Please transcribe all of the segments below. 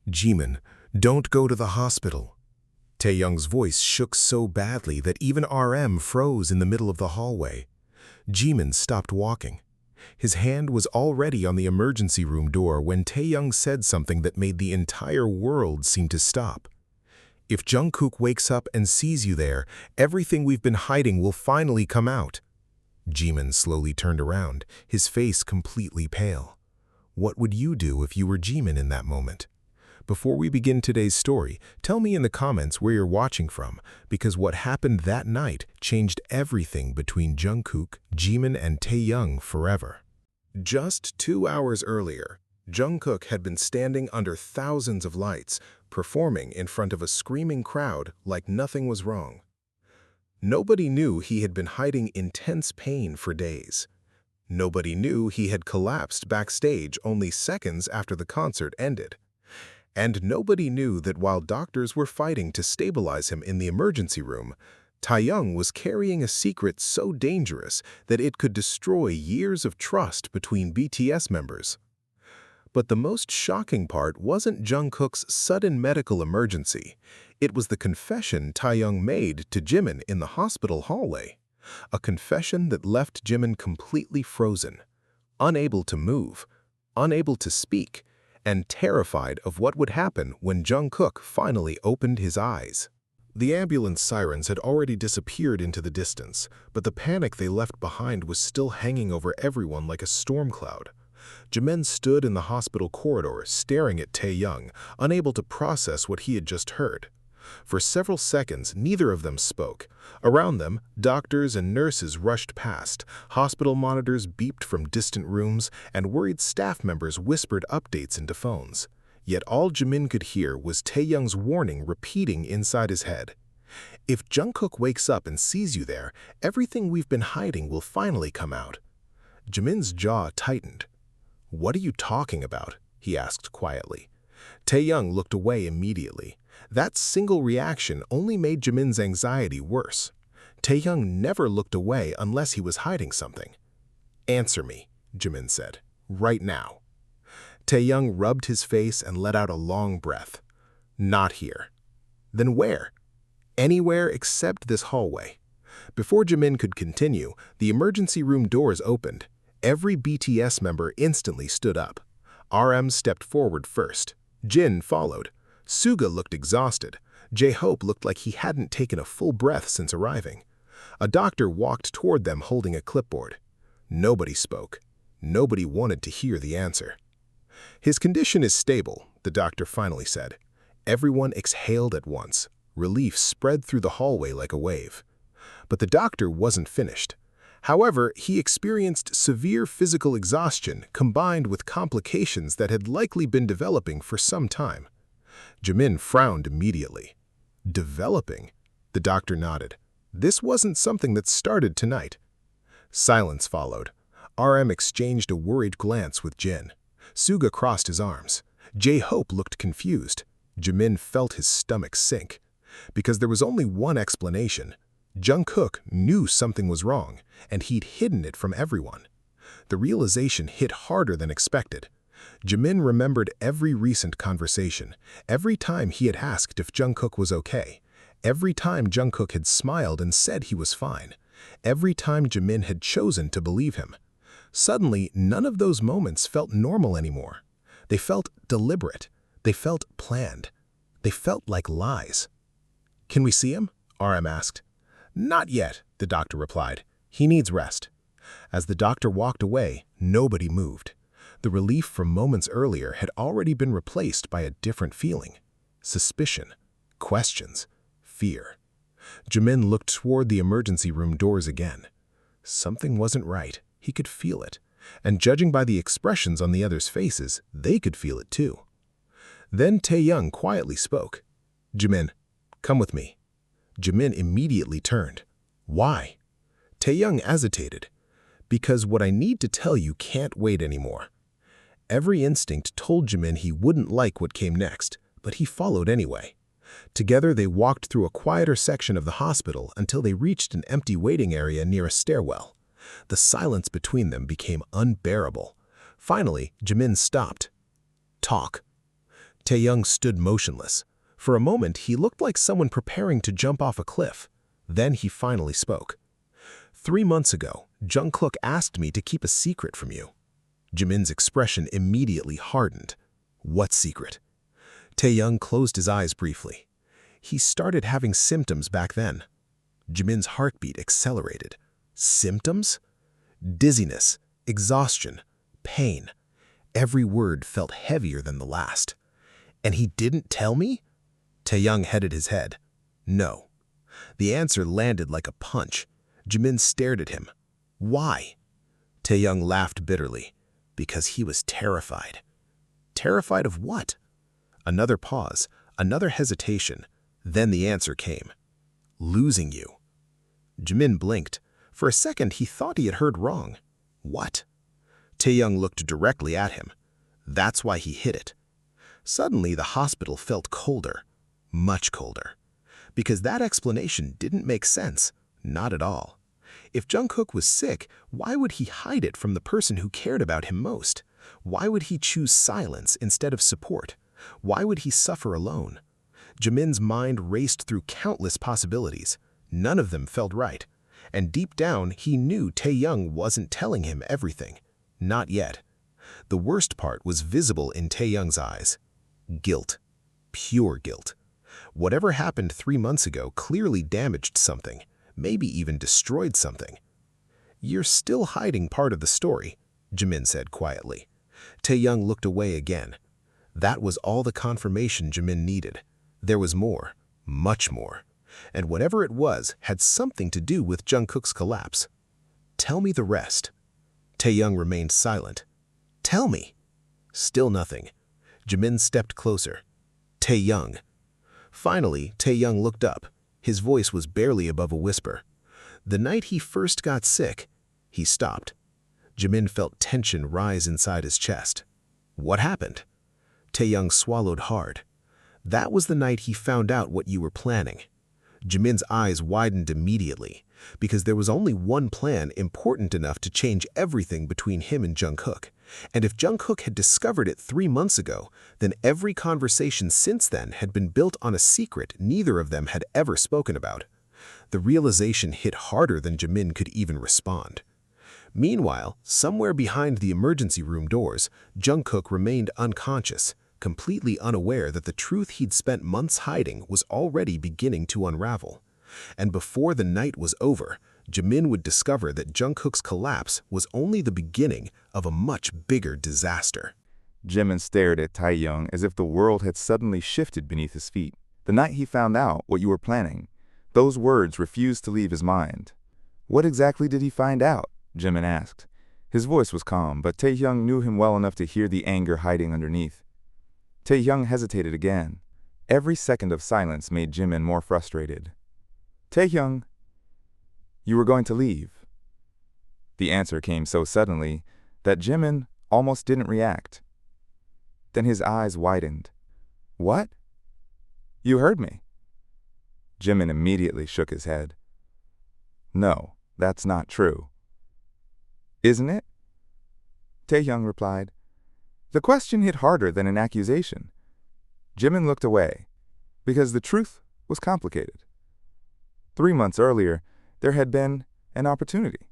"Jimin, don't go to the hospital." Taehyung's voice shook so badly that even RM froze in the middle of the hallway. Jimin stopped walking. His hand was already on the emergency room door when Taehyung said something that made the entire world seem to stop. "If JUNGKOOK wakes up and sees you there, everything we've been hiding will finally come out." Jimin slowly turned around, his face completely pale. What would you do if you were Jimin in that moment? Before we begin today's story, tell me in the comments where you're watching from, because what happened that night changed everything between JUNGKOOK, Jimin, and Taehyung forever. Just 2 hours earlier, JUNGKOOK had been standing under thousands of lights, performing in front of a screaming crowd like nothing was wrong. Nobody knew he had been hiding intense pain for days. Nobody knew he had collapsed backstage only seconds after the concert ended. And nobody knew that while doctors were fighting to stabilize him in the emergency room, Taehyung was carrying a secret so dangerous that it could destroy years of trust between BTS members. But the most shocking part wasn't JUNGKOOK's sudden medical emergency. It was the confession Taehyung made to Jimin in the hospital hallway. A confession that left Jimin completely frozen, unable to move, unable to speak, and terrified of what would happen when JUNGKOOK finally opened his eyes. The ambulance sirens had already disappeared into the distance, but the panic they left behind was still hanging over everyone like a storm cloud. Jimin stood in the hospital corridor, staring at Taehyung, unable to process what he had just heard. For several seconds, neither of them spoke. Around them, doctors and nurses rushed past, hospital monitors beeped from distant rooms, and worried staff members whispered updates into phones. Yet all Jimin could hear was Taehyung's warning repeating inside his head. "If JUNGKOOK wakes up and sees you there, everything we've been hiding will finally come out." Jimin's jaw tightened. "What are you talking about?" he asked quietly. Taehyung looked away immediately. That single reaction only made Jimin's anxiety worse. Taehyung never looked away unless he was hiding something. "Answer me," Jimin said, "right now." Taehyung rubbed his face and let out a long breath. "Not here." "Then where?" "Anywhere except this hallway." Before Jimin could continue, the emergency room doors opened. Every BTS member instantly stood up. RM stepped forward first. Jin followed. Suga looked exhausted. J-Hope looked like he hadn't taken a full breath since arriving. A doctor walked toward them holding a clipboard. Nobody spoke. Nobody wanted to hear the answer. "His condition is stable," the doctor finally said. Everyone exhaled at once. Relief spread through the hallway like a wave. But the doctor wasn't finished. However, he experienced severe physical exhaustion combined with complications that had likely been developing for some time. Jimin frowned immediately. "Developing?" The doctor nodded. "This wasn't something that started tonight." Silence followed. RM exchanged a worried glance with Jin. Suga crossed his arms. J-Hope looked confused. Jimin felt his stomach sink. Because there was only one explanation. JUNGKOOK knew something was wrong, and he'd hidden it from everyone. The realization hit harder than expected. Jimin remembered every recent conversation, every time he had asked if JUNGKOOK was okay, every time JUNGKOOK had smiled and said he was fine, every time Jimin had chosen to believe him. Suddenly, none of those moments felt normal anymore. They felt deliberate. They felt planned. They felt like lies. "Can we see him?" RM asked. "Not yet," the doctor replied. "He needs rest." As the doctor walked away, nobody moved. The relief from moments earlier had already been replaced by a different feeling. Suspicion, questions, fear. Jimin looked toward the emergency room doors again. Something wasn't right. He could feel it. And judging by the expressions on the others' faces, they could feel it too. Then Taehyung quietly spoke. "Jimin, come with me." Jimin immediately turned. "Why?" Taehyung hesitated. "Because what I need to tell you can't wait anymore." Every instinct told Jimin he wouldn't like what came next, but he followed anyway. Together they walked through a quieter section of the hospital until they reached an empty waiting area near a stairwell. The silence between them became unbearable. Finally, Jimin stopped. "Talk." Taehyung stood motionless. For a moment, he looked like someone preparing to jump off a cliff. Then he finally spoke. 3 months ago, JUNGKOOK asked me to keep a secret from you. JIMIN's expression immediately hardened. What secret? Taehyung closed his eyes briefly. He started having symptoms back then. JIMIN's heartbeat accelerated. Symptoms? Dizziness, exhaustion, pain. Every word felt heavier than the last. And he didn't tell me? Taehyung headed his head. No. The answer landed like a punch. JIMIN stared at him. Why? Taehyung laughed bitterly. Because he was terrified. Terrified of what? Another pause, another hesitation. Then the answer came. Losing you. JIMIN blinked. For a second, he thought he had heard wrong. What? Taehyung looked directly at him. That's why he hid it. Suddenly, the hospital felt colder. Much colder. Because that explanation didn't make sense. Not at all. If JUNGKOOK was sick, why would he hide it from the person who cared about him most? Why would he choose silence instead of support? Why would he suffer alone? JIMIN's mind raced through countless possibilities. None of them felt right. And deep down, he knew Taehyung wasn't telling him everything. Not yet. The worst part was visible in Taehyung's eyes. Guilt. Pure guilt. Whatever happened 3 months ago clearly damaged something, maybe even destroyed something. You're still hiding part of the story, JIMIN said quietly. Taehyung looked away again. That was all the confirmation JIMIN needed. There was more, much more. And whatever it was had something to do with JUNGKOOK's collapse. Tell me the rest. Taehyung remained silent. Tell me. Still nothing. JIMIN stepped closer. Taehyung. Finally, Taehyung looked up. His voice was barely above a whisper. The night he first got sick, he stopped. JIMIN felt tension rise inside his chest. What happened? Taehyung swallowed hard. That was the night he found out what you were planning. JIMIN's eyes widened immediately, because there was only one plan important enough to change everything between him and JUNGKOOK. And if JUNGKOOK had discovered it 3 months ago, then every conversation since then had been built on a secret neither of them had ever spoken about. The realization hit harder than JIMIN could even respond. Meanwhile, somewhere behind the emergency room doors, JUNGKOOK remained unconscious, completely unaware that the truth he'd spent months hiding was already beginning to unravel. And before the night was over, JIMIN would discover that JUNGKOOK's collapse was only the beginning of a much bigger disaster. JIMIN stared at Taehyung as if the world had suddenly shifted beneath his feet. The night he found out what you were planning, those words refused to leave his mind. What exactly did he find out? JIMIN asked. His voice was calm, but Taehyung knew him well enough to hear the anger hiding underneath. Taehyung hesitated again. Every second of silence made JIMIN more frustrated. Taehyung, you were going to leave. The answer came so suddenly that JIMIN almost didn't react. Then his eyes widened. What? You heard me. JIMIN immediately shook his head. No, that's not true. Isn't it? Taehyung replied. The question hit harder than an accusation. JIMIN looked away, because the truth was complicated. 3 months earlier, there had been an opportunity,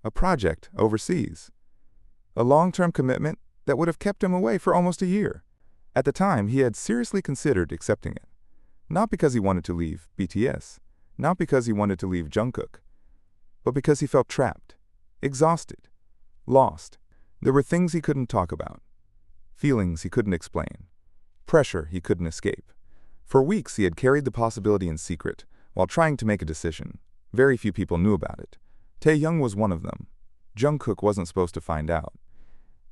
a project overseas, a long-term commitment that would have kept him away for almost a year. At the time, he had seriously considered accepting it, not because he wanted to leave BTS, not because he wanted to leave JUNGKOOK, but because he felt trapped, exhausted, lost. There were things he couldn't talk about, feelings he couldn't explain, pressure he couldn't escape. For weeks, he had carried the possibility in secret while trying to make a decision. Very few people knew about it. Taehyung was one of them. JUNGKOOK wasn't supposed to find out.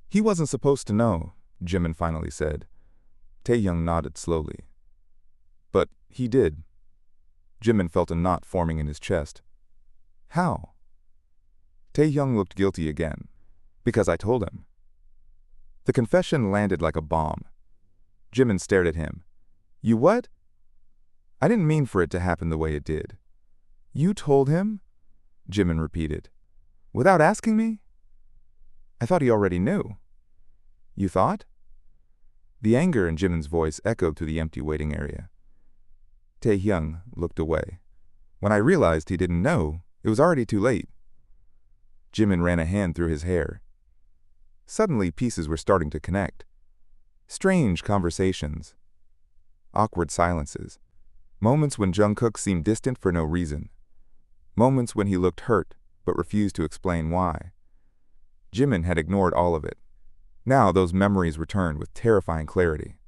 He wasn't supposed to know, JIMIN finally said. Taehyung nodded slowly. But he did. JIMIN felt a knot forming in his chest. How? Taehyung looked guilty again. Because I told him. The confession landed like a bomb. JIMIN stared at him. You what? I didn't mean for it to happen the way it did. You told him? JIMIN repeated. Without asking me? I thought he already knew. You thought? The anger in Jimin's voice echoed through the empty waiting area. Taehyung looked away. When I realized he didn't know, it was already too late. Jimin ran a hand through his hair. Suddenly, pieces were starting to connect. Strange conversations. Awkward silences. Moments when JUNGKOOK seemed distant for no reason. Moments when he looked hurt, but refused to explain why. Jimin had ignored all of it. Now those memories returned with terrifying clarity.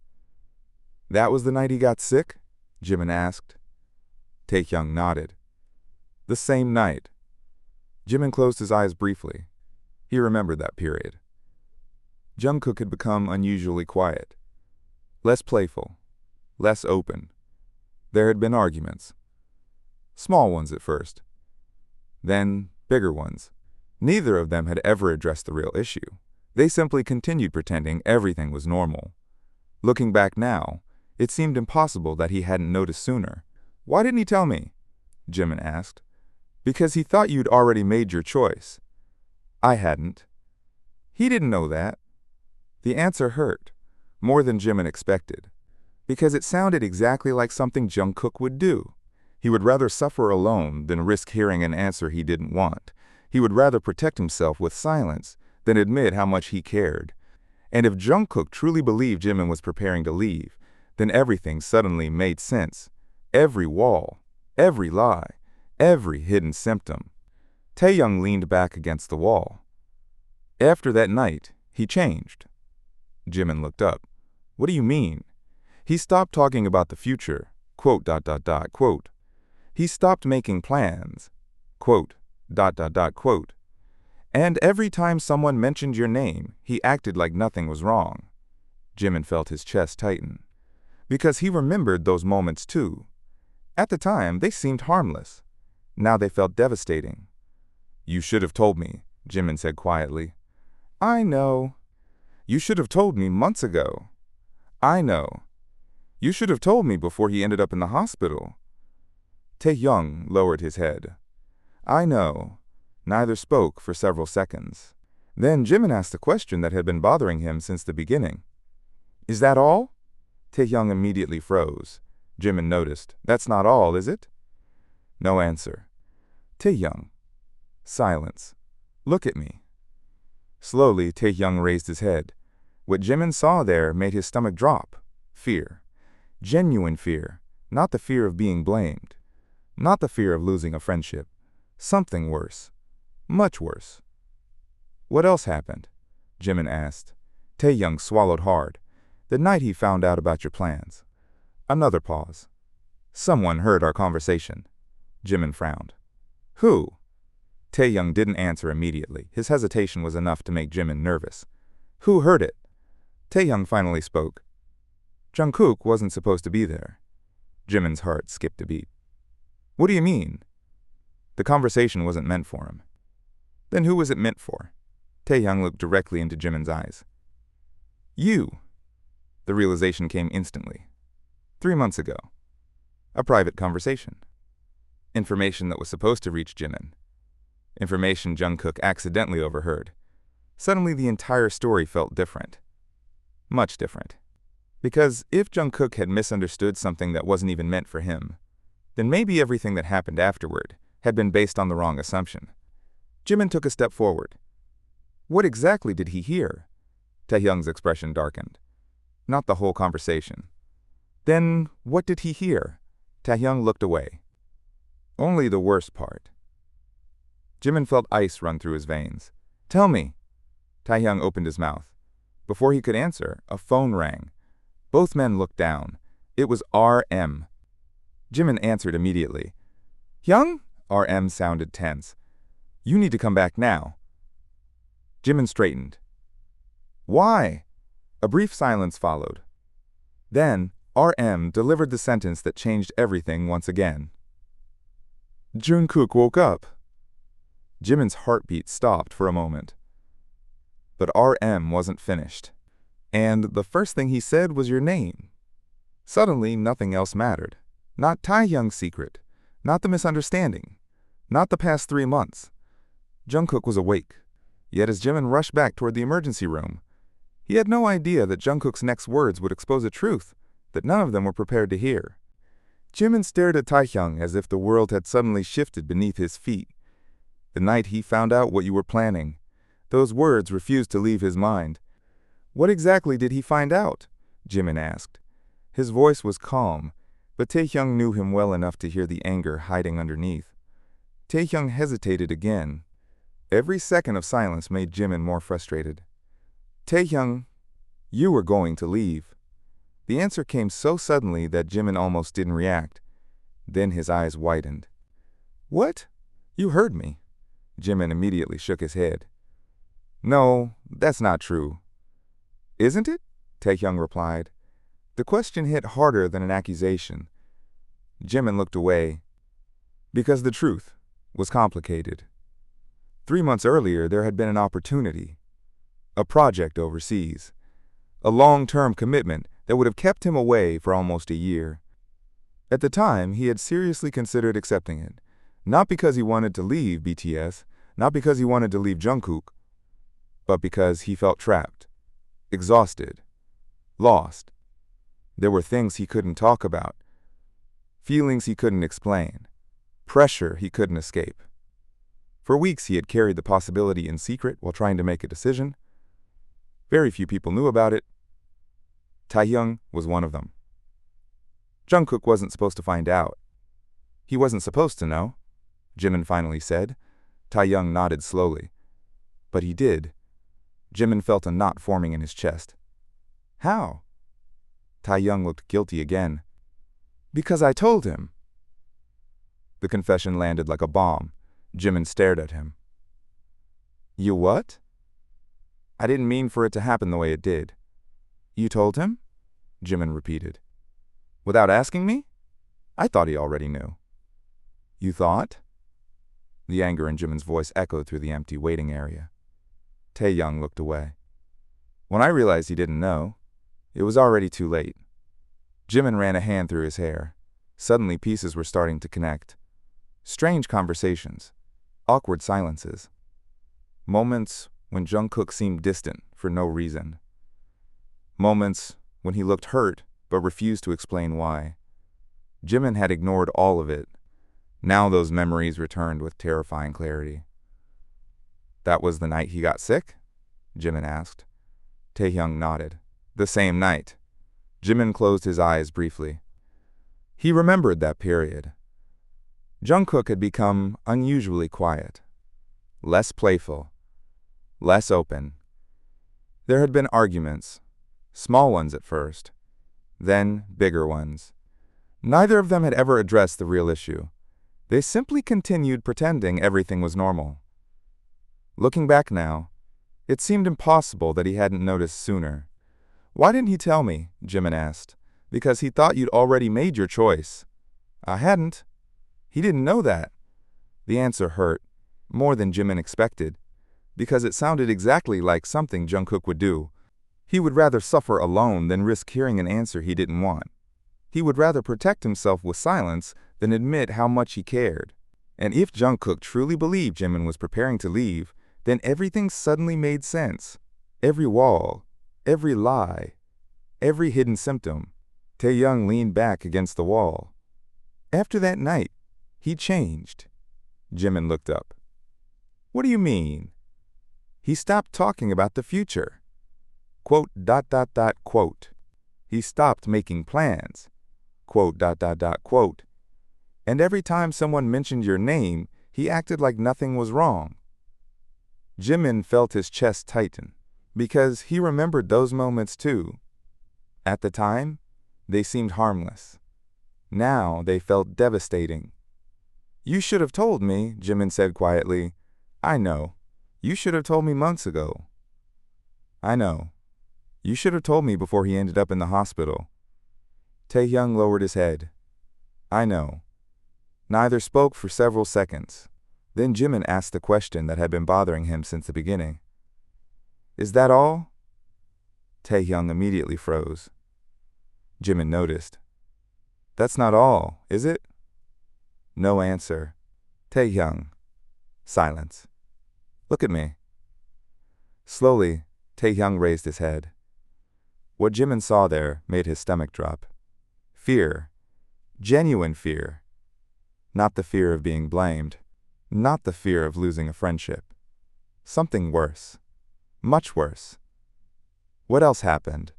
"That was the night he got sick?" Jimin asked. Taehyung nodded. "The same night." Jimin closed his eyes briefly. He remembered that period. JUNGKOOK had become unusually quiet. Less playful. Less open. There had been arguments. Small ones at first. Then bigger ones. Neither of them had ever addressed the real issue. They simply continued pretending everything was normal. Looking back now, it seemed impossible that he hadn't noticed sooner. "Why didn't he tell me?" Jimin asked. "Because he thought you'd already made your choice." "I hadn't." "He didn't know that." The answer hurt, more than Jimin expected, because it sounded exactly like something JUNGKOOK would do. He would rather suffer alone than risk hearing an answer he didn't want. He would rather protect himself with silence than admit how much he cared. And if JUNGKOOK truly believed Jimin was preparing to leave, then everything suddenly made sense. Every wall, every lie, every hidden symptom. Taehyung leaned back against the wall. "After that night, he changed." Jimin looked up. "What do you mean?" "He stopped talking about the future, quote. He stopped making plans, quote. And every time someone mentioned your name, he acted like nothing was wrong." Jimin felt his chest tighten. Because he remembered those moments too. At the time, they seemed harmless. Now they felt devastating. "You should have told me," Jimin said quietly. "I know." "You should have told me months ago." "I know." "You should have told me before he ended up in the hospital." Taehyung lowered his head. "I know." Neither spoke for several seconds. Then Jimin asked the question that had been bothering him since the beginning. "Is that all?" Taehyung immediately froze. Jimin noticed. "That's not all, is it?" No answer. "Taehyung." Silence. "Look at me." Slowly, Taehyung raised his head. What Jimin saw there made his stomach drop. Fear. Genuine fear. Not the fear of being blamed. Not the fear of losing a friendship. Something worse. Much worse. "What else happened?" Jimin asked. Taehyung swallowed hard. "The night he found out about your plans." Another pause. "Someone heard our conversation." Jimin frowned. "Who?" Taehyung didn't answer immediately. His hesitation was enough to make Jimin nervous. "Who heard it?" Taehyung finally spoke. "JUNGKOOK wasn't supposed to be there." Jimin's heart skipped a beat. "What do you mean?" "The conversation wasn't meant for him." "Then who was it meant for?" Taehyung looked directly into Jimin's eyes. "You." The realization came instantly. 3 months ago. A private conversation. Information that was supposed to reach Jimin. Information JUNGKOOK accidentally overheard. Suddenly the entire story felt different. Much different. Because if JUNGKOOK had misunderstood something that wasn't even meant for him, then maybe everything that happened afterward had been based on the wrong assumption. Jimin took a step forward. What exactly did he hear? Taehyung's expression darkened. Not the whole conversation. Then what did he hear? Taehyung looked away. Only the worst part. Jimin felt ice run through his veins. Tell me. Taehyung opened his mouth. Before he could answer, a phone rang. Both men looked down. It was RM. Jimin answered immediately. Hyung? RM sounded tense. You need to come back now. Jimin straightened. Why? A brief silence followed. Then, RM delivered the sentence that changed everything once again. JUNGKOOK woke up. Jimin's heartbeat stopped for a moment. But RM wasn't finished. And the first thing he said was your name. Suddenly, nothing else mattered. Not Taehyung's secret. Not the misunderstanding. Not the past 3 months. JUNGKOOK was awake. Yet as Jimin rushed back toward the emergency room, He had no idea that Jungkook's next words would expose a truth that none of them were prepared to hear. Jimin stared at TAEHYUNG as if the world had suddenly shifted beneath his feet. The night he found out what you were planning. Those words refused to leave his mind. What exactly did he find out? Jimin asked. His voice was calm, but TAEHYUNG knew him well enough to hear the anger hiding underneath. TAEHYUNG hesitated again. Every second of silence made Jimin more frustrated. TAEHYUNG, you were going to leave. The answer came so suddenly that Jimin almost didn't react. Then his eyes widened. What? You heard me. Jimin immediately shook his head. No, that's not true. Isn't it? TAEHYUNG replied. The question hit harder than an accusation. Jimin looked away. Because the truth was complicated. 3 months earlier, there had been an opportunity. A project overseas. A long-term commitment that would have kept him away for almost a year. At the time, he had seriously considered accepting it. Not because he wanted to leave BTS, not because he wanted to leave JUNGKOOK, but because he felt trapped, exhausted, lost. There were things he couldn't talk about, feelings he couldn't explain, pressure he couldn't escape. For weeks he had carried the possibility in secret while trying to make a decision. Very few people knew about it. TAEHYUNG was one of them. Jungkook wasn't supposed to find out. He wasn't supposed to know, Jimin finally said. TAEHYUNG nodded slowly. But he did. Jimin felt a knot forming in his chest. How? TAEHYUNG looked guilty again. Because I told him. The confession landed like a bomb. Jimin stared at him. You what? I didn't mean for it to happen the way it did. You told him? Jimin repeated. Without asking me? I thought he already knew. You thought? The anger in Jimin's voice echoed through the empty waiting area. TAEHYUNG looked away. When I realized he didn't know, it was already too late. Jimin ran a hand through his hair. Suddenly pieces were starting to connect. Strange conversations. Awkward silences. Moments when Jungkook seemed distant for no reason. Moments when he looked hurt but refused to explain why. Jimin had ignored all of it. Now those memories returned with terrifying clarity. That was the night he got sick? Jimin asked. TAEHYUNG nodded. The same night. Jimin closed his eyes briefly. He remembered that period. Jungkook had become unusually quiet. Less playful. Less open. There had been arguments. Small ones at first. Then bigger ones. Neither of them had ever addressed the real issue. They simply continued pretending everything was normal. Looking back now, it seemed impossible that he hadn't noticed sooner. Why didn't he tell me? Jimin asked. Because he thought you'd already made your choice. I hadn't. He didn't know that. The answer hurt, more than Jimin expected, because it sounded exactly like something Jungkook would do. He would rather suffer alone than risk hearing an answer he didn't want. He would rather protect himself with silence than admit how much he cared. And if Jungkook truly believed Jimin was preparing to leave, then everything suddenly made sense. Every wall, every lie, every hidden symptom. TAEHYUNG leaned back against the wall. After that night, he changed. Jimin looked up. What do you mean? He stopped talking about the future. Quote, ... quote. He stopped making plans. Quote, ... quote. And every time someone mentioned your name, he acted like nothing was wrong. Jimin felt his chest tighten, because he remembered those moments too. At the time, they seemed harmless. Now they felt devastating. You should have told me, Jimin said quietly. I know. You should have told me months ago. I know. You should have told me before he ended up in the hospital. TAEHYUNG lowered his head. I know. Neither spoke for several seconds. Then Jimin asked the question that had been bothering him since the beginning. Is that all? TAEHYUNG immediately froze. Jimin noticed. That's not all, is it? No answer. TAEHYUNG. Silence. Look at me. Slowly, TAEHYUNG raised his head. What Jimin saw there made his stomach drop. Fear. Genuine fear. Not the fear of being blamed. Not the fear of losing a friendship. Something worse. Much worse. What else happened?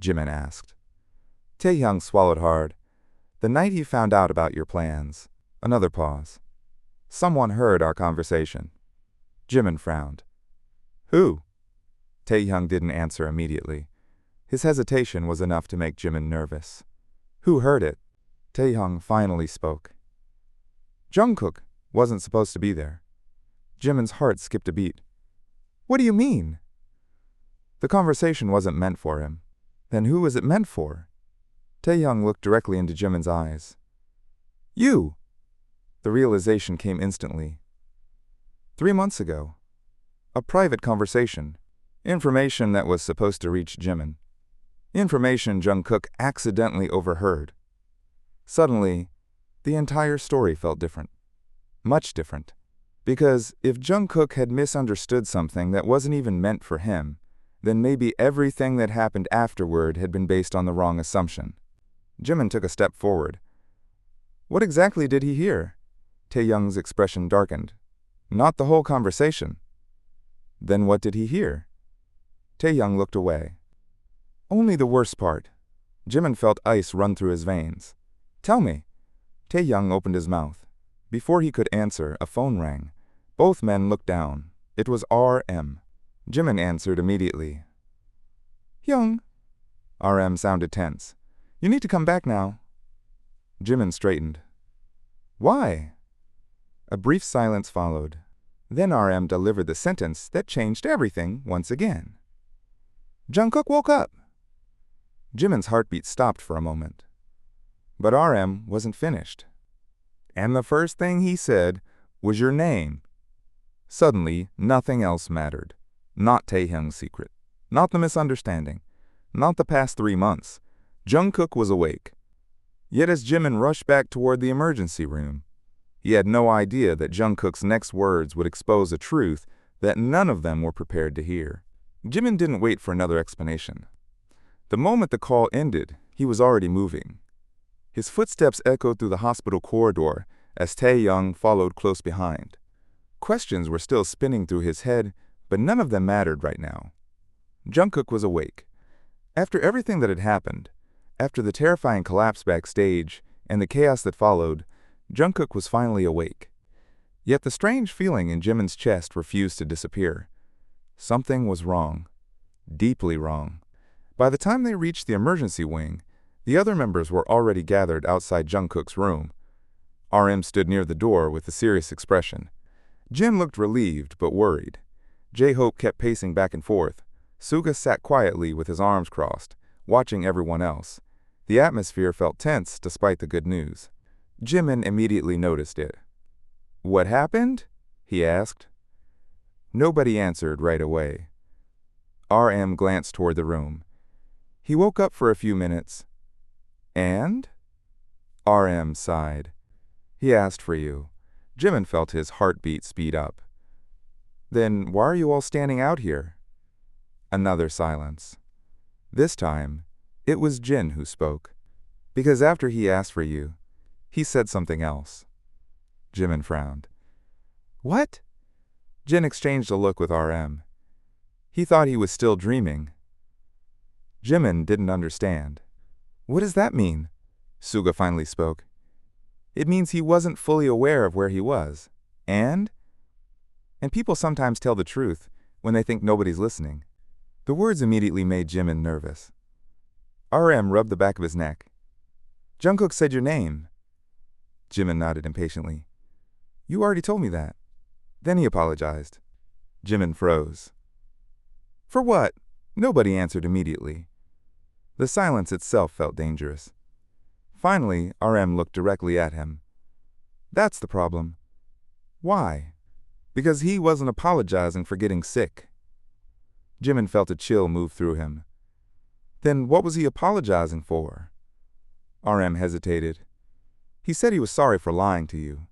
Jimin asked. Taehyung swallowed hard. The night he found out about your plans. Another pause. Someone heard our conversation. Jimin frowned. Who? Taehyung didn't answer immediately. His hesitation was enough to make Jimin nervous. Who heard it? Taehyung finally spoke. JUNGKOOK wasn't supposed to be there. Jimin's heart skipped a beat. What do you mean? The conversation wasn't meant for him. Then who was it meant for? Taehyung looked directly into Jimin's eyes. You! The realization came instantly. 3 months ago. A private conversation. Information that was supposed to reach Jimin. Information JUNGKOOK accidentally overheard. Suddenly, the entire story felt different. Much different. Because if JUNGKOOK had misunderstood something that wasn't even meant for him, then maybe everything that happened afterward had been based on the wrong assumption. Jimin took a step forward. What exactly did he hear? Taehyung's expression darkened. Not the whole conversation. Then what did he hear? Taehyung looked away. Only the worst part. Jimin felt ice run through his veins. Tell me. Taehyung opened his mouth. Before he could answer, a phone rang. Both men looked down. It was RM. Jimin answered immediately. Hyung. RM sounded tense. You need to come back now. Jimin straightened. Why? A brief silence followed. Then RM delivered the sentence that changed everything once again. JUNGKOOK woke up. Jimin's heartbeat stopped for a moment. But RM wasn't finished. And the first thing he said was your name. Suddenly, nothing else mattered. Not Taehyung's secret. Not the misunderstanding. Not the past 3 months. JUNGKOOK was awake. Yet as Jimin rushed back toward the emergency room, he had no idea that JUNGKOOK's next words would expose a truth that none of them were prepared to hear. Jimin didn't wait for another explanation. The moment the call ended, he was already moving. His footsteps echoed through the hospital corridor as Taehyung followed close behind. Questions were still spinning through his head, but none of them mattered right now. JUNGKOOK was awake. After everything that had happened, after the terrifying collapse backstage and the chaos that followed, JUNGKOOK was finally awake. Yet the strange feeling in Jimin's chest refused to disappear. Something was wrong. Deeply wrong. By the time they reached the emergency wing, the other members were already gathered outside JUNGKOOK's room. RM stood near the door with a serious expression. Jin looked relieved but worried. J-Hope kept pacing back and forth. Suga sat quietly with his arms crossed, watching everyone else. The atmosphere felt tense despite the good news. Jimin immediately noticed it. What happened? He asked. Nobody answered right away. RM glanced toward the room. He woke up for a few minutes. And? RM sighed. He asked for you. Jimin felt his heartbeat speed up. Then why are you all standing out here? Another silence. This time, it was Jin who spoke. Because after he asked for you, he said something else. Jimin frowned. What? Jin exchanged a look with RM. He thought he was still dreaming. Jimin didn't understand. What does that mean? Suga finally spoke. It means he wasn't fully aware of where he was. And people sometimes tell the truth when they think nobody's listening. The words immediately made Jimin nervous. RM rubbed the back of his neck. JUNGKOOK said your name. Jimin nodded impatiently. You already told me that. Then he apologized. Jimin froze. For what? Nobody answered immediately. The silence itself felt dangerous. Finally, RM looked directly at him. That's the problem. Why? Because he wasn't apologizing for getting sick. Jimin felt a chill move through him. Then what was he apologizing for? RM hesitated. He said he was sorry for lying to you.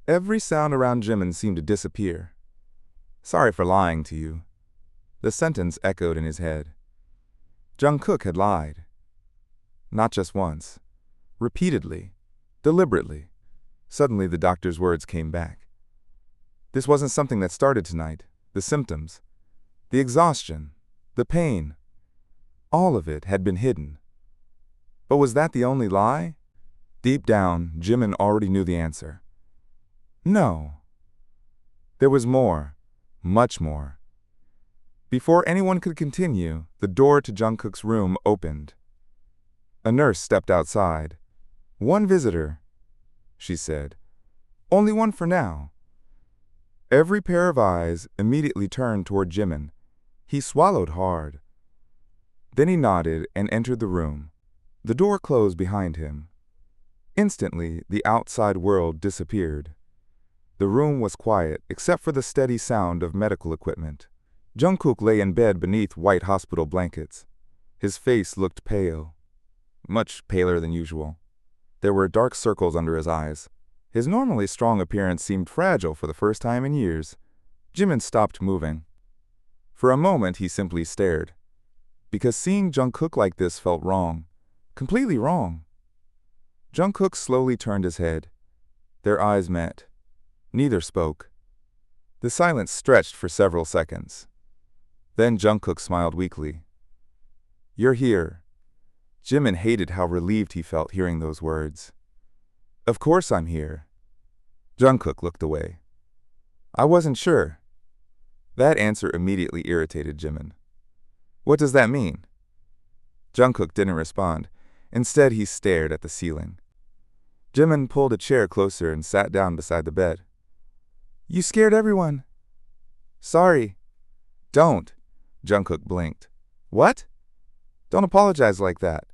Every sound around Jimin seemed to disappear. Sorry for lying to you. The sentence echoed in his head. JUNGKOOK had lied. Not just once. Repeatedly. Deliberately. Suddenly the doctor's words came back. This wasn't something that started tonight. The symptoms, the exhaustion, the pain, all of it had been hidden. But was that the only lie? Deep down, Jimin already knew the answer. No. There was more. Much more. Before anyone could continue, the door to JUNGKOOK's room opened. A nurse stepped outside. "One visitor," she said. "Only one for now." Every pair of eyes immediately turned toward Jimin. He swallowed hard. Then he nodded and entered the room. The door closed behind him. Instantly, the outside world disappeared. The room was quiet except for the steady sound of medical equipment. JUNGKOOK lay in bed beneath white hospital blankets. His face looked pale. Much paler than usual. There were dark circles under his eyes. His normally strong appearance seemed fragile for the first time in years. Jimin stopped moving. For a moment he simply stared. Because seeing JUNGKOOK like this felt wrong. Completely wrong. JUNGKOOK slowly turned his head. Their eyes met. Neither spoke. The silence stretched for several seconds. Then JUNGKOOK smiled weakly. "You're here." Jimin hated how relieved he felt hearing those words. "Of course I'm here." JUNGKOOK looked away. "I wasn't sure." That answer immediately irritated Jimin. "What does that mean?" JUNGKOOK didn't respond. Instead, he stared at the ceiling. Jimin pulled a chair closer and sat down beside the bed. "You scared everyone." "Sorry." "Don't." JUNGKOOK blinked. "What?" "Don't apologize like that."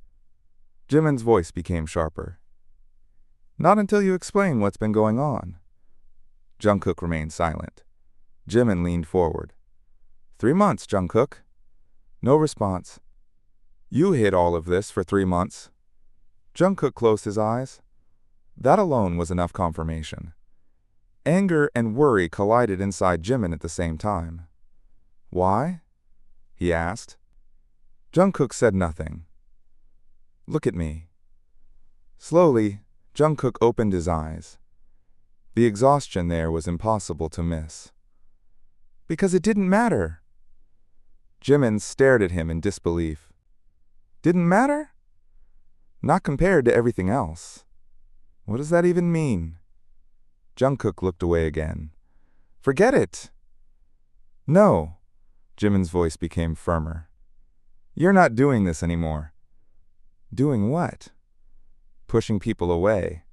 Jimin's voice became sharper. "Not until you explain what's been going on." JUNGKOOK remained silent. Jimin leaned forward. 3 months, JUNGKOOK." No response. "You hid all of this for 3 months." JUNGKOOK closed his eyes. That alone was enough confirmation. Anger and worry collided inside Jimin at the same time. "Why?" he asked. JUNGKOOK said nothing. "Look at me." Slowly, JUNGKOOK opened his eyes. The exhaustion there was impossible to miss. "Because it didn't matter." Jimin stared at him in disbelief. "Didn't matter?" "Not compared to everything else." "What does that even mean?" JUNGKOOK looked away again. "Forget it." "No." Jimin's voice became firmer. "You're not doing this anymore." "Doing what?" "Pushing people away."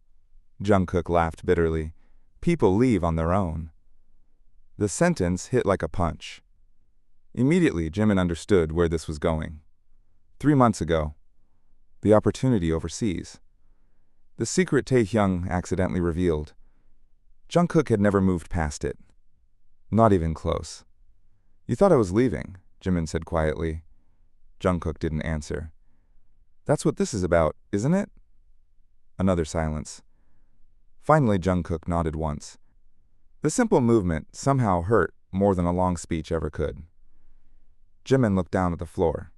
JUNGKOOK laughed bitterly. "People leave on their own." The sentence hit like a punch. Immediately, Jimin understood where this was going. 3 months ago, the opportunity overseas. The secret TAEHYUNG accidentally revealed. JUNGKOOK had never moved past it. Not even close. "You thought I was leaving," Jimin said quietly. JUNGKOOK didn't answer. "That's what this is about, isn't it?" Another silence. Finally, JUNGKOOK nodded once. The simple movement somehow hurt more than a long speech ever could. Jimin looked down at the floor.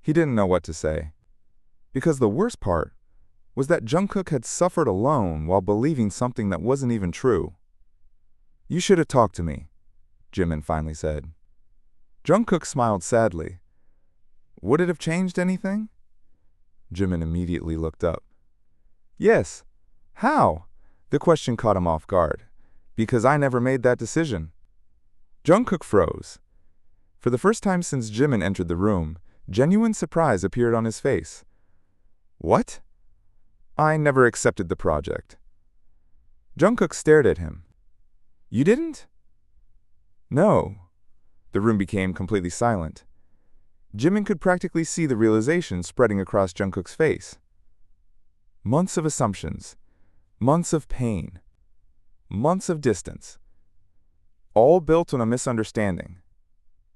He didn't know what to say. Because the worst part was that JUNGKOOK had suffered alone while believing something that wasn't even true. "You should have talked to me," Jimin finally said. JUNGKOOK smiled sadly. "Would it have changed anything?" Jimin immediately looked up. "Yes." "How?" The question caught him off guard. "Because I never made that decision." JUNGKOOK froze. For the first time since Jimin entered the room, genuine surprise appeared on his face. "What?" "I never accepted the project." JUNGKOOK stared at him. "You didn't?" "No." The room became completely silent. Jimin could practically see the realization spreading across JUNGKOOK's face. Months of assumptions, months of pain, months of distance, all built on a misunderstanding.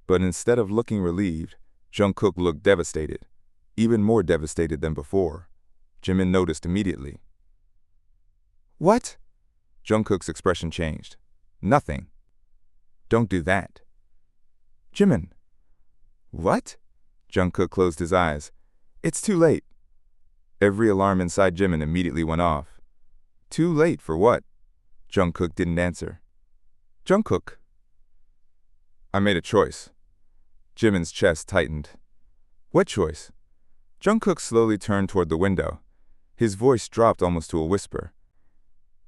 But instead of looking relieved, JUNGKOOK looked devastated, even more devastated than before. Jimin noticed immediately. "What?" JUNGKOOK's expression changed. "Nothing." "Don't do that." "Jimin." "What?" Jungkook closed his eyes. It's too late. Every alarm inside Jimin immediately went off. Too late for what? Jungkook didn't answer. Jungkook. I made a choice. Jimin's chest tightened. What choice? Jungkook slowly turned toward the window. His voice dropped almost to a whisper.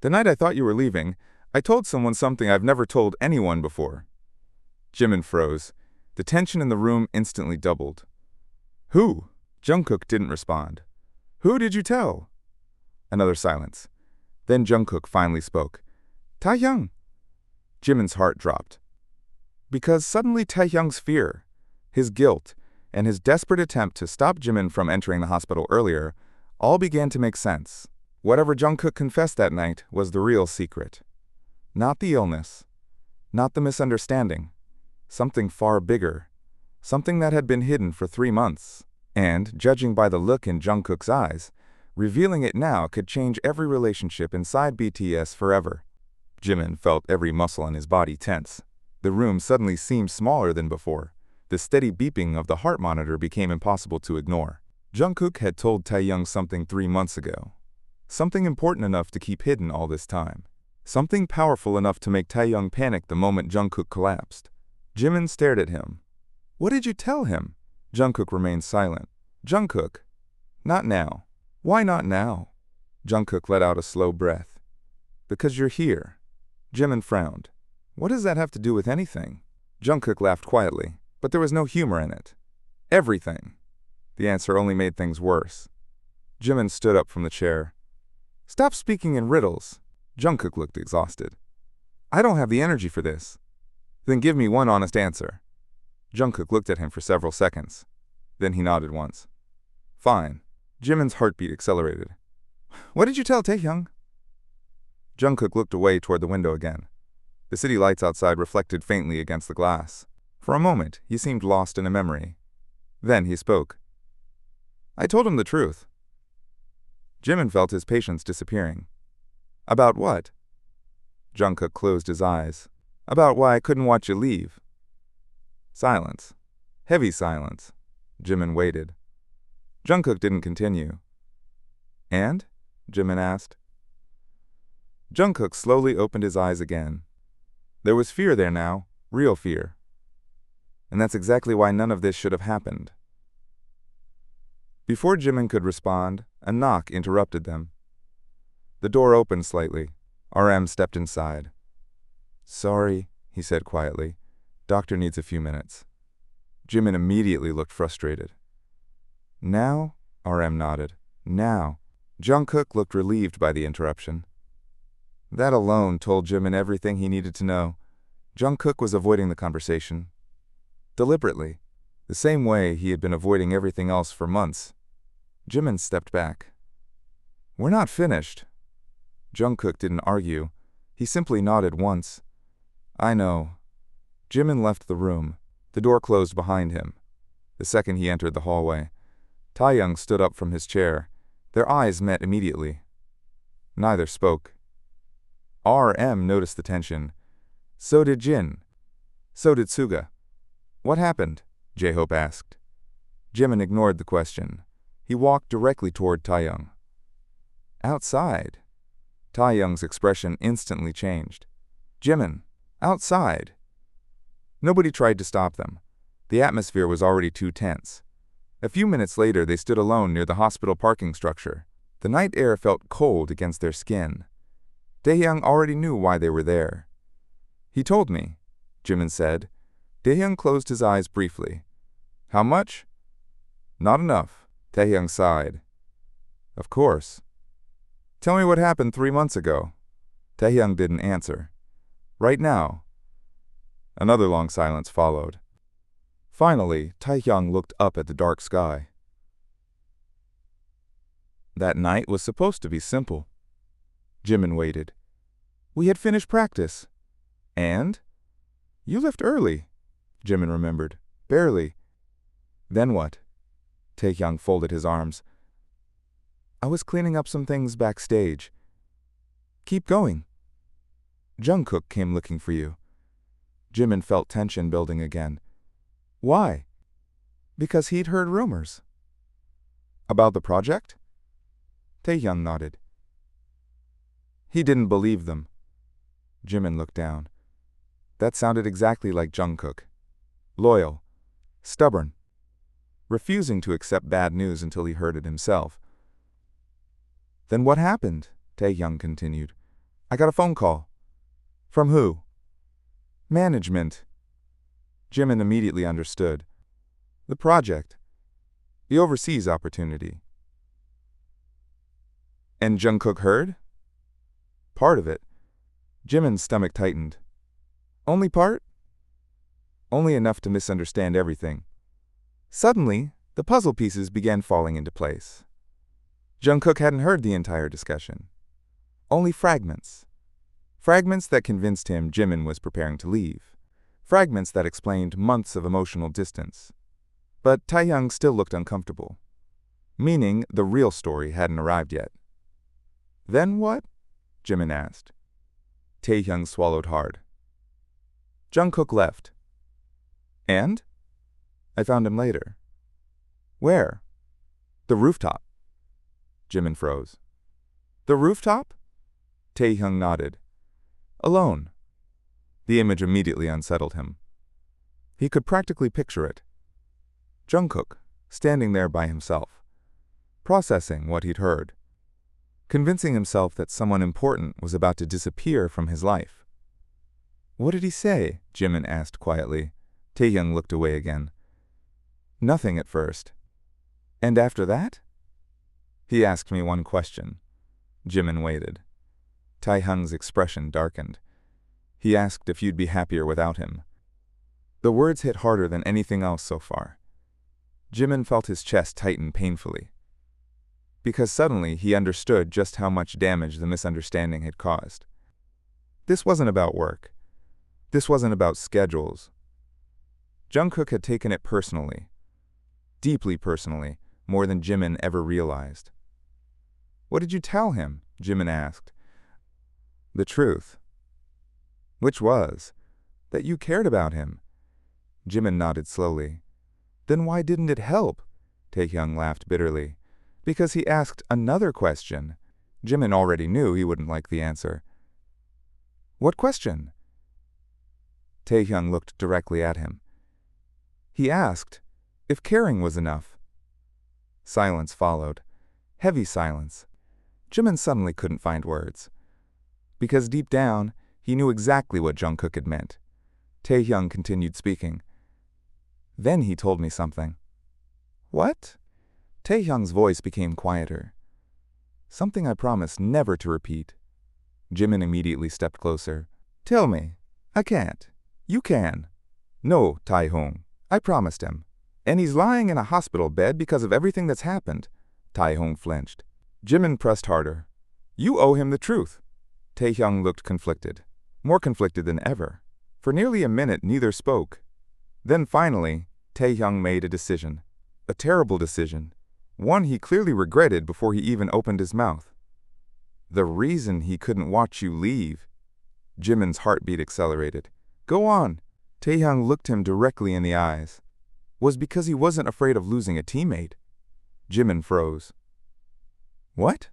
The night I thought you were leaving, I told someone something I've never told anyone before. Jimin froze. The tension in the room instantly doubled. Who? Jungkook didn't respond. Who did you tell? Another silence. Then Jungkook finally spoke. TAEHYUNG. Jimin's heart dropped. Because suddenly TAEHYUNG's fear, his guilt, and his desperate attempt to stop Jimin from entering the hospital earlier all began to make sense. Whatever Jungkook confessed that night was the real secret. Not the illness. Not the misunderstanding. Something far bigger. Something that had been hidden for 3 months. And, judging by the look in Jungkook's eyes, revealing it now could change every relationship inside BTS forever. Jimin felt every muscle in his body tense. The room suddenly seemed smaller than before. The steady beeping of the heart monitor became impossible to ignore. Jungkook had told TAEHYUNG something 3 months ago. Something important enough to keep hidden all this time. Something powerful enough to make TAEHYUNG panic the moment Jungkook collapsed. Jimin stared at him. What did you tell him? Jungkook remained silent. Jungkook. Not now. Why not now? Jungkook let out a slow breath. Because you're here. Jimin frowned. What does that have to do with anything? Jungkook laughed quietly, but there was no humor in it. Everything. The answer only made things worse. Jimin stood up from the chair. Stop speaking in riddles. Jungkook looked exhausted. I don't have the energy for this. Then give me one honest answer. Jungkook looked at him for several seconds. Then he nodded once. Fine. Jimin's heartbeat accelerated. What did you tell TAEHYUNG? Jungkook looked away toward the window again. The city lights outside reflected faintly against the glass. For a moment, he seemed lost in a memory. Then he spoke. I told him the truth. Jimin felt his patience disappearing. About what? Jungkook closed his eyes. About why I couldn't watch you leave. Silence. Heavy silence. Jimin waited. Jungkook didn't continue. And? Jimin asked. Jungkook slowly opened his eyes again. There was fear there now, real fear. And that's exactly why none of this should have happened. Before Jimin could respond, a knock interrupted them. The door opened slightly. RM stepped inside. Sorry, he said quietly. Doctor needs a few minutes. Jimin immediately looked frustrated. Now? RM nodded. Now. Jungkook looked relieved by the interruption. That alone told Jimin everything he needed to know. Jungkook was avoiding the conversation. Deliberately. The same way he had been avoiding everything else for months. Jimin stepped back. We're not finished. Jungkook didn't argue. He simply nodded once. I know. Jimin left the room. The door closed behind him. The second he entered the hallway, TAEHYUNG stood up from his chair. Their eyes met immediately. Neither spoke. RM noticed the tension. So did Jin. So did Suga. What happened? J-Hope asked. Jimin ignored the question. He walked directly toward TAEHYUNG. Outside. TAEHYUNG's expression instantly changed. Jimin, outside. Nobody tried to stop them. The atmosphere was already too tense. A few minutes later, they stood alone near the hospital parking structure. The night air felt cold against their skin. TAEHYUNG already knew why they were there. He told me, Jimin said. TAEHYUNG closed his eyes briefly. How much? Not enough. TAEHYUNG sighed. Of course. Tell me what happened 3 months ago. TAEHYUNG didn't answer. Right now. Another long silence followed. Finally, TAEHYUNG looked up at the dark sky. That night was supposed to be simple. Jimin waited. We had finished practice. And? You left early, Jimin remembered. Barely. Then what? TAEHYUNG folded his arms. I was cleaning up some things backstage. Keep going. Jungkook came looking for you. Jimin felt tension building again. Why? Because he'd heard rumors. About the project? Taehyung nodded. He didn't believe them. Jimin looked down. That sounded exactly like JUNGKOOK. Loyal. Stubborn. Refusing to accept bad news until he heard it himself. Then what happened? Taehyung continued. I got a phone call. From who? Management. Jimin immediately understood. The project. The overseas opportunity. And JUNGKOOK heard? Part of it. Jimin's stomach tightened. Only part? Only enough to misunderstand everything. Suddenly, the puzzle pieces began falling into place. JUNGKOOK hadn't heard the entire discussion. Only fragments. Fragments that convinced him Jimin was preparing to leave. Fragments that explained months of emotional distance. But Taehyung still looked uncomfortable. Meaning the real story hadn't arrived yet. Then what? Jimin asked. Taehyung swallowed hard. JUNGKOOK left. And? I found him later. Where? The rooftop. Jimin froze. The rooftop? Taehyung nodded. Alone. The image immediately unsettled him. He could practically picture it. JUNGKOOK, standing there by himself, processing what he'd heard, convincing himself that someone important was about to disappear from his life. What did he say? Jimin asked quietly. Taehyung looked away again. Nothing at first. And after that? He asked me one question. Jimin waited. Taehyung's expression darkened. He asked if you'd be happier without him. The words hit harder than anything else so far. Jimin felt his chest tighten painfully. Because suddenly he understood just how much damage the misunderstanding had caused. This wasn't about work. This wasn't about schedules. JUNGKOOK had taken it personally. Deeply personally, more than Jimin ever realized. What did you tell him? Jimin asked. The truth. Which was, that you cared about him. Jimin nodded slowly. Then why didn't it help? Taehyung laughed bitterly. Because he asked another question. Jimin already knew he wouldn't like the answer. What question? Taehyung looked directly at him. He asked if caring was enough. Silence followed. Heavy silence. Jimin suddenly couldn't find words. Because deep down, he knew exactly what JUNGKOOK had meant. Taehyung continued speaking. Then he told me something. What? Taehyung's voice became quieter. Something I promised never to repeat. Jimin immediately stepped closer. Tell me. I can't. You can. No, Taehyung. I promised him. And he's lying in a hospital bed because of everything that's happened. Taehyung flinched. Jimin pressed harder. You owe him the truth. Taehyung looked conflicted. More conflicted than ever. For nearly a minute neither spoke. Then finally, Taehyung made a decision. A terrible decision. One he clearly regretted before he even opened his mouth. The reason he couldn't watch you leave. Jimin's heartbeat accelerated. Go on. Taehyung looked him directly in the eyes. Was because he wasn't afraid of losing a teammate. Jimin froze. What?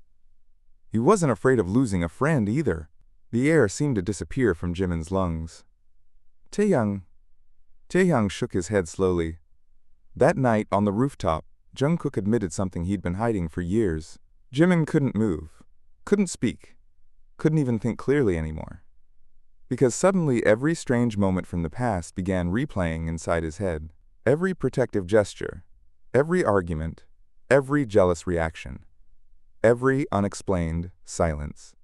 He wasn't afraid of losing a friend either. The air seemed to disappear from Jimin's lungs. Taehyung shook his head slowly. That night on the rooftop, JUNGKOOK admitted something he'd been hiding for years. Jimin couldn't move, couldn't speak, couldn't even think clearly anymore. Because suddenly every strange moment from the past began replaying inside his head. Every protective gesture, every argument, every jealous reaction, every unexplained silence.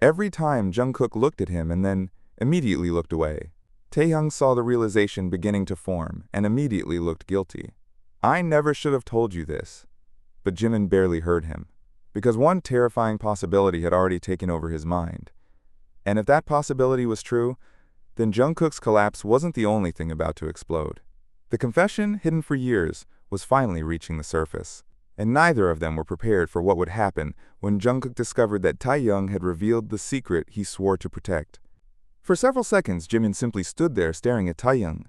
Every time JUNGKOOK looked at him and then immediately looked away. Taehyung saw the realization beginning to form and immediately looked guilty. I never should have told you this. But Jimin barely heard him, because one terrifying possibility had already taken over his mind. And if that possibility was true, then JUNGKOOK's collapse wasn't the only thing about to explode. The confession, hidden for years, was finally reaching the surface. And neither of them were prepared for what would happen when JUNGKOOK discovered that Taehyung had revealed the secret he swore to protect. For several seconds, Jimin simply stood there staring at Taehyung.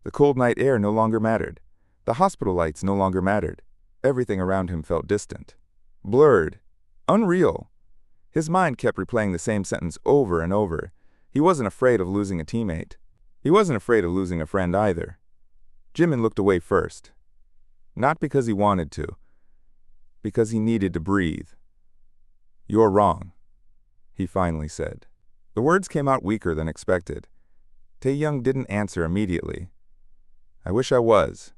The cold night air no longer mattered. The hospital lights no longer mattered. Everything around him felt distant, blurred, unreal. His mind kept replaying the same sentence over and over. He wasn't afraid of losing a teammate. He wasn't afraid of losing a friend either. Jimin looked away first. Not because he wanted to, because he needed to breathe. "You're wrong," he finally said. The words came out weaker than expected. Taehyung didn't answer immediately. "I wish I was."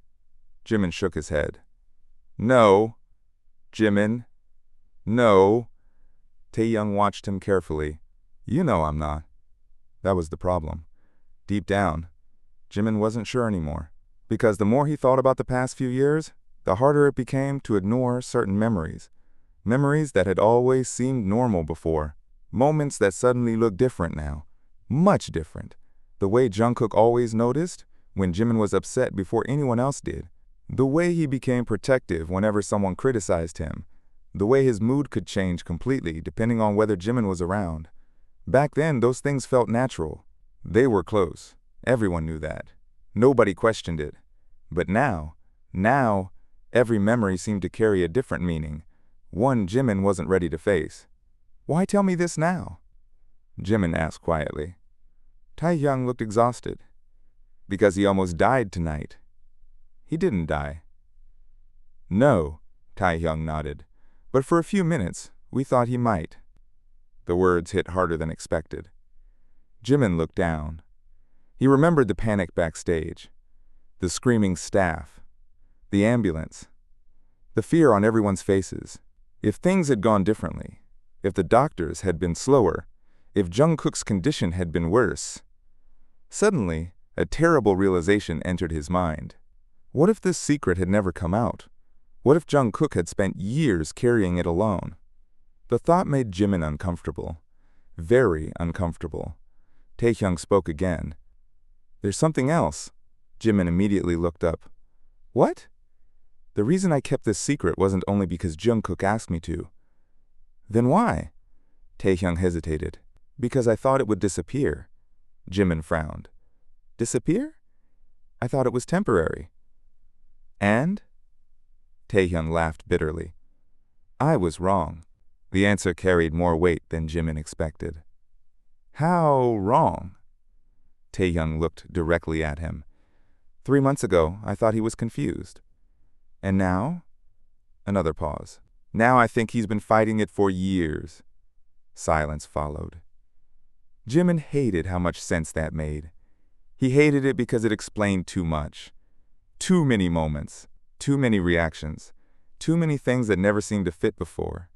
Jimin shook his head. "No, Jimin. No." Taehyung watched him carefully. "You know I'm not." That was the problem. Deep down, Jimin wasn't sure anymore. Because the more he thought about the past few years, the harder it became to ignore certain memories. Memories that had always seemed normal before. Moments that suddenly looked different now. Much different. The way JUNGKOOK always noticed when Jimin was upset before anyone else did. The way he became protective whenever someone criticized him. The way his mood could change completely depending on whether Jimin was around. Back then, those things felt natural. They were close. Everyone knew that. Nobody questioned it. But now, every memory seemed to carry a different meaning. One Jimin wasn't ready to face. "Why tell me this now?" Jimin asked quietly. Taehyung looked exhausted. "Because he almost died tonight." "He didn't die." "No," Taehyung nodded. "But for a few minutes, we thought he might." The words hit harder than expected. Jimin looked down. He remembered the panic backstage, the screaming staff, the ambulance, the fear on everyone's faces. If things had gone differently, if the doctors had been slower, if JUNGKOOK's condition had been worse. Suddenly, a terrible realization entered his mind. What if this secret had never come out? What if JUNGKOOK had spent years carrying it alone? The thought made Jimin uncomfortable. Very uncomfortable. Taehyung spoke again. "There's something else." Jimin immediately looked up. "What?" "The reason I kept this secret wasn't only because JUNGKOOK asked me to." "Then why?" Taehyung hesitated. "Because I thought it would disappear." Jimin frowned. "Disappear? I thought it was temporary." "And?" Taehyung laughed bitterly. "I was wrong." The answer carried more weight than Jimin expected. "How wrong?" Taehyung looked directly at him. 3 months ago, I thought he was confused. And now? Another pause. "Now I think he's been fighting it for years." Silence followed. Jimin hated how much sense that made. He hated it because it explained too much. Too many moments, too many reactions, too many things that never seemed to fit before.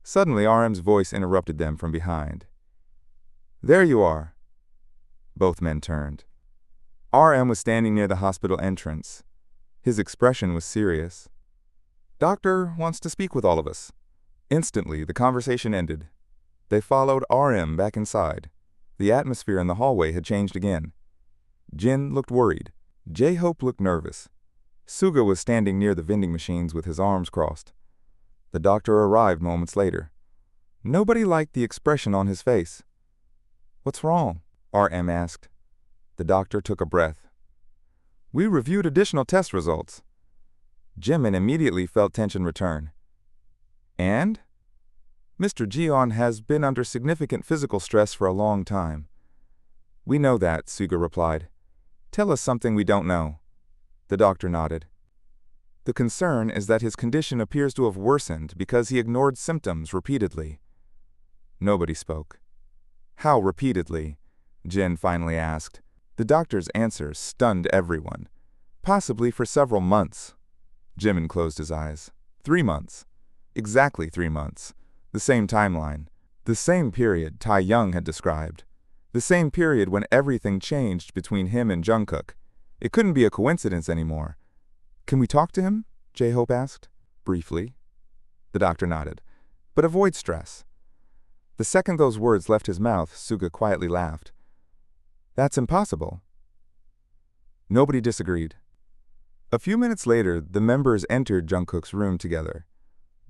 Suddenly, RM's voice interrupted them from behind. "There you are." Both men turned. RM was standing near the hospital entrance. His expression was serious. "Doctor wants to speak with all of us." Instantly, the conversation ended. They followed RM back inside. The atmosphere in the hallway had changed again. Jin looked worried. J-Hope looked nervous. Suga was standing near the vending machines with his arms crossed. The doctor arrived moments later. Nobody liked the expression on his face. "What's wrong?" RM asked. The doctor took a breath. "We reviewed additional test results." Jimin immediately felt tension return. "And?" "Mr. Jeon has been under significant physical stress for a long time." "We know that," Suga replied. "Tell us something we don't know." The doctor nodded. "The concern is that his condition appears to have worsened because he ignored symptoms repeatedly." Nobody spoke. "How repeatedly?" Jin finally asked. The doctor's answer stunned everyone. "Possibly for several months." Jimin closed his eyes. 3 months. Exactly 3 months. The same timeline. The same period Taehyung had described. The same period when everything changed between him and JUNGKOOK. It couldn't be a coincidence anymore. "Can we talk to him?" J-Hope asked. "Briefly." The doctor nodded. "But avoid stress." The second those words left his mouth, Suga quietly laughed. "That's impossible." Nobody disagreed. A few minutes later, the members entered JUNGKOOK's room together.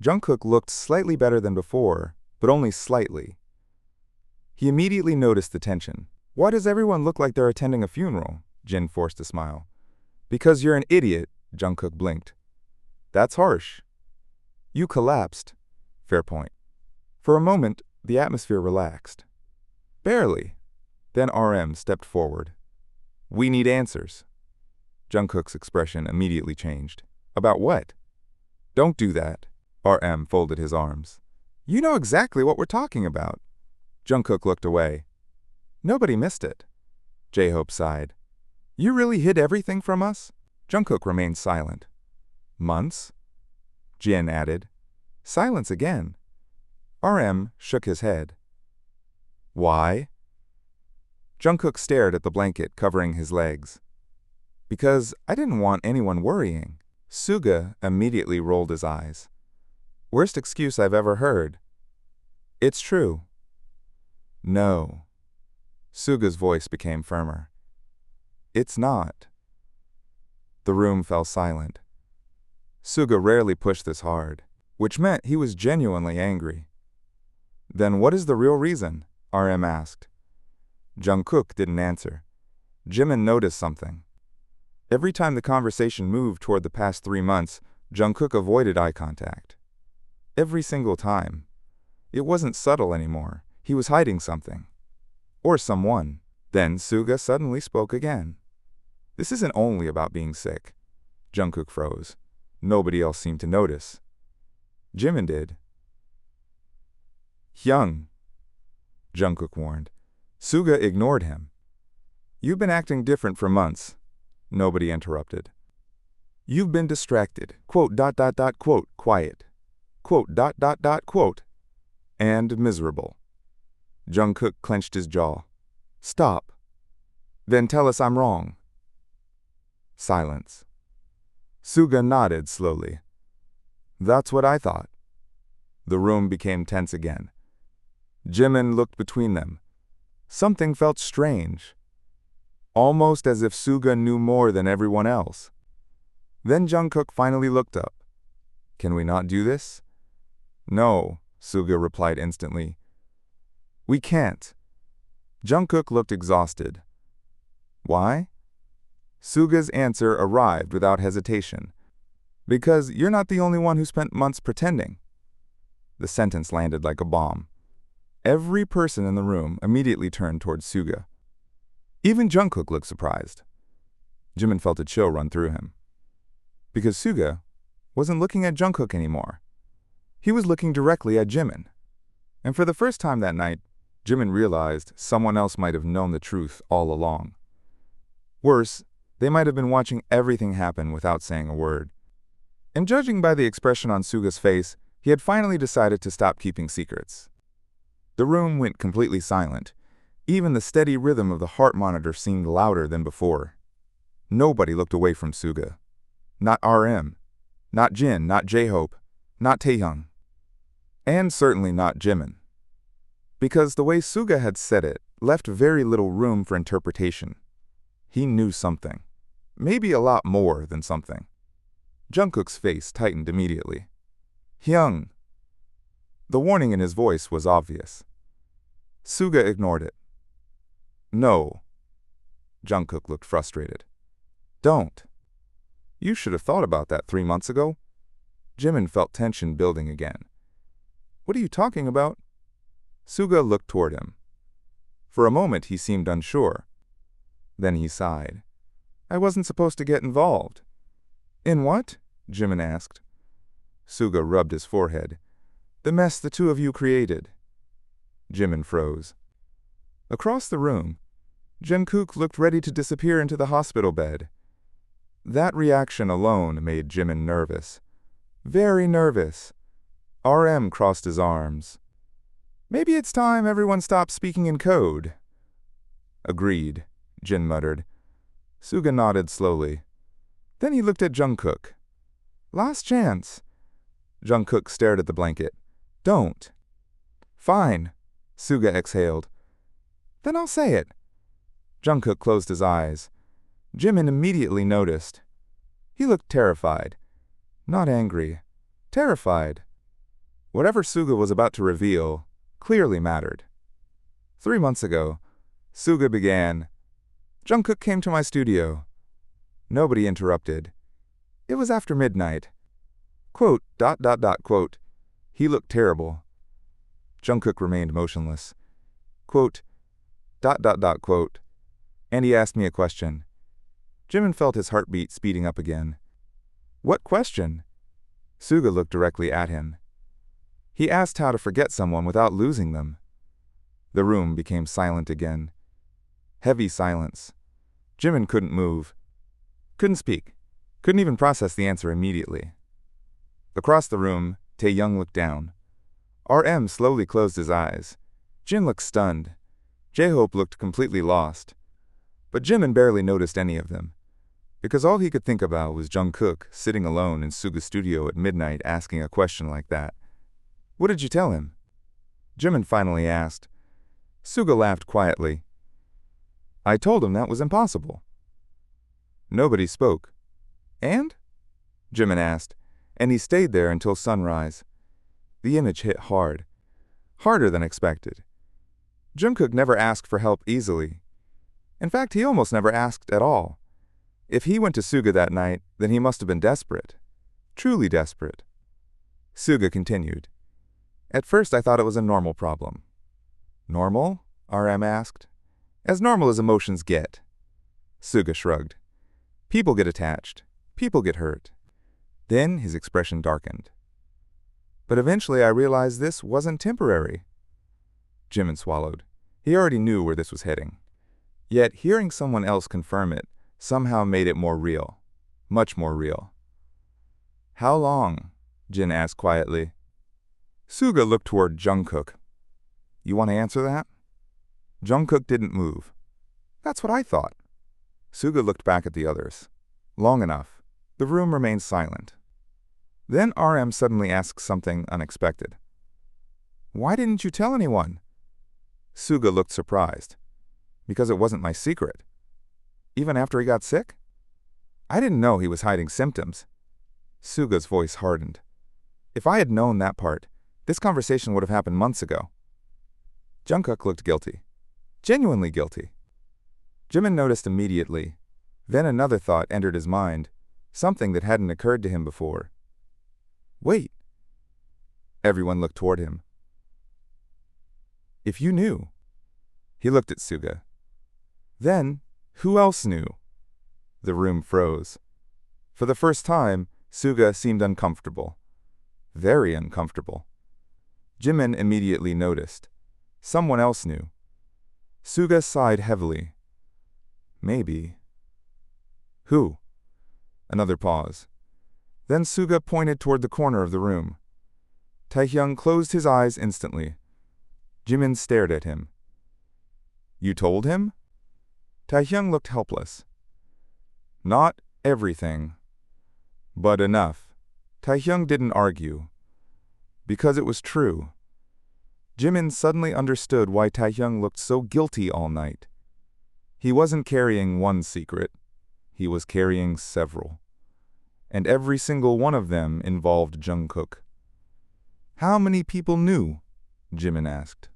JUNGKOOK looked slightly better than before, but only slightly. He immediately noticed the tension. "Why does everyone look like they're attending a funeral?" Jin forced a smile. Because you're an idiot, JUNGKOOK blinked. That's harsh. You collapsed. Fair point. For a moment, the atmosphere relaxed. Barely. Then RM stepped forward. We need answers. JUNGKOOK's expression immediately changed. About what? Don't do that. RM folded his arms. You know exactly what we're talking about. JUNGKOOK looked away. Nobody missed it. J-Hope sighed. You really hid everything from us? JUNGKOOK remained silent. Months? Jin added. Silence again. RM shook his head. Why? JUNGKOOK stared at the blanket covering his legs. Because I didn't want anyone worrying. Suga immediately rolled his eyes. Worst excuse I've ever heard. It's true. No. Suga's voice became firmer. It's not. The room fell silent. Suga rarely pushed this hard, which meant he was genuinely angry. Then what is the real reason? RM asked. JUNGKOOK didn't answer. JIMIN noticed something. Every time the conversation moved toward the past 3 months, JUNGKOOK avoided eye contact. Every single time. It wasn't subtle anymore. He was hiding something. Or someone. Then Suga suddenly spoke again. This isn't only about being sick. JUNGKOOK froze. Nobody else seemed to notice. JIMIN did. Hyung, JUNGKOOK warned. Suga ignored him. You've been acting different for months. Nobody interrupted. You've been distracted. Quote, quiet. Quote, and miserable. JUNGKOOK clenched his jaw. Stop. Then tell us I'm wrong. Silence. Suga nodded slowly. That's what I thought. The room became tense again. JIMIN looked between them. Something felt strange. Almost as if Suga knew more than everyone else. Then JUNGKOOK finally looked up. Can we not do this? No, Suga replied instantly. We can't. JUNGKOOK looked exhausted. Why? Suga's answer arrived without hesitation. Because you're not the only one who spent months pretending. The sentence landed like a bomb. Every person in the room immediately turned towards Suga. Even JUNGKOOK looked surprised. JIMIN felt a chill run through him. Because Suga wasn't looking at JUNGKOOK anymore. He was looking directly at JIMIN. And for the first time that night, JIMIN realized someone else might have known the truth all along. Worse, they might have been watching everything happen without saying a word. And judging by the expression on Suga's face, he had finally decided to stop keeping secrets. The room went completely silent. Even the steady rhythm of the heart monitor seemed louder than before. Nobody looked away from Suga. Not RM. Not Jin, not J-Hope, not TAEHYUNG. And certainly not JIMIN. Because the way Suga had said it left very little room for interpretation. He knew something. Maybe a lot more than something. JUNGKOOK's face tightened immediately. Hyung. The warning in his voice was obvious. Suga ignored it. No. JUNGKOOK looked frustrated. Don't. You should have thought about that 3 months ago. JIMIN felt tension building again. What are you talking about? Suga looked toward him. For a moment he seemed unsure. Then he sighed. I wasn't supposed to get involved. In what? JIMIN asked. Suga rubbed his forehead. The mess the two of you created. JIMIN froze. Across the room, JUNGKOOK looked ready to disappear into the hospital bed. That reaction alone made JIMIN nervous. Very nervous. RM crossed his arms. Maybe it's time everyone stopped speaking in code. Agreed, Jin muttered. Suga nodded slowly. Then he looked at JUNGKOOK. Last chance. JUNGKOOK stared at the blanket. Don't. Fine, Suga exhaled. Then I'll say it. JUNGKOOK closed his eyes. JIMIN immediately noticed. He looked terrified. Not angry. Terrified. Whatever Suga was about to reveal clearly mattered. 3 months ago, Suga began. JUNGKOOK came to my studio. Nobody interrupted. It was after midnight. Quote, ... Quote, he looked terrible. JUNGKOOK remained motionless. Quote, ... Quote, and he asked me a question. Jimin felt his heartbeat speeding up again. What question? Suga looked directly at him. He asked how to forget someone without losing them. The room became silent again. Heavy silence. Jimin couldn't move. Couldn't speak. Couldn't even process the answer immediately. Across the room, TAEHYUNG looked down. RM slowly closed his eyes. Jin looked stunned. J-Hope looked completely lost. But Jimin barely noticed any of them, because all he could think about was JUNGKOOK sitting alone in Suga's studio at midnight asking a question like that. What did you tell him? Jimin finally asked. Suga laughed quietly. I told him that was impossible. Nobody spoke. And? Jimin asked, and he stayed there until sunrise. The image hit hard. Harder than expected. JUNGKOOK never asked for help easily. In fact, he almost never asked at all. If he went to Suga that night, then he must have been desperate. Truly desperate. Suga continued. At first I thought it was a normal problem. Normal? RM asked. As normal as emotions get. Suga shrugged. People get attached. People get hurt. Then his expression darkened. But eventually I realized this wasn't temporary. Jimin swallowed. He already knew where this was heading. Yet hearing someone else confirm it somehow made it more real. Much more real. How long? Jin asked quietly. Suga looked toward JUNGKOOK. You want to answer that? JUNGKOOK didn't move. That's what I thought. Suga looked back at the others. Long enough. The room remained silent. Then RM suddenly asked something unexpected. Why didn't you tell anyone? Suga looked surprised. Because it wasn't my secret. Even after he got sick? I didn't know he was hiding symptoms. Suga's voice hardened. If I had known that part, this conversation would have happened months ago. JUNGKOOK looked guilty. Genuinely guilty. Jimin noticed immediately. Then another thought entered his mind, something that hadn't occurred to him before. Wait. Everyone looked toward him. If you knew. He looked at Suga. Then, who else knew? The room froze. For the first time, Suga seemed uncomfortable. Very uncomfortable. Jimin immediately noticed. Someone else knew. Suga sighed heavily. Maybe. Who? Another pause. Then Suga pointed toward the corner of the room. TAEHYUNG closed his eyes instantly. Jimin stared at him. You told him? TAEHYUNG looked helpless. Not everything. But enough. TAEHYUNG didn't argue. Because it was true. Jimin suddenly understood why TAEHYUNG looked so guilty all night. He wasn't carrying one secret. He was carrying several. And every single one of them involved JUNGKOOK. How many people knew? Jimin asked.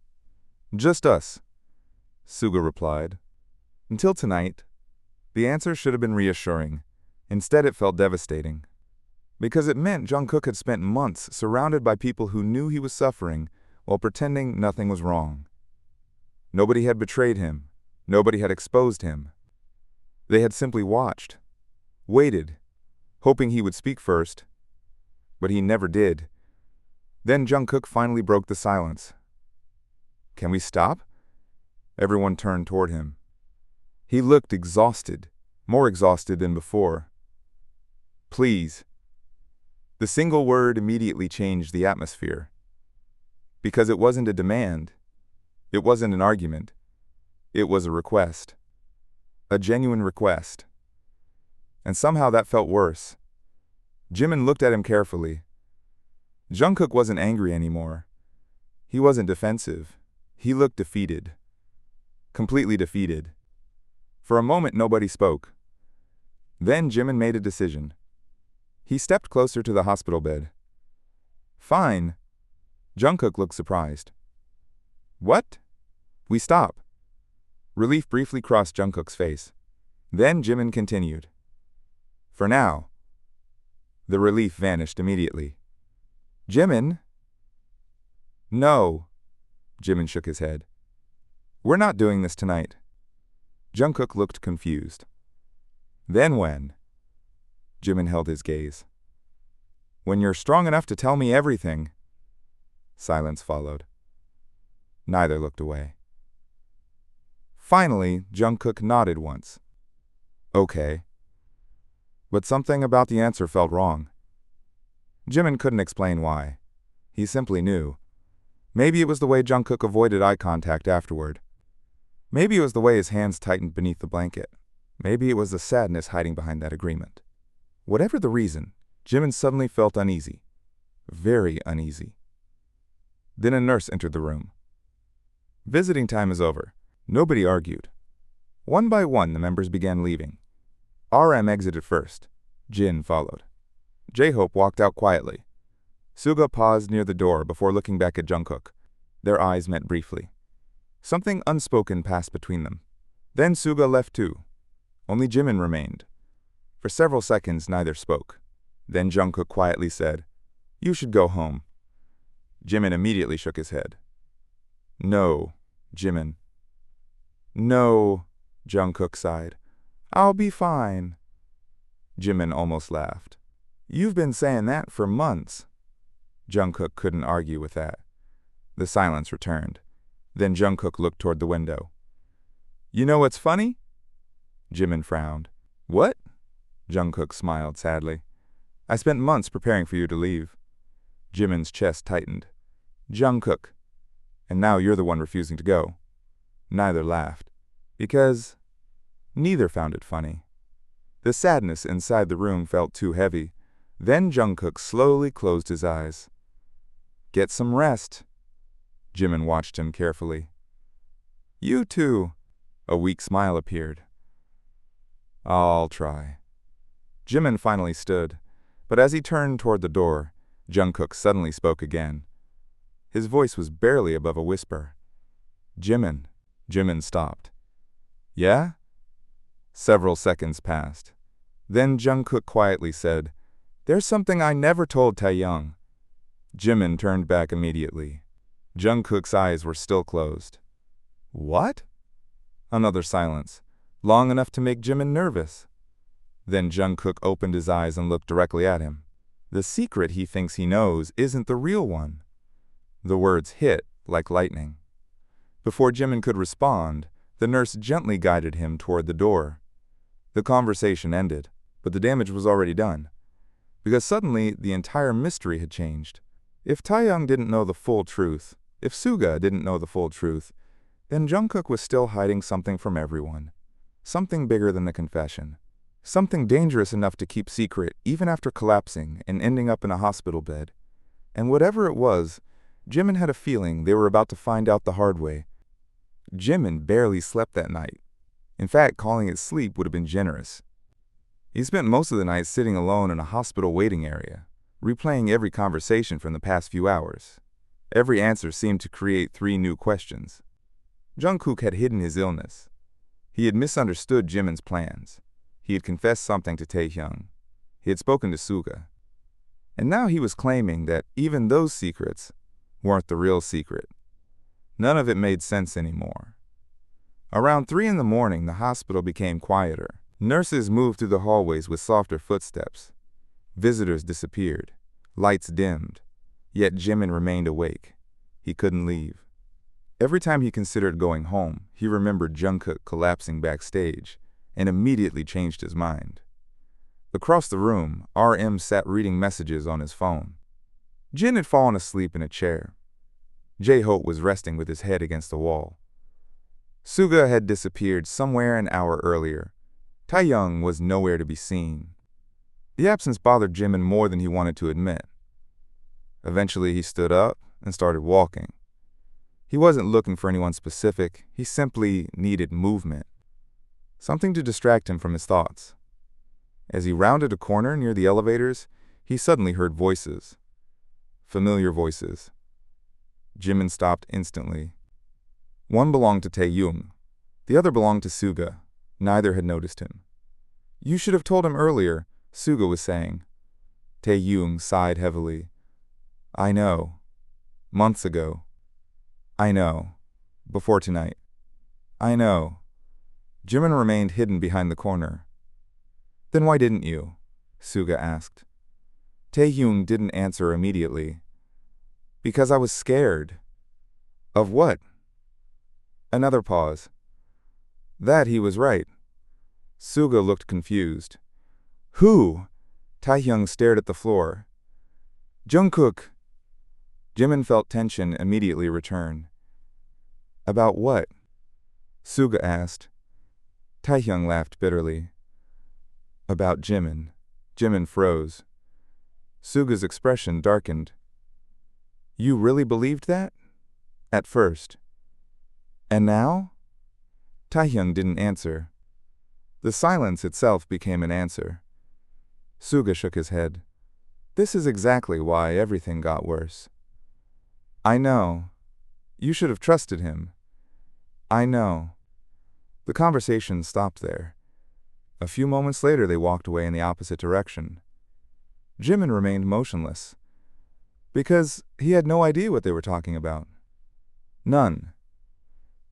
Just us, Suga replied. Until tonight. The answer should have been reassuring. Instead it felt devastating. Because it meant JUNGKOOK had spent months surrounded by people who knew he was suffering while pretending nothing was wrong. Nobody had betrayed him. Nobody had exposed him. They had simply watched, waited, hoping he would speak first. But he never did. Then JUNGKOOK finally broke the silence. Can we stop? Everyone turned toward him. He looked exhausted, more exhausted than before. Please. The single word immediately changed the atmosphere. Because it wasn't a demand. It wasn't an argument. It was a request. A genuine request. And somehow that felt worse. Jimin looked at him carefully. JUNGKOOK wasn't angry anymore. He wasn't defensive. He looked defeated. Completely defeated. For a moment nobody spoke. Then Jimin made a decision. He stepped closer to the hospital bed. Fine. JUNGKOOK looked surprised. What? We stop. Relief briefly crossed JUNGKOOK's face. Then Jimin continued. For now. The relief vanished immediately. Jimin? No. Jimin shook his head. We're not doing this tonight. JUNGKOOK looked confused. Then when? Jimin held his gaze. When you're strong enough to tell me everything. Silence followed. Neither looked away. Finally, JUNGKOOK nodded once. Okay. But something about the answer felt wrong. Jimin couldn't explain why. He simply knew. Maybe it was the way JUNGKOOK avoided eye contact afterward. Maybe it was the way his hands tightened beneath the blanket. Maybe it was the sadness hiding behind that agreement. Whatever the reason, Jimin suddenly felt uneasy. Very uneasy. Then a nurse entered the room. Visiting time is over. Nobody argued. One by one, the members began leaving. RM exited first. Jin followed. J-Hope walked out quietly. Suga paused near the door before looking back at JUNGKOOK. Their eyes met briefly. Something unspoken passed between them. Then Suga left too. Only Jimin remained. For several seconds, neither spoke. Then JUNGKOOK quietly said, "You should go home." Jimin immediately shook his head. "No, Jimin." "No," JUNGKOOK sighed. "I'll be fine." Jimin almost laughed. "You've been saying that for months." JUNGKOOK couldn't argue with that. The silence returned. Then JUNGKOOK looked toward the window. "You know what's funny?" Jimin frowned. "What?" JUNGKOOK smiled sadly. "I spent months preparing for you to leave." Jimin's chest tightened. "JUNGKOOK. And now you're the one refusing to go." Neither laughed. Because neither found it funny. The sadness inside the room felt too heavy. Then JUNGKOOK slowly closed his eyes. "Get some rest." Jimin watched him carefully. "You too." A weak smile appeared. "I'll try." Jimin finally stood, but as he turned toward the door, JUNGKOOK suddenly spoke again. His voice was barely above a whisper. "Jimin." Jimin stopped. "Yeah?" Several seconds passed. Then JUNGKOOK quietly said, "There's something I never told TAEHYUNG." Jimin turned back immediately. JUNGKOOK's eyes were still closed. "What?" Another silence, long enough to make Jimin nervous. Then JUNGKOOK opened his eyes and looked directly at him. "The secret he thinks he knows isn't the real one." The words hit like lightning. Before Jimin could respond, the nurse gently guided him toward the door. The conversation ended, but the damage was already done. Because suddenly, the entire mystery had changed. If TAEHYUNG didn't know the full truth, if Suga didn't know the full truth, then JUNGKOOK was still hiding something from everyone. Something bigger than the confession. Something dangerous enough to keep secret even after collapsing and ending up in a hospital bed. And whatever it was, Jimin had a feeling they were about to find out the hard way. Jimin barely slept that night. In fact, calling it sleep would have been generous. He spent most of the night sitting alone in a hospital waiting area, replaying every conversation from the past few hours. Every answer seemed to create 3 new questions. JUNGKOOK had hidden his illness. He had misunderstood Jimin's plans. He had confessed something to TAEHYUNG. He had spoken to Suga. And now he was claiming that even those secrets weren't the real secret. None of it made sense anymore. Around 3 in the morning, the hospital became quieter. Nurses moved through the hallways with softer footsteps. Visitors disappeared. Lights dimmed. Yet Jimin remained awake. He couldn't leave. Every time he considered going home, he remembered JUNGKOOK collapsing backstage and immediately changed his mind. Across the room, RM sat reading messages on his phone. Jin had fallen asleep in a chair. J-Hope was resting with his head against the wall. Suga had disappeared somewhere an hour earlier. TAEHYUNG was nowhere to be seen. The absence bothered Jimin more than he wanted to admit. Eventually, he stood up and started walking. He wasn't looking for anyone specific. He simply needed movement. Something to distract him from his thoughts. As he rounded a corner near the elevators, he suddenly heard voices. Familiar voices. Jimin stopped instantly. One belonged to TAEHYUNG. The other belonged to Suga. Neither had noticed him. "You should have told him earlier. Suga was saying. Taehyung sighed heavily. I know. Months ago. I know. Before tonight. I know. Jimin remained hidden behind the corner. Then why didn't you? Suga asked. Taehyung didn't answer immediately. Because I was scared. Of what? Another pause. That he was right. Suga looked confused. Who? Taehyung stared at the floor. JUNGKOOK. Jimin felt tension immediately return. About what? Suga asked. Taehyung laughed bitterly. About Jimin. Jimin froze. Suga's expression darkened. You really believed that? At first. And now? Taehyung didn't answer. The silence itself became an answer. Suga shook his head. This is exactly why everything got worse. I know. You should have trusted him. I know. The conversation stopped there. A few moments later they walked away in the opposite direction. Jimin remained motionless. Because he had no idea what they were talking about. None.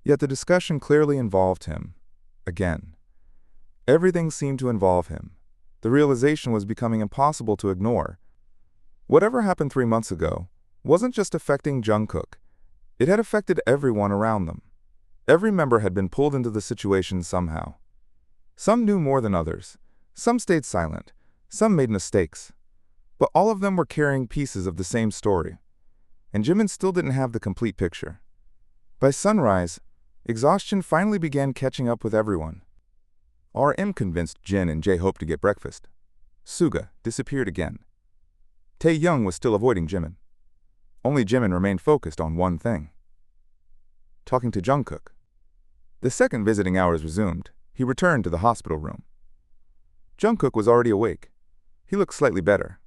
Yet the discussion clearly involved him. Again. Everything seemed to involve him. The realization was becoming impossible to ignore. Whatever happened 3 months ago wasn't just affecting JUNGKOOK. It had affected everyone around them. Every member had been pulled into the situation somehow. Some knew more than others. Some stayed silent. Some made mistakes. But all of them were carrying pieces of the same story. And Jimin still didn't have the complete picture. By sunrise, exhaustion finally began catching up with everyone. RM convinced Jin and J-Hope to get breakfast. Suga disappeared again. Taehyung was still avoiding Jimin. Only Jimin remained focused on one thing. Talking to JUNGKOOK. The second visiting hours resumed. He returned to the hospital room. JUNGKOOK was already awake. He looked slightly better.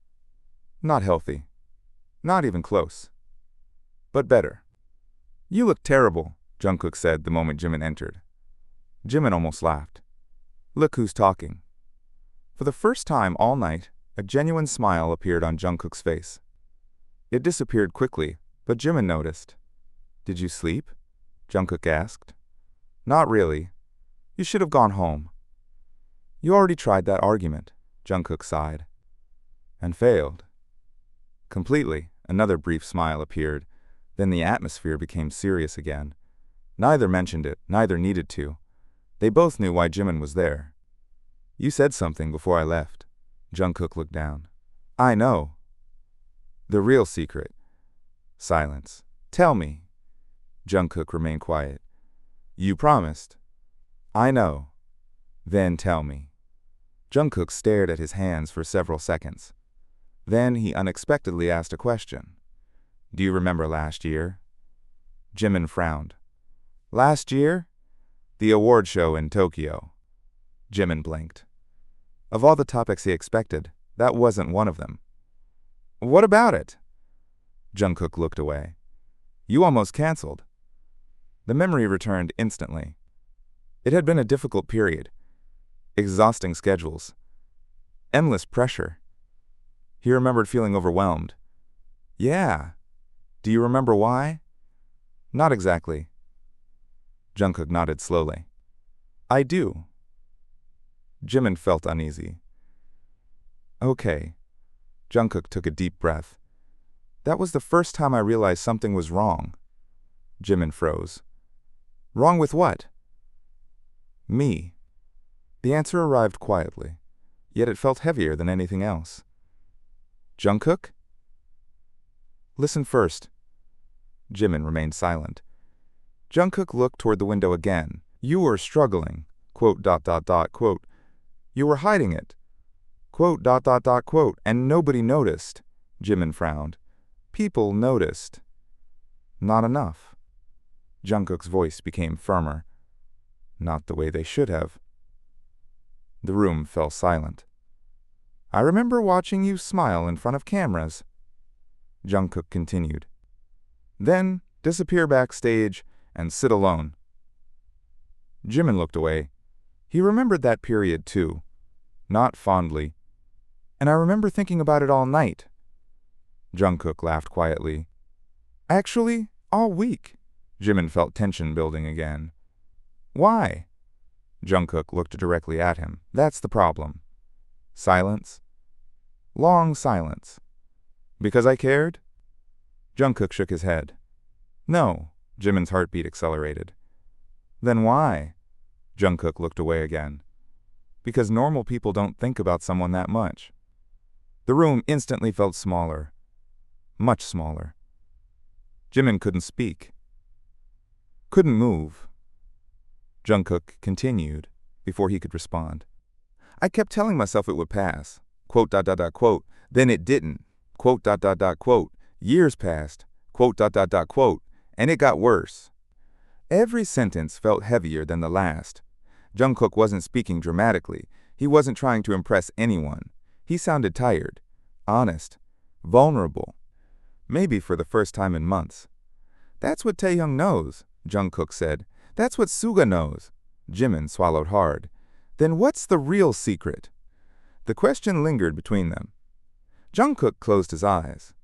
Not healthy. Not even close. But better. You look terrible, JUNGKOOK said the moment Jimin entered. Jimin almost laughed. Look who's talking. For the first time all night, a genuine smile appeared on JUNGKOOK's face. It disappeared quickly, but Jimin noticed. Did you sleep? JUNGKOOK asked. Not really. You should have gone home. You already tried that argument, JUNGKOOK sighed. And failed. Completely, another brief smile appeared. Then the atmosphere became serious again. Neither mentioned it, neither needed to. They both knew why Jimin was there. You said something before I left. JUNGKOOK looked down. I know. The real secret. Silence. Tell me. JUNGKOOK remained quiet. You promised. I know. Then tell me. JUNGKOOK stared at his hands for several seconds. Then he unexpectedly asked a question. Do you remember last year? Jimin frowned. Last year? The award show in Tokyo. Jimin blinked. Of all the topics he expected, that wasn't one of them. What about it? JUNGKOOK looked away. You almost canceled. The memory returned instantly. It had been a difficult period. Exhausting schedules. Endless pressure. He remembered feeling overwhelmed. Yeah. Do you remember why? Not exactly. JUNGKOOK nodded slowly. I do. Jimin felt uneasy. Okay. JUNGKOOK took a deep breath. That was the first time I realized something was wrong. Jimin froze. Wrong with what? Me. The answer arrived quietly, yet it felt heavier than anything else. JUNGKOOK? Listen first. Jimin remained silent. JUNGKOOK looked toward the window again. You were struggling. Quote. You were hiding it. Quote. And nobody noticed. Jimin frowned. People noticed. Not enough. JUNGKOOK's voice became firmer. Not the way they should have. The room fell silent. I remember watching you smile in front of cameras. JUNGKOOK continued. Then disappear backstage and sit alone. Jimin looked away. He remembered that period too. Not fondly. And I remember thinking about it all night. Jungkook laughed quietly. Actually, all week. Jimin felt tension building again. Why? Jungkook looked directly at him. That's the problem. Silence. Long silence. Because I cared? Jungkook shook his head. No. Jimin's heartbeat accelerated. Then why? Jungkook looked away again. Because normal people don't think about someone that much. The room instantly felt smaller. Much smaller. Jimin couldn't speak. Couldn't move. Jungkook continued before he could respond. I kept telling myself it would pass. Quote, quote, then it didn't. Quote, quote, years passed. Quote, quote, and it got worse. Every sentence felt heavier than the last. Jungkook wasn't speaking dramatically. He wasn't trying to impress anyone. He sounded tired, honest, vulnerable. Maybe for the first time in months. That's what Taehyung knows, Jungkook said. That's what Suga knows. Jimin swallowed hard. Then what's the real secret? The question lingered between them. Jungkook closed his eyes.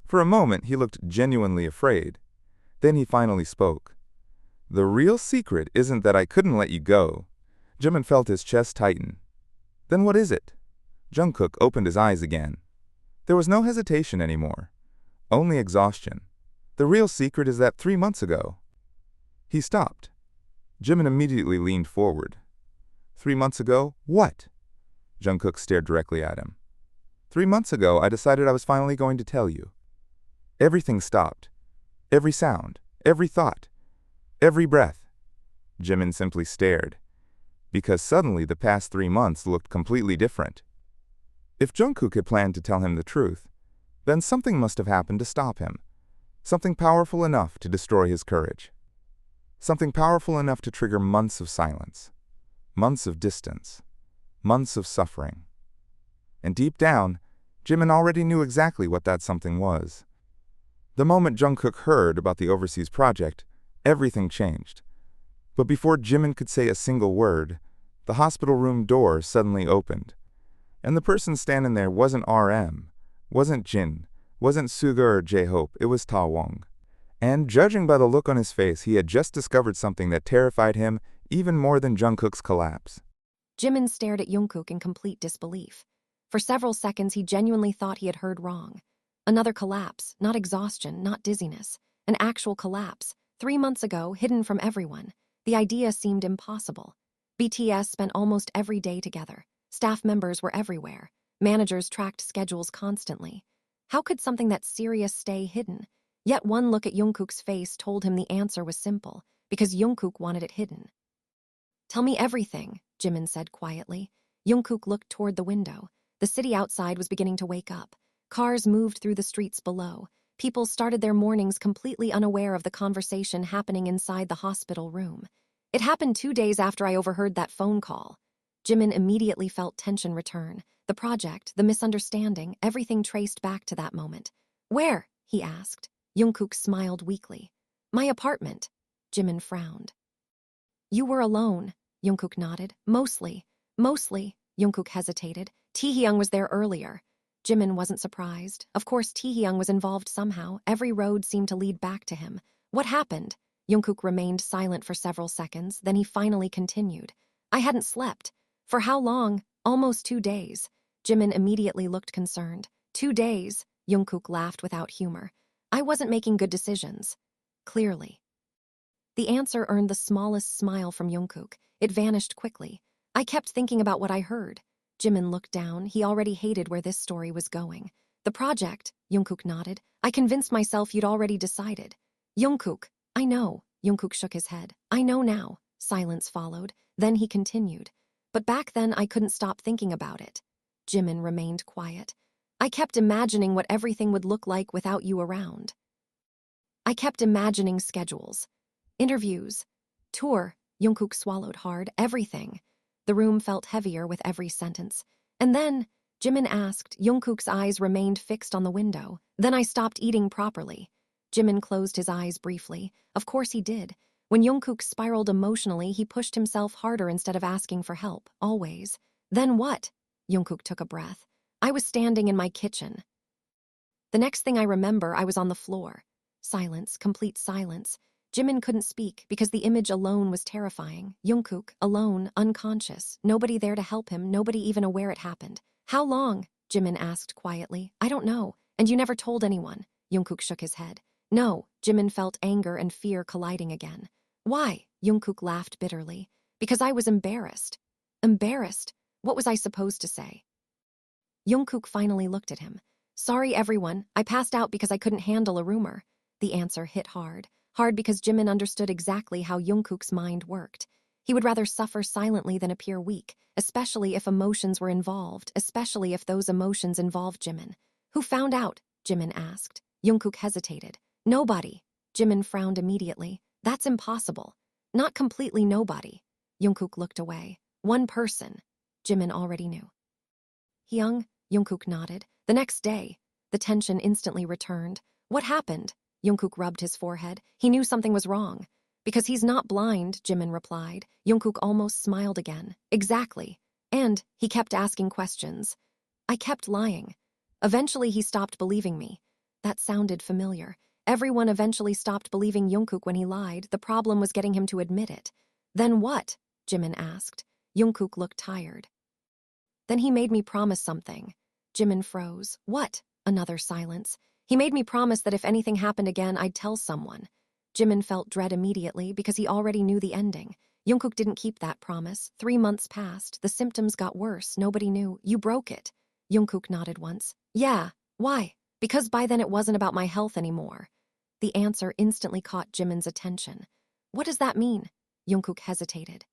For a moment he looked genuinely afraid. Then he finally spoke. The real secret isn't that I couldn't let you go. Jimin felt his chest tighten. Then what is it? Jungkook opened his eyes again. There was no hesitation anymore. Only exhaustion. The real secret is that 3 months ago. He stopped. Jimin immediately leaned forward. 3 months ago, what? Jungkook stared directly at him. 3 months ago, I decided I was finally going to tell you. Everything stopped. Every sound, every thought, every breath. Jimin simply stared, because suddenly the past 3 months looked completely different. If Jungkook had planned to tell him the truth, then something must have happened to stop him. Something powerful enough to destroy his courage. Something powerful enough to trigger months of silence, months of distance, months of suffering. And deep down, Jimin already knew exactly what that something was. The moment Jungkook heard about the overseas project, everything changed. But before Jimin could say a single word, the hospital room door suddenly opened. And the person standing there wasn't RM, wasn't Jin, wasn't Suga or J-Hope, it was TAEHYUNG. And judging by the look on his face, he had just discovered something that terrified him even more than Jungkook's collapse. Jimin stared at JUNGKOOK in complete disbelief. For several seconds, he genuinely thought he had heard wrong. Another collapse, not exhaustion, not dizziness. An actual collapse, 3 months ago, hidden from everyone. The idea seemed impossible. BTS spent almost every day together. Staff members were everywhere. Managers tracked schedules constantly. How could something that serious stay hidden? Yet one look at JUNGKOOK's face told him the answer was simple, because JUNGKOOK wanted it hidden. Tell me everything, Jimin said quietly. JUNGKOOK looked toward the window. The city outside was beginning to wake up. Cars moved through the streets below. People started their mornings completely unaware of the conversation happening inside the hospital room. It happened 2 days after I overheard that phone call. Jimin immediately felt tension return. The project, the misunderstanding, everything traced back to that moment. Where? He asked. JUNGKOOK smiled weakly. My apartment. Jimin frowned. You were alone. JUNGKOOK nodded. Mostly. JUNGKOOK hesitated. TAEHYUNG was there earlier. Jimin wasn't surprised. Of course, TAEHYUNG was involved somehow. Every road seemed to lead back to him. What happened? JUNGKOOK remained silent for several seconds, then he finally continued. I hadn't slept. For how long? Almost 2 days. Jimin immediately looked concerned. 2 days? JUNGKOOK laughed without humor. I wasn't making good decisions. Clearly. The answer earned the smallest smile from JUNGKOOK. It vanished quickly. I kept thinking about what I heard. Jimin looked down. He already hated where this story was going. The project, JUNGKOOK nodded. I convinced myself you'd already decided. JUNGKOOK, I know. JUNGKOOK shook his head. I know now. Silence followed. Then he continued. But back then I couldn't stop thinking about it. Jimin remained quiet. I kept imagining what everything would look like without you around. I kept imagining schedules. Interviews. Tour. JUNGKOOK swallowed hard. Everything. The room felt heavier with every sentence. And then, Jimin asked. JUNGKOOK's eyes remained fixed on the window. Then I stopped eating properly. Jimin closed his eyes briefly. Of course he did. When JUNGKOOK spiraled emotionally, he pushed himself harder instead of asking for help, always. Then what? JUNGKOOK took a breath. I was standing in my kitchen. The next thing I remember, I was on the floor. Silence, complete silence. Jimin couldn't speak because the image alone was terrifying. JUNGKOOK, alone, unconscious, nobody there to help him, nobody even aware it happened. How long? Jimin asked quietly. I don't know. And you never told anyone? JUNGKOOK shook his head. No. Jimin felt anger and fear colliding again. Why? JUNGKOOK laughed bitterly. Because I was embarrassed. Embarrassed? What was I supposed to say? JUNGKOOK finally looked at him. Sorry, everyone. I passed out because I couldn't handle a rumor. The answer hit hard. Hard because Jimin understood exactly how JUNGKOOK's mind worked. He would rather suffer silently than appear weak, especially if emotions were involved, especially if those emotions involved Jimin. Who found out? Jimin asked. JUNGKOOK hesitated. Nobody. Jimin frowned immediately. That's impossible. Not completely nobody. JUNGKOOK looked away. One person. Jimin already knew. Hyung? JUNGKOOK nodded. The next day. The tension instantly returned. What happened? JUNGKOOK rubbed his forehead. He knew something was wrong. Because he's not blind, Jimin replied. JUNGKOOK almost smiled again. Exactly. And he kept asking questions. I kept lying. Eventually he stopped believing me. That sounded familiar. Everyone eventually stopped believing JUNGKOOK when he lied. The problem was getting him to admit it. Then what? Jimin asked. JUNGKOOK looked tired. Then he made me promise something. Jimin froze. What? Another silence. He made me promise that if anything happened again, I'd tell someone. Jimin felt dread immediately because he already knew the ending. JUNGKOOK didn't keep that promise. 3 months passed. The symptoms got worse. Nobody knew. You broke it. JUNGKOOK nodded once. Yeah. Why? Because by then it wasn't about my health anymore. The answer instantly caught Jimin's attention. What does that mean? JUNGKOOK hesitated.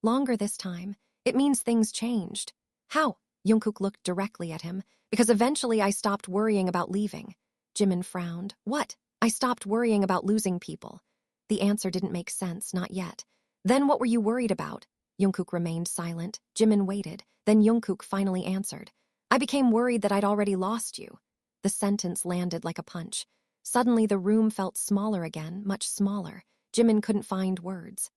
Longer this time. It means things changed. How? JUNGKOOK looked directly at him. Because eventually I stopped worrying about leaving. Jimin frowned. What? I stopped worrying about losing people. The answer didn't make sense, not yet. Then what were you worried about? JUNGKOOK remained silent. Jimin waited. Then JUNGKOOK finally answered. I became worried that I'd already lost you. The sentence landed like a punch. Suddenly the room felt smaller again, much smaller. Jimin couldn't find words.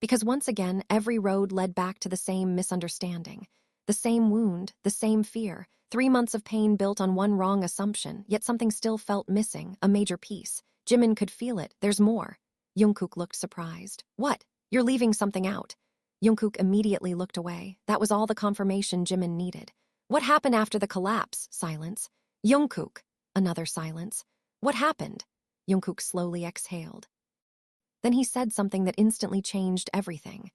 Because once again, every road led back to the same misunderstanding. The same wound, the same fear. 3 months of pain built on one wrong assumption, yet something still felt missing, a major piece. Jimin could feel it. There's more. JUNGKOOK looked surprised. What? You're leaving something out. JUNGKOOK immediately looked away. That was all the confirmation Jimin needed. What happened after the collapse? Silence. JUNGKOOK. Another silence. What happened? JUNGKOOK slowly exhaled. Then he said something that instantly changed everything.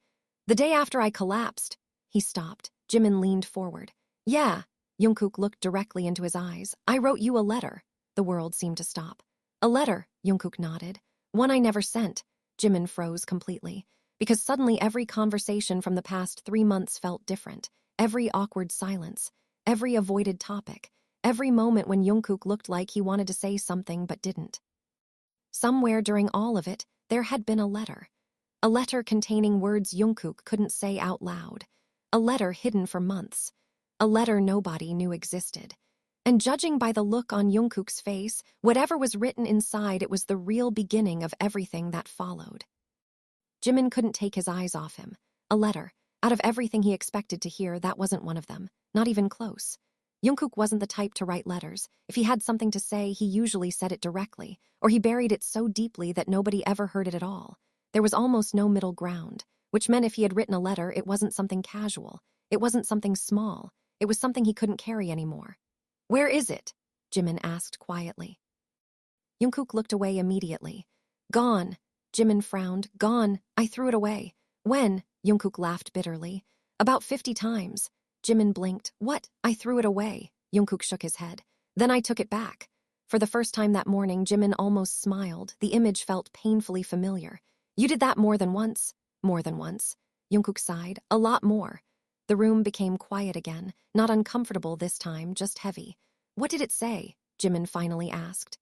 The day after I collapsed. He stopped. Jimin leaned forward. Yeah. JUNGKOOK looked directly into his eyes. I wrote you a letter. The world seemed to stop. A letter, JUNGKOOK nodded. One I never sent. Jimin froze completely. Because suddenly every conversation from the past 3 months felt different. Every awkward silence. Every avoided topic. Every moment when JUNGKOOK looked like he wanted to say something but didn't. Somewhere during all of it, there had been a letter. A letter containing words JUNGKOOK couldn't say out loud. A letter hidden for months. A letter nobody knew existed. And judging by the look on JUNGKOOK's face, whatever was written inside, it was the real beginning of everything that followed. Jimin couldn't take his eyes off him. A letter. Out of everything he expected to hear, that wasn't one of them. Not even close. JUNGKOOK wasn't the type to write letters. If he had something to say, he usually said it directly, or he buried it so deeply that nobody ever heard it at all. There was almost no middle ground, which meant if he had written a letter, it wasn't something casual. It wasn't something small. It was something he couldn't carry anymore. Where is it? Jimin asked quietly. JUNGKOOK looked away immediately. Gone. Jimin frowned. Gone. I threw it away. When? JUNGKOOK laughed bitterly. About 50 times. Jimin blinked. What? I threw it away. JUNGKOOK shook his head. Then I took it back. For the first time that morning, Jimin almost smiled. The image felt painfully familiar. You did that more than once. More than once. JUNGKOOK sighed. A lot more. The room became quiet again, not uncomfortable this time, just heavy. What did it say? Jimin finally asked.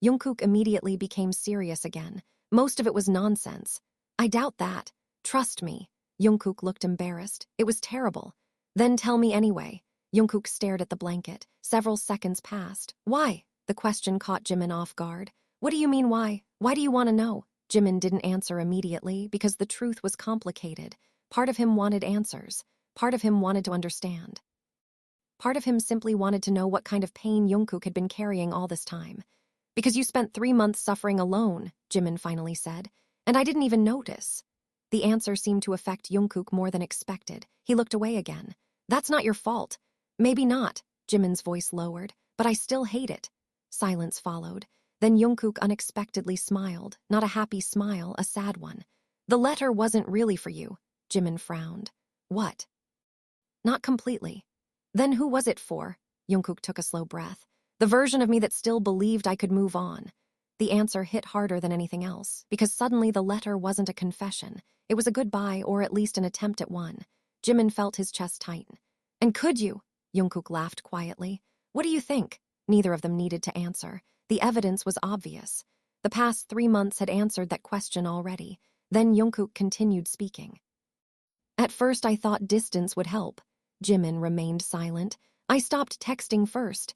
JUNGKOOK immediately became serious again. Most of it was nonsense. I doubt that. Trust me. JUNGKOOK looked embarrassed. It was terrible. Then tell me anyway. JUNGKOOK stared at the blanket. Several seconds passed. Why? The question caught Jimin off guard. What do you mean why? Why do you want to know? Jimin didn't answer immediately because the truth was complicated. Part of him wanted answers. Part of him wanted to understand. Part of him simply wanted to know what kind of pain JUNGKOOK had been carrying all this time. "Because you spent 3 months suffering alone," JIMIN finally said, "and I didn't even notice." The answer seemed to affect JUNGKOOK more than expected. He looked away again. "That's not your fault." "Maybe not," JIMIN's voice lowered, "but I still hate it." Silence followed. Then JUNGKOOK unexpectedly smiled, not a happy smile, a sad one. "The letter wasn't really for you," JIMIN frowned. "What?" "Not completely." "Then who was it for?" JUNGKOOK took a slow breath. "The version of me that still believed I could move on." The answer hit harder than anything else, because suddenly the letter wasn't a confession. It was a goodbye, or at least an attempt at one. JIMIN felt his chest tighten. "And could you?" JUNGKOOK laughed quietly. "What do you think?" Neither of them needed to answer. The evidence was obvious. The past 3 months had answered that question already. Then JUNGKOOK continued speaking. "At first I thought distance would help." JIMIN remained silent. "I stopped texting first.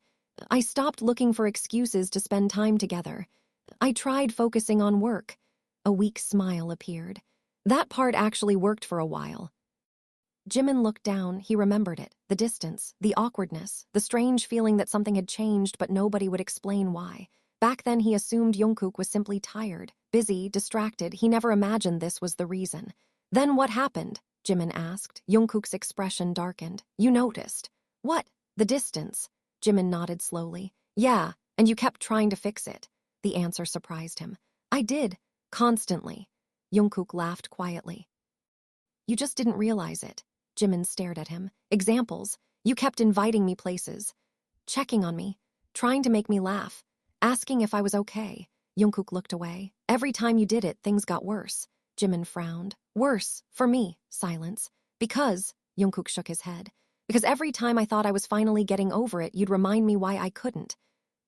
I stopped looking for excuses to spend time together. I tried focusing on work." A weak smile appeared. "That part actually worked for a while." JIMIN looked down. He remembered it. The distance, the awkwardness, the strange feeling that something had changed but nobody would explain why. Back then he assumed JUNGKOOK was simply tired, busy, distracted. He never imagined this was the reason. "Then what happened?" JIMIN asked. JUNGKOOK's expression darkened. "You noticed." "What?" "The distance." JIMIN nodded slowly. "Yeah, and you kept trying to fix it." The answer surprised him. "I did. Constantly." JUNGKOOK laughed quietly. "You just didn't realize it." JIMIN stared at him. "Examples. You kept inviting me places, checking on me, trying to make me laugh, asking if I was okay." JUNGKOOK looked away. "Every time you did it, things got worse." JIMIN frowned. "Worse, for me." Silence. "Because," JUNGKOOK shook his head, "because every time I thought I was finally getting over it, you'd remind me why I couldn't."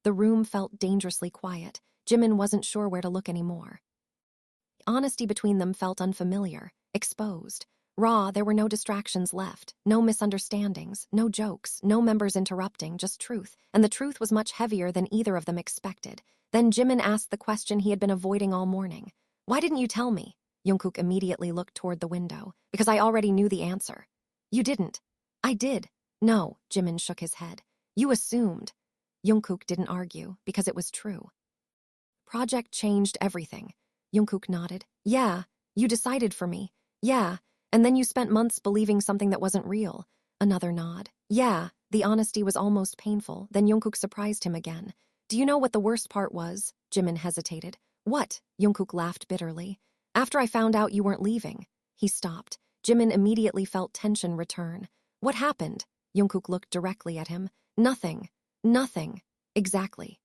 The room felt dangerously quiet. JIMIN wasn't sure where to look anymore. Honesty between them felt unfamiliar, exposed. Raw, there were no distractions left, no misunderstandings, no jokes, no members interrupting, just truth. And the truth was much heavier than either of them expected. Then JIMIN asked the question he had been avoiding all morning. "Why didn't you tell me?" JUNGKOOK immediately looked toward the window. "Because I already knew the answer." "You didn't." "I did." "No," JIMIN shook his head. "You assumed." JUNGKOOK didn't argue, because it was true. "Project changed everything." JUNGKOOK nodded. "Yeah, you decided for me. Yeah, and then you spent months believing something that wasn't real." Another nod. "Yeah." The honesty was almost painful. Then JUNGKOOK surprised him again. "Do you know what the worst part was?" JIMIN hesitated. "What?" JUNGKOOK laughed bitterly. "After I found out you weren't leaving." He stopped. JIMIN immediately felt tension return. "What happened?" JUNGKOOK looked directly at him. "Nothing. Nothing. Exactly."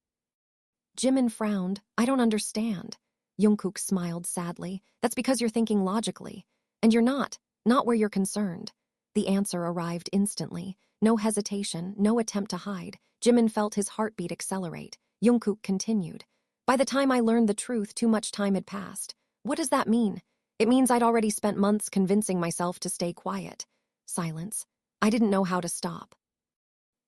JIMIN frowned. "I don't understand." JUNGKOOK smiled sadly. "That's because you're thinking logically. And you're not where you're concerned." The answer arrived instantly. No hesitation, no attempt to hide. JIMIN felt his heartbeat accelerate. JUNGKOOK continued. "By the time I learned the truth, too much time had passed." "What does that mean?" "It means I'd already spent months convincing myself to stay quiet." Silence. "I didn't know how to stop."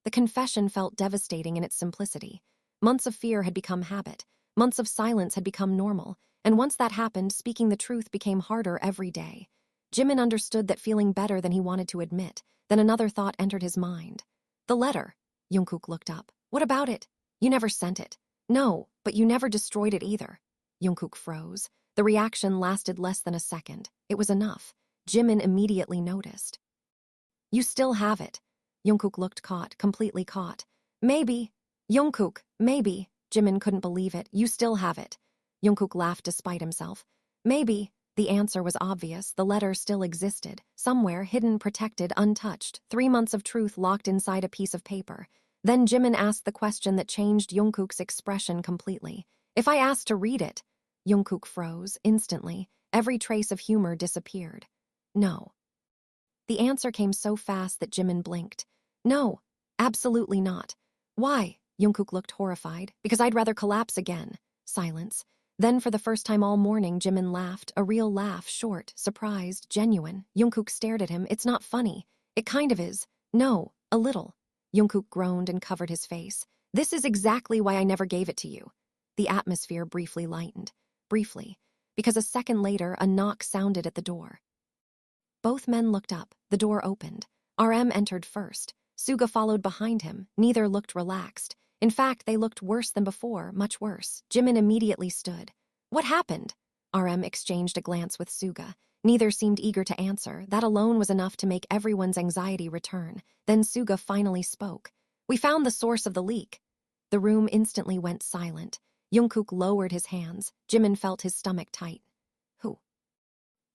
The confession felt devastating in its simplicity. Months of fear had become habit. Months of silence had become normal. And once that happened, speaking the truth became harder every day. JIMIN understood that feeling better than he wanted to admit. Then another thought entered his mind. "The letter." JUNGKOOK looked up. "What about it?" "You never sent it." "No, but you never destroyed it either." JUNGKOOK froze. The reaction lasted less than a second. It was enough. JIMIN immediately noticed. "You still have it." JUNGKOOK looked caught, completely caught. "Maybe." "JUNGKOOK, maybe." JIMIN couldn't believe it. "You still have it." JUNGKOOK laughed despite himself. "Maybe." The answer was obvious. The letter still existed. Somewhere, hidden, protected, untouched. 3 months of truth locked inside a piece of paper. Then JIMIN asked the question that changed JUNGKOOK's expression completely. "If I asked to read it?" JUNGKOOK froze. Instantly, every trace of humor disappeared. "No." The answer came so fast that JIMIN blinked. "No, absolutely not." "Why?" JUNGKOOK looked horrified. "Because I'd rather collapse again." Silence. Then for the first time all morning, JIMIN laughed. A real laugh, short, surprised, genuine. JUNGKOOK stared at him. "It's not funny." "It kind of is." "No, a little." JUNGKOOK groaned and covered his face. "This is exactly why I never gave it to you." The atmosphere briefly lightened. Briefly. Because a second later, a knock sounded at the door. Both men looked up. The door opened. RM entered first. Suga followed behind him. Neither looked relaxed. In fact, they looked worse than before, much worse. Jimin immediately stood. What happened? RM exchanged a glance with Suga. Neither seemed eager to answer. That alone was enough to make everyone's anxiety return. Then Suga finally spoke. We found the source of the leak. The room instantly went silent. JUNGKOOK lowered his hands. Jimin felt his stomach tight. Who?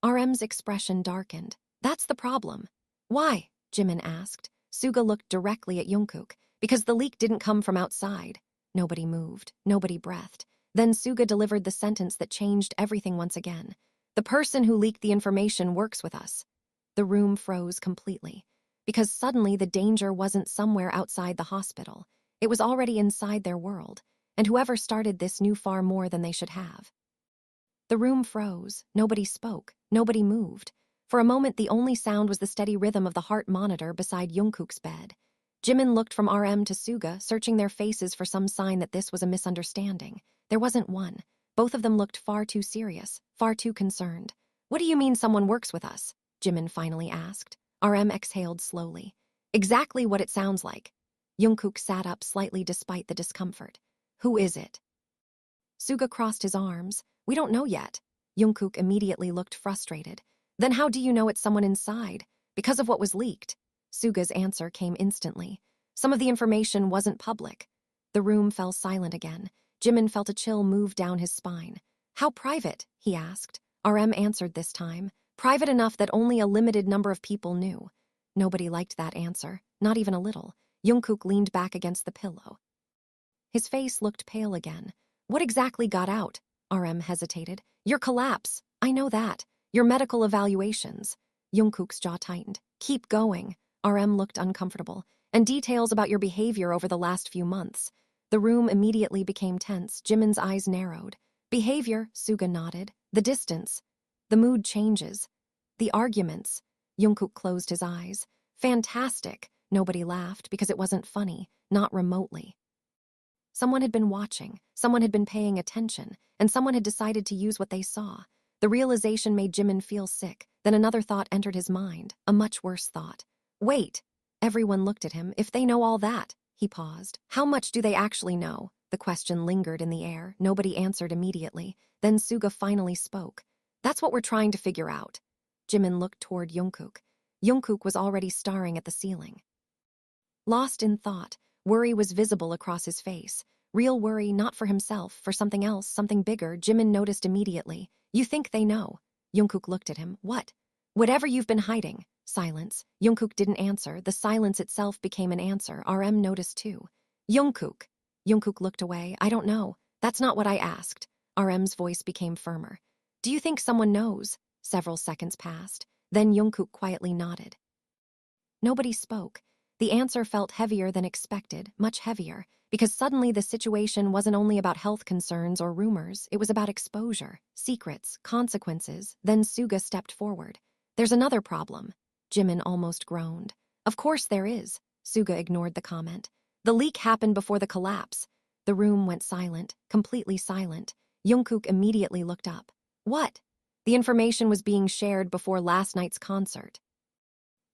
RM's expression darkened. That's the problem. Why? Jimin asked. Suga looked directly at JUNGKOOK. Because the leak didn't come from outside. Nobody moved. Nobody breathed. Then Suga delivered the sentence that changed everything once again. The person who leaked the information works with us. The room froze completely. Because suddenly the danger wasn't somewhere outside the hospital. It was already inside their world. And whoever started this knew far more than they should have. The room froze. Nobody spoke. Nobody moved. For a moment, the only sound was the steady rhythm of the heart monitor beside JUNGKOOK's bed. Jimin looked from RM to Suga, searching their faces for some sign that this was a misunderstanding. There wasn't one. Both of them looked far too serious, far too concerned. What do you mean someone works with us? Jimin finally asked. RM exhaled slowly. Exactly what it sounds like. JUNGKOOK sat up slightly despite the discomfort. Who is it? Suga crossed his arms. We don't know yet. JUNGKOOK immediately looked frustrated. Then how do you know it's someone inside? Because of what was leaked. Suga's answer came instantly. Some of the information wasn't public. The room fell silent again. Jimin felt a chill move down his spine. How private? He asked. RM answered this time. Private enough that only a limited number of people knew. Nobody liked that answer, not even a little. JUNGKOOK leaned back against the pillow. His face looked pale again. What exactly got out? RM hesitated. Your collapse. I know that. Your medical evaluations. JUNGKOOK's jaw tightened. Keep going. RM looked uncomfortable. And details about your behavior over the last few months. The room immediately became tense. Jimin's eyes narrowed. Behavior, Suga nodded. The distance. The mood changes. The arguments. JUNGKOOK closed his eyes. Fantastic. Nobody laughed because it wasn't funny, not remotely. Someone had been watching, someone had been paying attention, and someone had decided to use what they saw. The realization made Jimin feel sick. Then another thought entered his mind, a much worse thought. Wait. Everyone looked at him. If they know all that. He paused. How much do they actually know? The question lingered in the air. Nobody answered immediately. Then Suga finally spoke. That's what we're trying to figure out. Jimin looked toward JUNGKOOK. JUNGKOOK was already staring at the ceiling. Lost in thought, worry was visible across his face. Real worry, not for himself, for something else, something bigger. Jimin noticed immediately. You think they know? JUNGKOOK looked at him. What? Whatever you've been hiding. Silence. JUNGKOOK didn't answer. The silence itself became an answer. RM noticed too. JUNGKOOK. JUNGKOOK looked away. I don't know. That's not what I asked. RM's voice became firmer. Do you think someone knows? Several seconds passed. Then JUNGKOOK quietly nodded. Nobody spoke. The answer felt heavier than expected, much heavier, because suddenly the situation wasn't only about health concerns or rumors, it was about exposure, secrets, consequences. Then Suga stepped forward. There's another problem. Jimin almost groaned. Of course there is. Suga ignored the comment. The leak happened before the collapse. The room went silent, completely silent. JUNGKOOK immediately looked up. What? The information was being shared before last night's concert.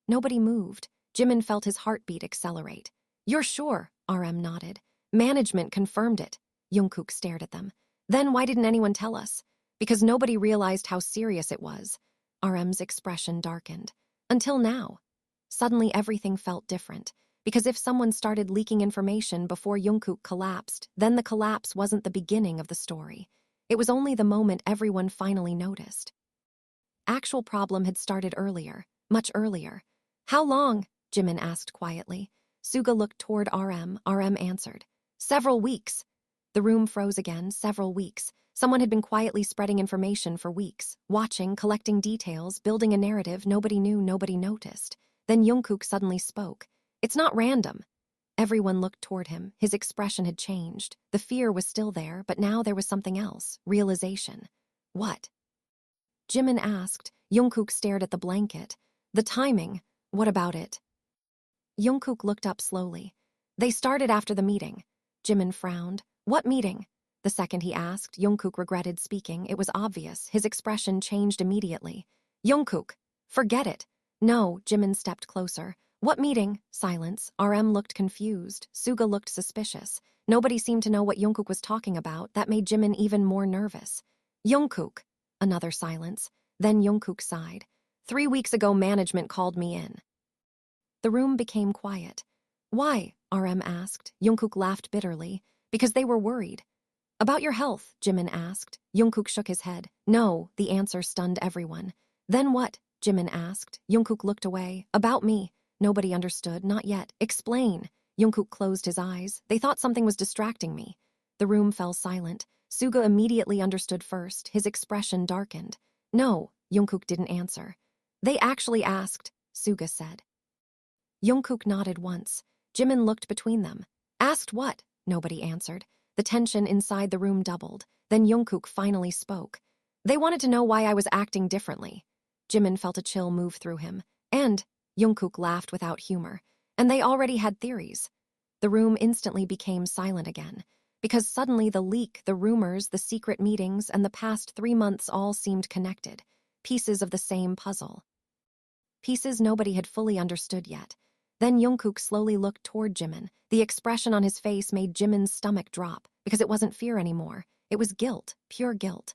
Nobody moved. Jimin felt his heartbeat accelerate. You're sure? RM nodded. Management confirmed it. JUNGKOOK stared at them. Then why didn't anyone tell us? Because nobody realized how serious it was. RM's expression darkened. Until now. Suddenly everything felt different. Because if someone started leaking information before JUNGKOOK collapsed, then the collapse wasn't the beginning of the story. It was only the moment everyone finally noticed. Actual problem had started earlier, much earlier. How long? Jimin asked quietly. Suga looked toward RM. RM answered. Several weeks. The room froze again. Several weeks. Someone had been quietly spreading information for weeks, watching, collecting details, building a narrative. Nobody knew, nobody noticed. Then JUNGKOOK suddenly spoke. It's not random. Everyone looked toward him. His expression had changed. The fear was still there, but now there was something else. Realization. What? Jimin asked. JUNGKOOK stared at the blanket. The timing. What about it? JUNGKOOK looked up slowly. They started after the meeting. Jimin frowned. What meeting? The second he asked, JUNGKOOK regretted speaking. It was obvious. His expression changed immediately. JUNGKOOK, forget it. No, Jimin stepped closer. What meeting? Silence. RM looked confused. Suga looked suspicious. Nobody seemed to know what JUNGKOOK was talking about. That made JIMIN even more nervous. JUNGKOOK. Another silence. Then JUNGKOOK sighed. 3 weeks ago, management called me in. The room became quiet. Why? RM asked. JUNGKOOK laughed bitterly. Because they were worried. About your health, JIMIN asked. JUNGKOOK shook his head. No, the answer stunned everyone. Then what? JIMIN asked. JUNGKOOK looked away. About me. Nobody understood, not yet. Explain. JUNGKOOK closed his eyes. They thought something was distracting me. The room fell silent. Suga immediately understood first. His expression darkened. No, JUNGKOOK didn't answer. They actually asked, Suga said. JUNGKOOK nodded once. JIMIN looked between them. Asked what? Nobody answered. The tension inside the room doubled. Then JUNGKOOK finally spoke. They wanted to know why I was acting differently. JIMIN felt a chill move through him. And JUNGKOOK laughed without humor. And they already had theories. The room instantly became silent again. Because suddenly the leak, the rumors, the secret meetings, and the past 3 months all seemed connected. Pieces of the same puzzle. Pieces nobody had fully understood yet. Then JUNGKOOK slowly looked toward JIMIN. The expression on his face made JIMIN's stomach drop, because it wasn't fear anymore. It was guilt, pure guilt.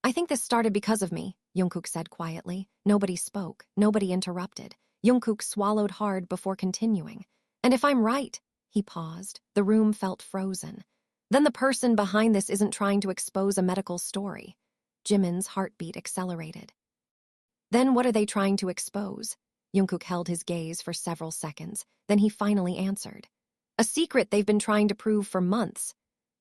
I think this started because of me, JUNGKOOK said quietly. Nobody spoke, nobody interrupted. JUNGKOOK swallowed hard before continuing. And if I'm right, he paused. The room felt frozen. Then the person behind this isn't trying to expose a medical story. JIMIN's heartbeat accelerated. Then what are they trying to expose? JUNGKOOK held his gaze for several seconds. Then he finally answered. A secret they've been trying to prove for months.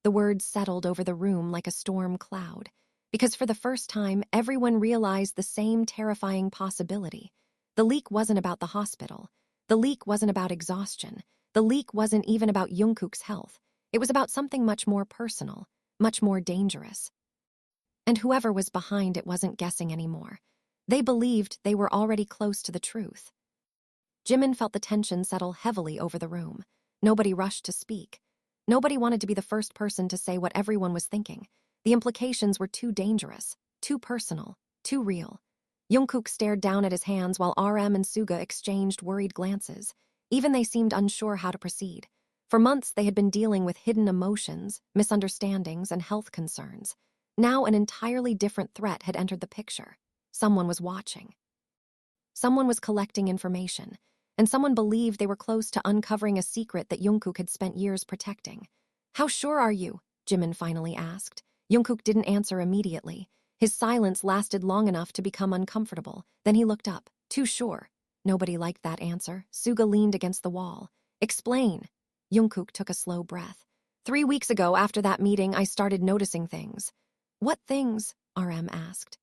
The words settled over the room like a storm cloud. Because for the first time, everyone realized the same terrifying possibility. The leak wasn't about the hospital. The leak wasn't about exhaustion. The leak wasn't even about JUNGKOOK's health. It was about something much more personal, much more dangerous. And whoever was behind it wasn't guessing anymore. They believed they were already close to the truth. JIMIN felt the tension settle heavily over the room. Nobody rushed to speak. Nobody wanted to be the first person to say what everyone was thinking. The implications were too dangerous, too personal, too real. JUNGKOOK stared down at his hands while RM and Suga exchanged worried glances. Even they seemed unsure how to proceed. For months they had been dealing with hidden emotions, misunderstandings, and health concerns. Now an entirely different threat had entered the picture. Someone was watching. Someone was collecting information. And someone believed they were close to uncovering a secret that JUNGKOOK had spent years protecting. How sure are you? JIMIN finally asked. JUNGKOOK didn't answer immediately. His silence lasted long enough to become uncomfortable. Then he looked up. Too sure. Nobody liked that answer. Suga leaned against the wall. Explain. JUNGKOOK took a slow breath. 3 weeks ago, after that meeting, I started noticing things. What things? RM asked.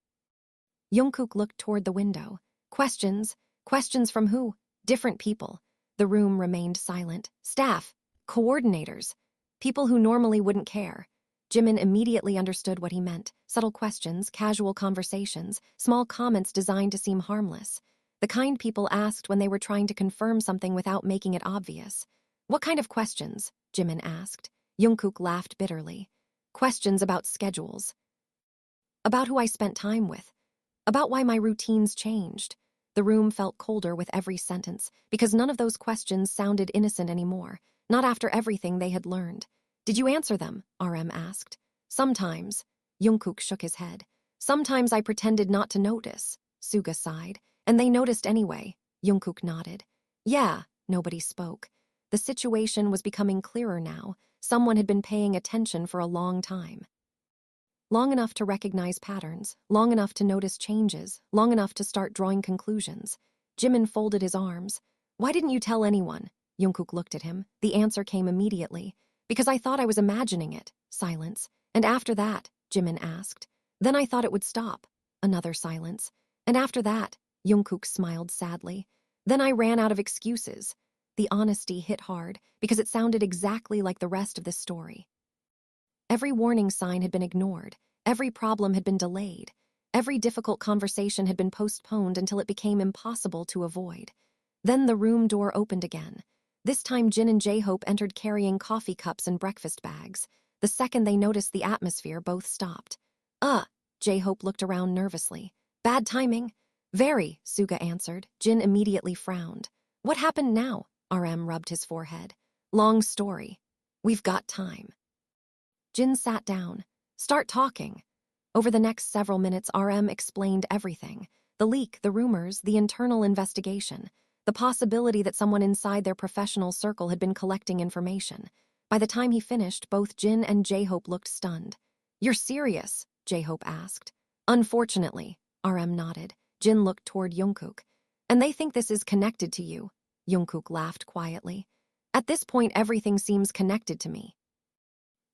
JUNGKOOK looked toward the window. Questions. Questions from who? Different people. The room remained silent. Staff. Coordinators. People who normally wouldn't care. JIMIN immediately understood what he meant. Subtle questions, casual conversations, small comments designed to seem harmless. The kind people asked when they were trying to confirm something without making it obvious. What kind of questions? JIMIN asked. JUNGKOOK laughed bitterly. Questions about schedules. About who I spent time with. About why my routines changed. The room felt colder with every sentence, because none of those questions sounded innocent anymore, not after everything they had learned. Did you answer them? RM asked. Sometimes. JUNGKOOK shook his head. Sometimes I pretended not to notice. Suga sighed. And they noticed anyway. JUNGKOOK nodded. Yeah, nobody spoke. The situation was becoming clearer now. Someone had been paying attention for a long time. Long enough to recognize patterns, long enough to notice changes, long enough to start drawing conclusions. JIMIN folded his arms. Why didn't you tell anyone? JUNGKOOK looked at him. The answer came immediately. Because I thought I was imagining it. Silence. And after that? JIMIN asked. Then I thought it would stop. Another silence. And after that? JUNGKOOK smiled sadly. Then I ran out of excuses. The honesty hit hard, because it sounded exactly like the rest of this story. Every warning sign had been ignored. Every problem had been delayed. Every difficult conversation had been postponed until it became impossible to avoid. Then the room door opened again. This time Jin and J-Hope entered carrying coffee cups and breakfast bags. The second they noticed the atmosphere, both stopped. J-Hope looked around nervously. Bad timing? Very, Suga answered. Jin immediately frowned. What happened now? RM rubbed his forehead. Long story. We've got time. Jin sat down. Start talking. Over the next several minutes, RM explained everything. The leak, the rumors, the internal investigation, the possibility that someone inside their professional circle had been collecting information. By the time he finished, both Jin and J-Hope looked stunned. You're serious? J-Hope asked. Unfortunately, RM nodded. Jin looked toward JUNGKOOK. And they think this is connected to you. JUNGKOOK laughed quietly. At this point, everything seems connected to me.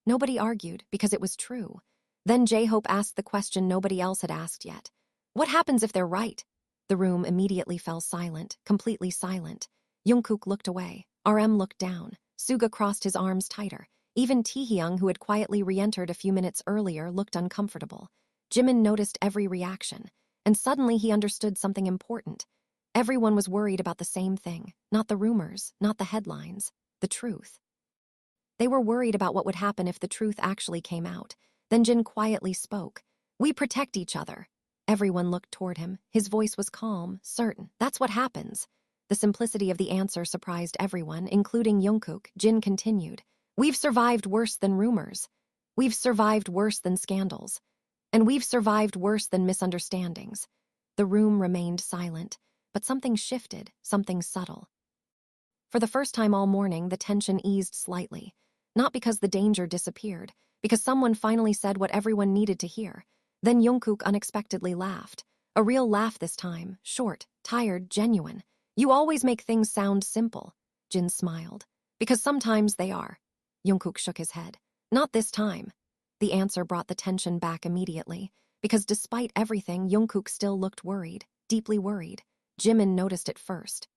Nobody argued, because it was true. Then J-Hope asked the question nobody else had asked yet. What happens if they're right? The room immediately fell silent, completely silent. JUNGKOOK looked away. RM looked down. Suga crossed his arms tighter. Even TAEHYUNG, who had quietly re-entered a few minutes earlier, looked uncomfortable. JIMIN noticed every reaction, and suddenly he understood something important. Everyone was worried about the same thing, not the rumors, not the headlines, the truth. They were worried about what would happen if the truth actually came out. Then Jin quietly spoke. We protect each other. Everyone looked toward him. His voice was calm, certain. That's what happens. The simplicity of the answer surprised everyone, including JUNGKOOK. Jin continued. We've survived worse than rumors. We've survived worse than scandals. And we've survived worse than misunderstandings. The room remained silent, but something shifted, something subtle. For the first time all morning, the tension eased slightly. Not because the danger disappeared, because someone finally said what everyone needed to hear. Then JUNGKOOK unexpectedly laughed. A real laugh this time, short, tired, genuine. You always make things sound simple. Jin smiled. Because sometimes they are. JUNGKOOK shook his head. Not this time. The answer brought the tension back immediately, because despite everything, JUNGKOOK still looked worried, deeply worried. JIMIN noticed it first.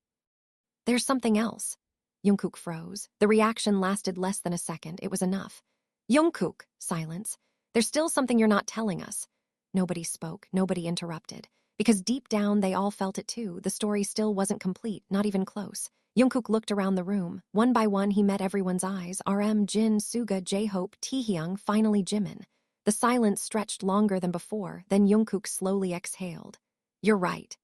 There's something else. JUNGKOOK froze. The reaction lasted less than a second. It was enough. JUNGKOOK, silence. There's still something you're not telling us. Nobody spoke, nobody interrupted. Because deep down, they all felt it too. The story still wasn't complete, not even close. JUNGKOOK looked around the room. One by one, he met everyone's eyes. RM, Jin, Suga, J-Hope, TAEHYUNG, finally Jimin. The silence stretched longer than before. Then JUNGKOOK slowly exhaled. You're right.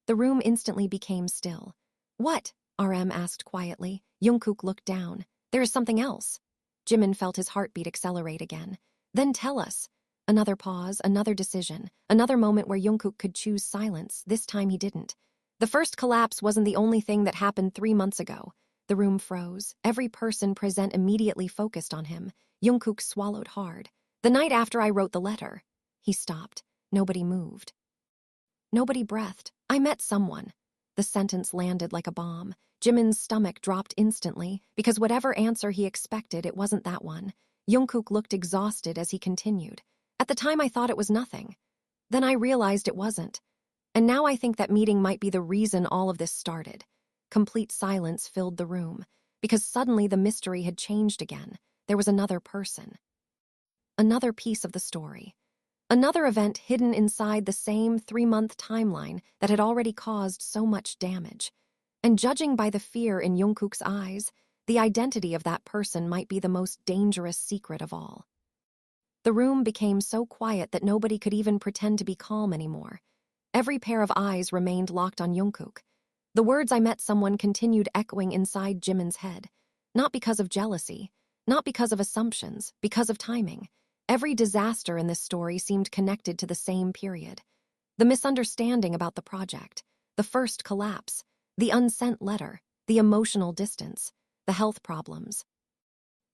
The room instantly became still. What? RM asked quietly. JUNGKOOK looked down. There is something else. Jimin felt his heartbeat accelerate again. Then tell us. Another pause, another decision, another moment where JUNGKOOK could choose silence. This time he didn't. The first collapse wasn't the only thing that happened 3 months ago. The room froze. Every person present immediately focused on him. JUNGKOOK swallowed hard. The night after I wrote the letter. He stopped. Nobody moved. Nobody breathed. I met someone. The sentence landed like a bomb. Jimin's stomach dropped instantly, because whatever answer he expected, it wasn't that one. JUNGKOOK looked exhausted as he continued. At the time I thought it was nothing. Then I realized it wasn't. And now I think that meeting might be the reason all of this started. Complete silence filled the room, because suddenly the mystery had changed again. There was another person. Another piece of the story. Another event hidden inside the same 3-month timeline that had already caused so much damage. And judging by the fear in JUNGKOOK's eyes, the identity of that person might be the most dangerous secret of all. The room became so quiet that nobody could even pretend to be calm anymore. Every pair of eyes remained locked on JUNGKOOK. The words I met someone continued echoing inside Jimin's head. Not because of jealousy, not because of assumptions, because of timing. Every disaster in this story seemed connected to the same period. The misunderstanding about the project, the first collapse, the unsent letter, the emotional distance, the health problems.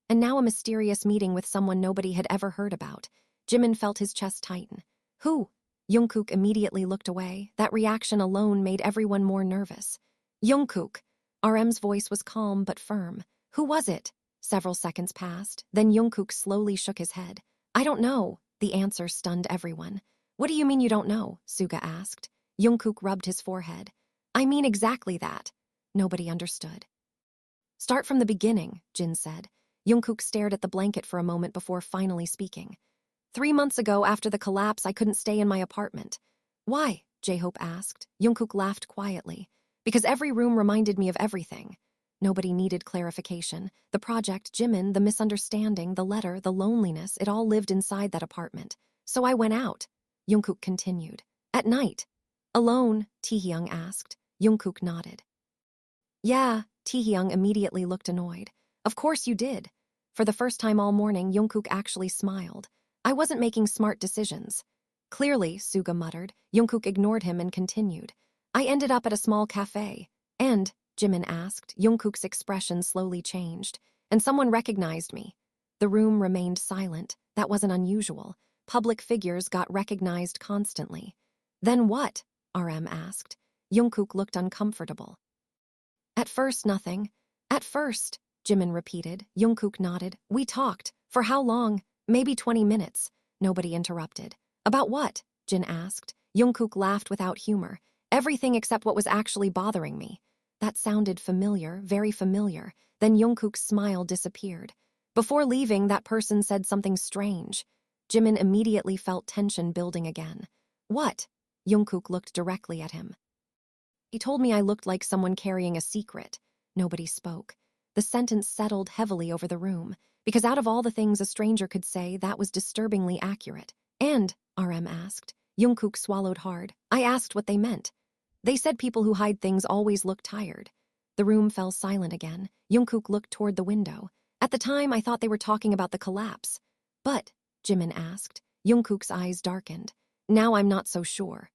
And now a mysterious meeting with someone nobody had ever heard about. Jimin felt his chest tighten. Who? JUNGKOOK immediately looked away. That reaction alone made everyone more nervous. JUNGKOOK. RM's voice was calm but firm. Who was it? Several seconds passed. Then JUNGKOOK slowly shook his head. I don't know. The answer stunned everyone. What do you mean you don't know? Suga asked. JUNGKOOK rubbed his forehead. I mean exactly that. Nobody understood. Start from the beginning, Jin said. JUNGKOOK stared at the blanket for a moment before finally speaking. 3 months ago, after the collapse, I couldn't stay in my apartment. Why? J-Hope asked. JUNGKOOK laughed quietly. Because every room reminded me of everything. Nobody needed clarification. The project, Jimin, the misunderstanding, the letter, the loneliness, it all lived inside that apartment. So I went out. JUNGKOOK continued. At night. Alone? TAEHYUNG asked. JUNGKOOK nodded. Yeah, Taehyung immediately looked annoyed. Of course you did. For the first time all morning, JUNGKOOK actually smiled. I wasn't making smart decisions. Clearly, Suga muttered. JUNGKOOK ignored him and continued. I ended up at a small cafe. And, Jimin asked, JUNGKOOK's expression slowly changed. And someone recognized me. The room remained silent. That wasn't unusual. Public figures got recognized constantly. Then what? RM asked. JUNGKOOK looked uncomfortable. At first, nothing. At first, Jimin repeated. JUNGKOOK nodded. We talked. For how long? Maybe 20 minutes. Nobody interrupted. About what? Jin asked. JUNGKOOK laughed without humor. Everything except what was actually bothering me. That sounded familiar, very familiar. Then JUNGKOOK's smile disappeared. Before leaving, that person said something strange. Jimin immediately felt tension building again. What? JUNGKOOK looked directly at him. He told me I looked like someone carrying a secret. Nobody spoke. The sentence settled heavily over the room, because out of all the things a stranger could say, that was disturbingly accurate. And, RM asked. JUNGKOOK swallowed hard. I asked what they meant. They said people who hide things always look tired. The room fell silent again. JUNGKOOK looked toward the window. At the time, I thought they were talking about the collapse. But, Jimin asked. JUNGKOOK's eyes darkened. Now I'm not so sure.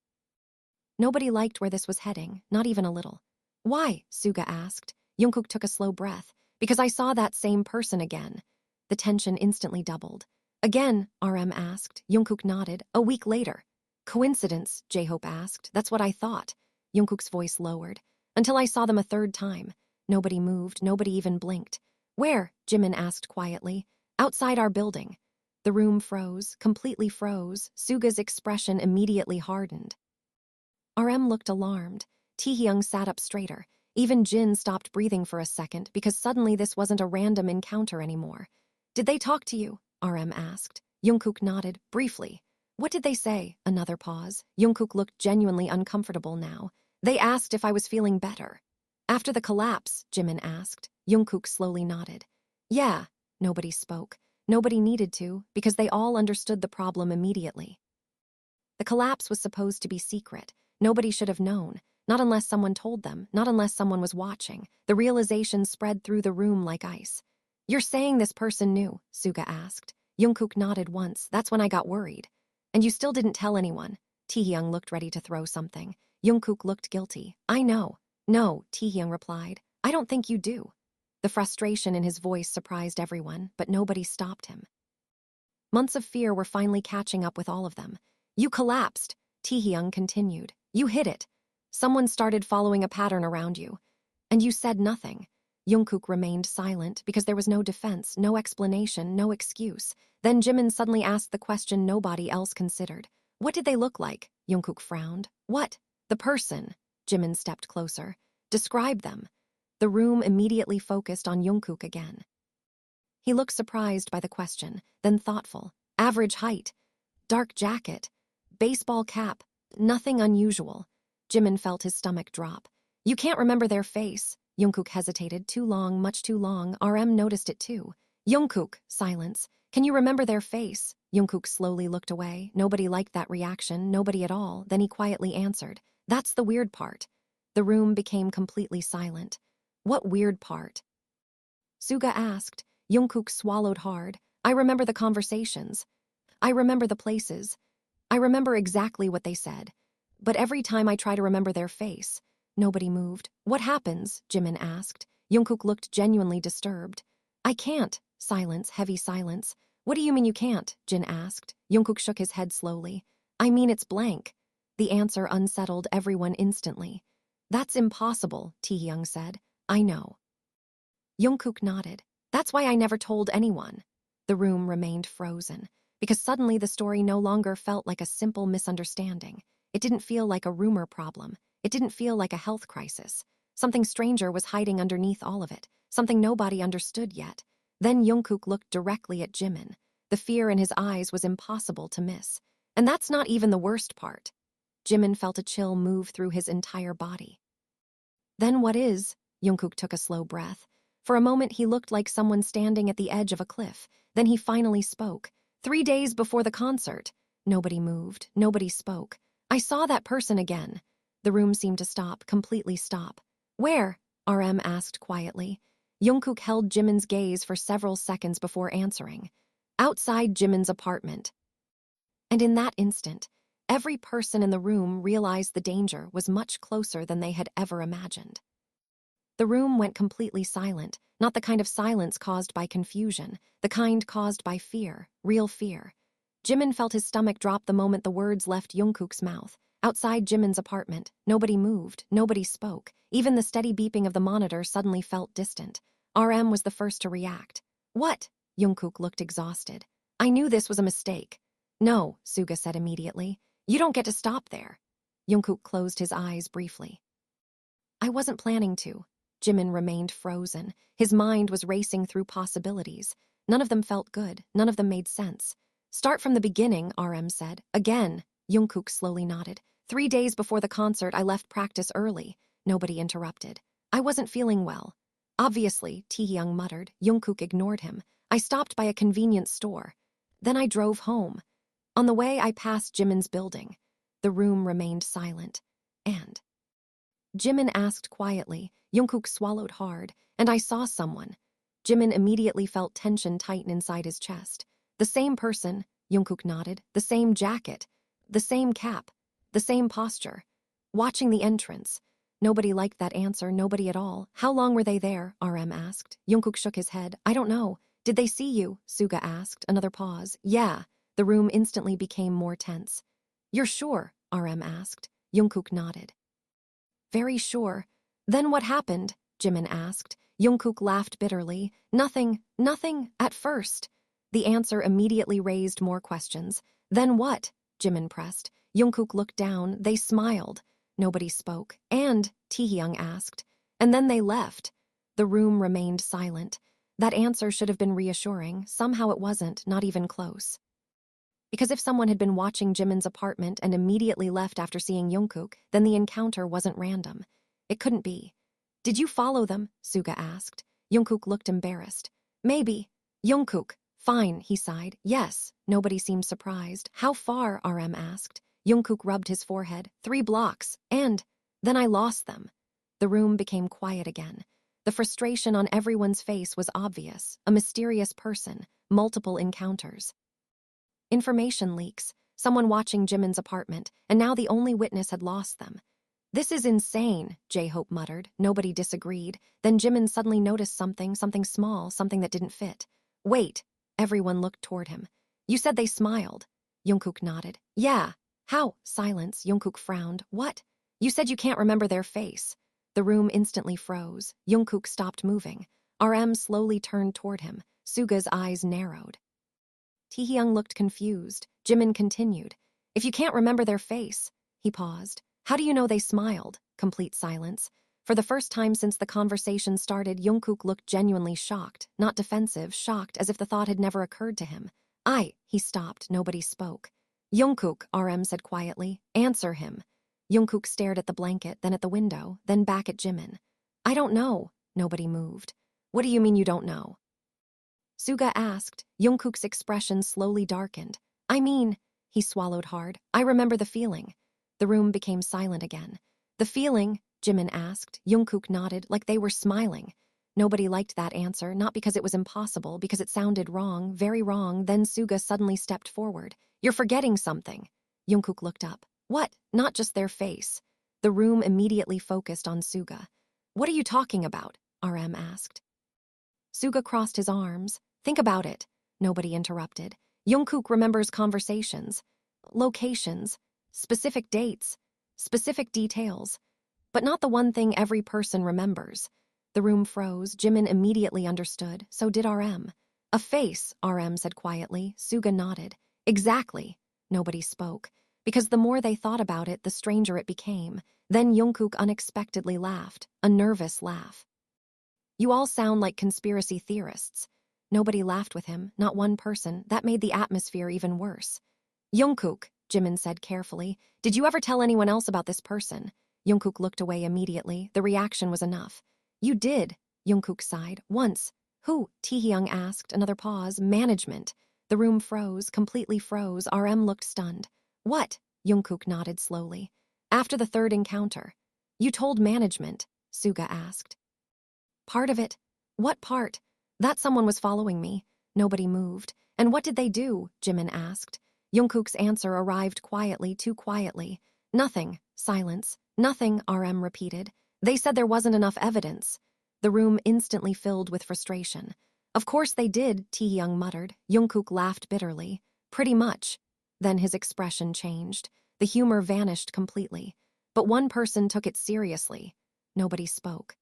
Nobody liked where this was heading, not even a little. Why? Suga asked. JUNGKOOK took a slow breath. Because I saw that same person again. The tension instantly doubled. Again, RM asked. JUNGKOOK nodded. A week later. Coincidence, J-Hope asked. That's what I thought. JUNGKOOK's voice lowered. Until I saw them a third time. Nobody moved, nobody even blinked. Where? Jimin asked quietly. Outside our building. The room froze, completely froze. Suga's expression immediately hardened. RM looked alarmed. Taehyung sat up straighter. Even Jin stopped breathing for a second because suddenly this wasn't a random encounter anymore. Did they talk to you? RM asked. JUNGKOOK nodded, briefly. What did they say? Another pause. JUNGKOOK looked genuinely uncomfortable now. They asked if I was feeling better. After the collapse, Jimin asked. JUNGKOOK slowly nodded. Yeah. Nobody spoke. Nobody needed to, because they all understood the problem immediately. The collapse was supposed to be secret. Nobody should have known. Not unless someone told them, not unless someone was watching. The realization spread through the room like ice. You're saying this person knew? Suga asked. JUNGKOOK nodded once. That's when I got worried. And you still didn't tell anyone? Taehyung looked ready to throw something. JUNGKOOK looked guilty. I know. No, Taehyung replied. I don't think you do. The frustration in his voice surprised everyone, but nobody stopped him. Months of fear were finally catching up with all of them. You collapsed, Taehyung continued. You hid it. Someone started following a pattern around you. And you said nothing. JUNGKOOK remained silent because there was no defense, no explanation, no excuse. Then Jimin suddenly asked the question nobody else considered. What did they look like? JUNGKOOK frowned. What? The person. Jimin stepped closer. Describe them. The room immediately focused on JUNGKOOK again. He looked surprised by the question, then thoughtful. Average height. Dark jacket. Baseball cap. Nothing unusual. Jimin felt his stomach drop. You can't remember their face. JUNGKOOK hesitated. Too long, much too long. RM noticed it too. JUNGKOOK, silence. Can you remember their face? JUNGKOOK slowly looked away. Nobody liked that reaction, nobody at all. Then he quietly answered. That's the weird part. The room became completely silent. What weird part? Suga asked. JUNGKOOK swallowed hard. I remember the conversations. I remember the places. I remember exactly what they said. But every time I try to remember their face, nobody moved. What happens? Jimin asked. JUNGKOOK looked genuinely disturbed. I can't. Silence, heavy silence. What do you mean you can't? Jin asked. JUNGKOOK shook his head slowly. I mean it's blank. The answer unsettled everyone instantly. That's impossible, Taehyung said. I know. JUNGKOOK nodded. That's why I never told anyone. The room remained frozen, because suddenly the story no longer felt like a simple misunderstanding. It didn't feel like a rumor problem. It didn't feel like a health crisis. Something stranger was hiding underneath all of it, something nobody understood yet. Then JUNGKOOK looked directly at Jimin. The fear in his eyes was impossible to miss. And that's not even the worst part. Jimin felt a chill move through his entire body. Then what is? JUNGKOOK took a slow breath. For a moment he looked like someone standing at the edge of a cliff. Then he finally spoke. 3 days before the concert. Nobody moved, nobody spoke. I saw that person again. The room seemed to stop, completely stop. Where? RM asked quietly. JUNGKOOK held Jimin's gaze for several seconds before answering. Outside Jimin's apartment. And in that instant, every person in the room realized the danger was much closer than they had ever imagined. The room went completely silent, not the kind of silence caused by confusion, the kind caused by fear, real fear. Jimin felt his stomach drop the moment the words left JUNGKOOK's mouth. Outside Jimin's apartment, nobody moved, nobody spoke. Even the steady beeping of the monitor suddenly felt distant. RM was the first to react. What? JUNGKOOK looked exhausted. I knew this was a mistake. No, Suga said immediately. You don't get to stop there. JUNGKOOK closed his eyes briefly. I wasn't planning to. Jimin remained frozen. His mind was racing through possibilities. None of them felt good. None of them made sense. Start from the beginning, RM said. Again. JUNGKOOK slowly nodded. 3 days before the concert, I left practice early. Nobody interrupted. I wasn't feeling well. Obviously, TAEHYUNG muttered. JUNGKOOK ignored him. I stopped by a convenience store. Then I drove home. On the way, I passed Jimin's building. The room remained silent. And Jimin asked quietly. JUNGKOOK swallowed hard. And I saw someone. Jimin immediately felt tension tighten inside his chest. The same person, JUNGKOOK nodded. The same jacket. The same cap. The same posture. Watching the entrance. Nobody liked that answer, nobody at all. How long were they there? RM asked. JUNGKOOK shook his head. I don't know. Did they see you? Suga asked. Another pause. Yeah. The room instantly became more tense. You're sure? RM asked. JUNGKOOK nodded. Very sure. Then what happened? Jimin asked. JUNGKOOK laughed bitterly. Nothing, at first. The answer immediately raised more questions. Then what? Jimin pressed. JUNGKOOK looked down. They smiled. Nobody spoke. And, TAEHYUNG asked. And then they left. The room remained silent. That answer should have been reassuring. Somehow it wasn't, not even close. Because if someone had been watching Jimin's apartment and immediately left after seeing JUNGKOOK, then the encounter wasn't random. It couldn't be. Did you follow them? Suga asked. JUNGKOOK looked embarrassed. Maybe. JUNGKOOK. Fine, he sighed. Yes. Nobody seemed surprised. How far? RM asked. JUNGKOOK rubbed his forehead. 3 blocks. And then I lost them. The room became quiet again. The frustration on everyone's face was obvious. A mysterious person. Multiple encounters. Information leaks. Someone watching Jimin's apartment, and now the only witness had lost them. This is insane, J-Hope muttered. Nobody disagreed. Then Jimin suddenly noticed something small, something that didn't fit. Wait. Everyone looked toward him. You said they smiled. JUNGKOOK nodded. Yeah. How? Silence. JUNGKOOK frowned. What? You said you can't remember their face. The room instantly froze. JUNGKOOK stopped moving. RM slowly turned toward him. Suga's eyes narrowed. TAEHYUNG looked confused. Jimin continued. If you can't remember their face. He paused. How do you know they smiled? Complete silence. For the first time since the conversation started, JUNGKOOK looked genuinely shocked, not defensive, shocked as if the thought had never occurred to him. He stopped. Nobody spoke. JUNGKOOK, RM said quietly. Answer him. JUNGKOOK stared at the blanket, then at the window, then back at Jimin. I don't know. Nobody moved. What do you mean you don't know? Suga asked. JUNGKOOK's expression slowly darkened. I mean, he swallowed hard. I remember the feeling. The room became silent again. The feeling? Jimin asked. JUNGKOOK nodded, like they were smiling. Nobody liked that answer, not because it was impossible, because it sounded wrong, very wrong. Then Suga suddenly stepped forward. You're forgetting something. JUNGKOOK looked up. What? Not just their face. The room immediately focused on Suga. What are you talking about? RM asked. Suga crossed his arms. Think about it. Nobody interrupted. JUNGKOOK remembers conversations, locations, specific dates, specific details. But not the one thing every person remembers. The room froze. Jimin immediately understood. So did RM. A face, RM said quietly. Suga nodded. Exactly. Nobody spoke. Because the more they thought about it, the stranger it became. Then JUNGKOOK unexpectedly laughed. A nervous laugh. You all sound like conspiracy theorists. Nobody laughed with him, not one person. That made the atmosphere even worse. JUNGKOOK, Jimin said carefully. Did you ever tell anyone else about this person? JUNGKOOK looked away immediately. The reaction was enough. You did, JUNGKOOK sighed. Once. Who? TAEHYUNG asked. Another pause. Management. The room froze, completely froze. RM looked stunned. What? JUNGKOOK nodded slowly. After the third encounter. You told management, Suga asked. Part of it? What part? That someone was following me. Nobody moved. And what did they do? Jimin asked. Jungkook's answer arrived quietly, too quietly. Nothing. Silence. Nothing, RM repeated. They said there wasn't enough evidence. The room instantly filled with frustration. Of course they did, Taehyung muttered. Jungkook laughed bitterly. Pretty much. Then his expression changed. The humor vanished completely. But one person took it seriously. Nobody spoke.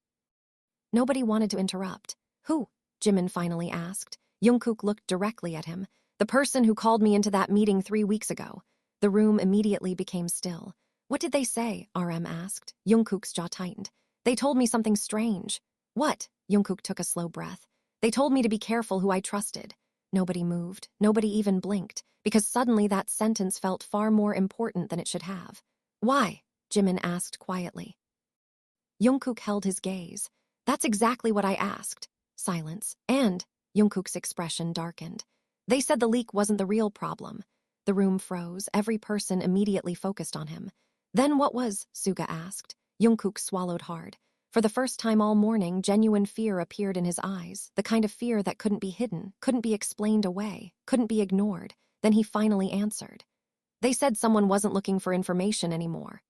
Nobody wanted to interrupt. Who? Jimin finally asked. Jungkook looked directly at him. The person who called me into that meeting 3 weeks ago. The room immediately became still. What did they say? RM asked. Jungkook's jaw tightened. They told me something strange. What? Jungkook took a slow breath. They told me to be careful who I trusted. Nobody moved. Nobody even blinked, because suddenly that sentence felt far more important than it should have. Why? Jimin asked quietly. Jungkook held his gaze. That's exactly what I asked. Silence. And Jungkook's expression darkened. They said the leak wasn't the real problem. The room froze. Every person immediately focused on him. Then what was? Suga asked. Jungkook swallowed hard. For the first time all morning, genuine fear appeared in his eyes, the kind of fear that couldn't be hidden, couldn't be explained away, couldn't be ignored. Then he finally answered. They said someone wasn't looking for information anymore.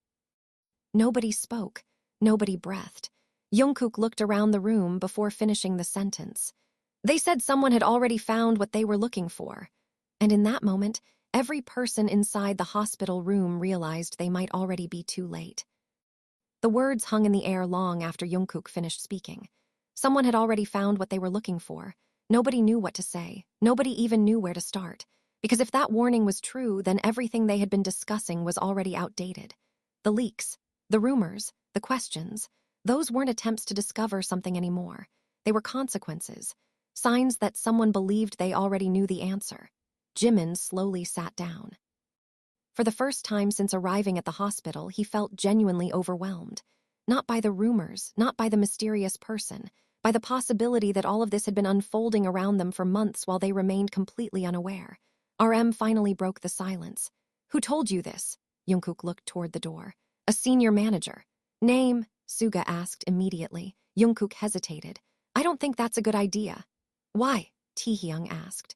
Nobody spoke. Nobody breathed. Jungkook looked around the room before finishing the sentence. They said someone had already found what they were looking for. And in that moment, every person inside the hospital room realized they might already be too late. The words hung in the air long after Jungkook finished speaking. Someone had already found what they were looking for. Nobody knew what to say. Nobody even knew where to start. Because if that warning was true, then everything they had been discussing was already outdated. The leaks, the rumors, the questions, those weren't attempts to discover something anymore. They were consequences, signs that someone believed they already knew the answer. Jimin slowly sat down. For the first time since arriving at the hospital, he felt genuinely overwhelmed. Not by the rumors, not by the mysterious person, by the possibility that all of this had been unfolding around them for months while they remained completely unaware. RM finally broke the silence. Who told you this? Jungkook looked toward the door. A senior manager. Name? Suga asked immediately. Jungkook hesitated. I don't think that's a good idea. Why? Taehyung asked.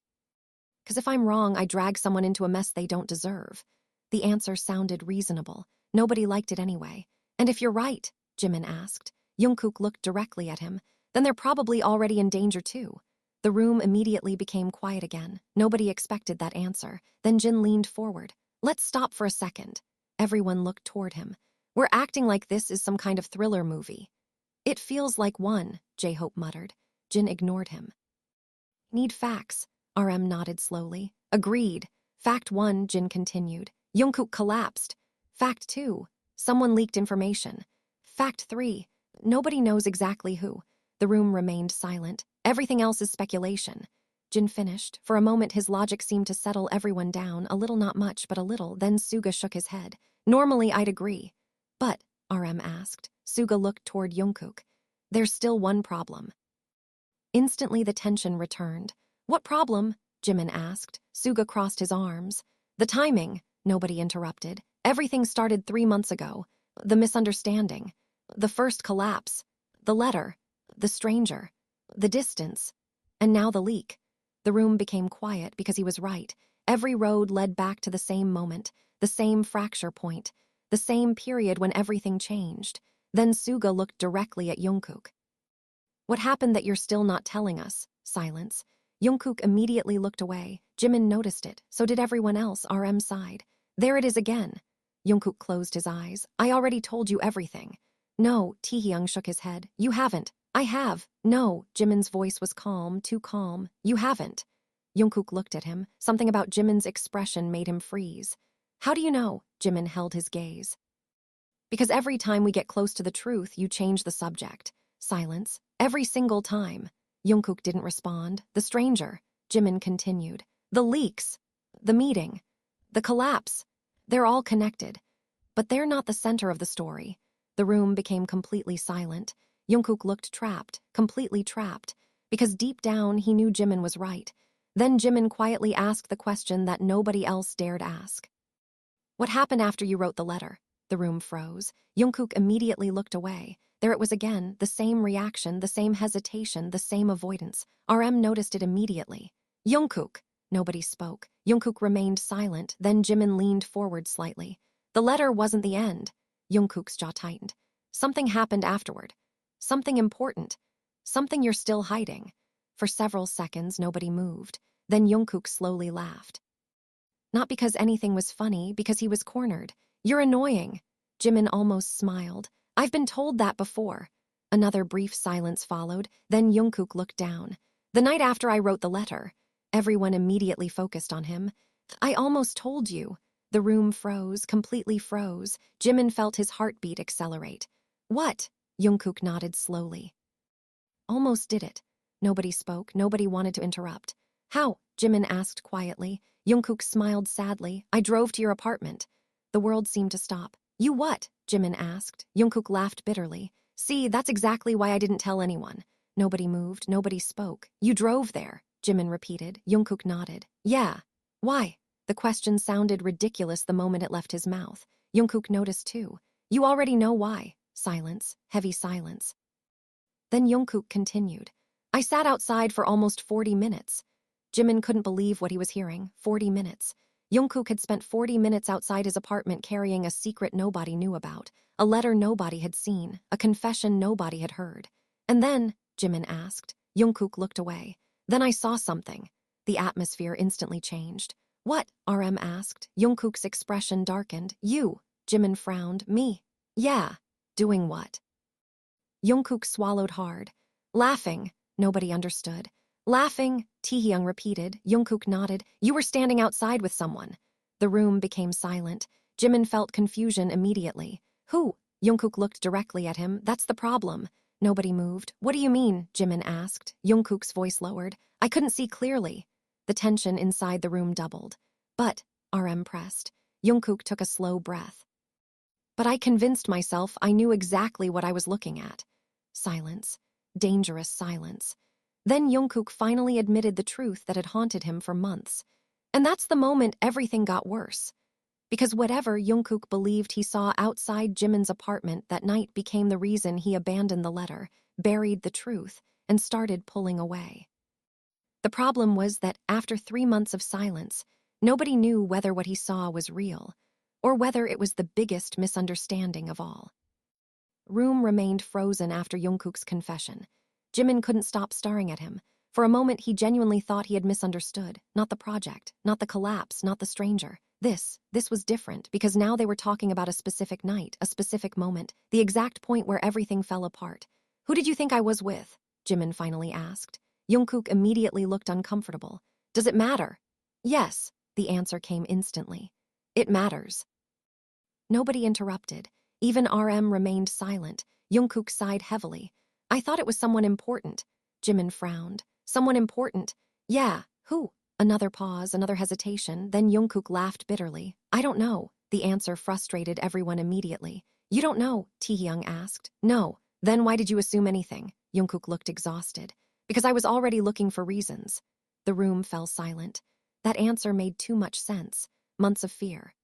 Because if I'm wrong, I drag someone into a mess they don't deserve. The answer sounded reasonable. Nobody liked it anyway. And if you're right, Jimin asked. Jungkook looked directly at him. Then they're probably already in danger too. The room immediately became quiet again. Nobody expected that answer. Then Jin leaned forward. Let's stop for a second. Everyone looked toward him. We're acting like this is some kind of thriller movie. It feels like one, J-Hope muttered. Jin ignored him. Need facts. RM nodded slowly. Agreed. Fact 1, Jin continued. Jungkook collapsed. Fact 2, someone leaked information. Fact 3, nobody knows exactly who. The room remained silent. Everything else is speculation. Jin finished. For a moment his logic seemed to settle everyone down, a little, not much, but a little. Then Suga shook his head. Normally I'd agree. But, RM asked. Suga looked toward Jungkook. There's still one problem. Instantly the tension returned. What problem? Jimin asked. Suga crossed his arms. The timing, nobody interrupted. Everything started 3 months ago. The misunderstanding. The first collapse. The letter. The stranger. The distance. And now the leak. The room became quiet because he was right. Every road led back to the same moment, the same fracture point, the same period when everything changed. Then Suga looked directly at Jungkook. What happened that you're still not telling us? Silence. Jungkook immediately looked away. Jimin noticed it. So did everyone else. RM sighed. There it is again. Jungkook closed his eyes. I already told you everything. No, Taehyung shook his head. You haven't. I have. No, Jimin's voice was calm, too calm. You haven't. Jungkook looked at him. Something about Jimin's expression made him freeze. How do you know? Jimin held his gaze. Because every time we get close to the truth, you change the subject. Silence. Every single time. Jungkook didn't respond. The stranger. Jimin continued. The leaks. The meeting. The collapse. They're all connected. But they're not the center of the story. The room became completely silent. Jungkook looked trapped, completely trapped, because deep down he knew Jimin was right. Then Jimin quietly asked the question that nobody else dared ask. What happened after you wrote the letter? The room froze. JUNGKOOK immediately looked away. There it was again, the same reaction, the same hesitation, the same avoidance. RM noticed it immediately. JUNGKOOK! Nobody spoke. JUNGKOOK remained silent, then Jimin leaned forward slightly. The letter wasn't the end. JUNGKOOK's jaw tightened. Something happened afterward. Something important. Something you're still hiding. For several seconds, nobody moved. Then JUNGKOOK slowly laughed. Not because anything was funny, because he was cornered. You're annoying. Jimin almost smiled. I've been told that before. Another brief silence followed, then JUNGKOOK looked down. The night after I wrote the letter. Everyone immediately focused on him. I almost told you. The room froze, completely froze. Jimin felt his heartbeat accelerate. What? JUNGKOOK nodded slowly. Almost did it. Nobody spoke, nobody wanted to interrupt. How? Jimin asked quietly. JUNGKOOK smiled sadly. I drove to your apartment. The world seemed to stop. You what? Jimin asked. JUNGKOOK laughed bitterly. See, that's exactly why I didn't tell anyone. Nobody moved, nobody spoke. You drove there, Jimin repeated. JUNGKOOK nodded. Yeah. Why? The question sounded ridiculous the moment it left his mouth. JUNGKOOK noticed too. You already know why. Silence, heavy silence. Then JUNGKOOK continued. I sat outside for almost 40 minutes. Jimin couldn't believe what he was hearing. 40 minutes. JUNGKOOK had spent 40 minutes outside his apartment carrying a secret nobody knew about, a letter nobody had seen, a confession nobody had heard. And then, Jimin asked. JUNGKOOK looked away. Then I saw something. The atmosphere instantly changed. What? RM asked. JUNGKOOK's expression darkened. You. Jimin frowned. Me. Yeah. Doing what? JUNGKOOK swallowed hard. Laughing. Nobody understood. Laughing, TAEHYUNG repeated. JUNGKOOK nodded. You were standing outside with someone. The room became silent. Jimin felt confusion immediately. Who? JUNGKOOK looked directly at him. That's the problem. Nobody moved. What do you mean? Jimin asked. JUNGKOOK's voice lowered. I couldn't see clearly. The tension inside the room doubled. But, RM pressed. JUNGKOOK took a slow breath. But I convinced myself I knew exactly what I was looking at. Silence. Dangerous silence. Then JUNGKOOK finally admitted the truth that had haunted him for months. And that's the moment everything got worse. Because whatever JUNGKOOK believed he saw outside Jimin's apartment that night became the reason he abandoned the letter, buried the truth, and started pulling away. The problem was that after 3 months of silence, nobody knew whether what he saw was real, or whether it was the biggest misunderstanding of all. Room remained frozen after JUNGKOOK's confession. Jimin couldn't stop staring at him. For a moment, he genuinely thought he had misunderstood. Not the project, not the collapse, not the stranger. This was different, because now they were talking about a specific night, a specific moment, the exact point where everything fell apart. Who did you think I was with? Jimin finally asked. JUNGKOOK immediately looked uncomfortable. Does it matter? Yes, the answer came instantly. It matters. Nobody interrupted. Even RM remained silent. JUNGKOOK sighed heavily. I thought it was someone important. Jimin frowned. Someone important? Yeah, who? Another pause, another hesitation, then JUNGKOOK laughed bitterly. I don't know. The answer frustrated everyone immediately. You don't know? TAEHYUNG asked. No. Then why did you assume anything? JUNGKOOK looked exhausted. Because I was already looking for reasons. The room fell silent. That answer made too much sense. Months of fear.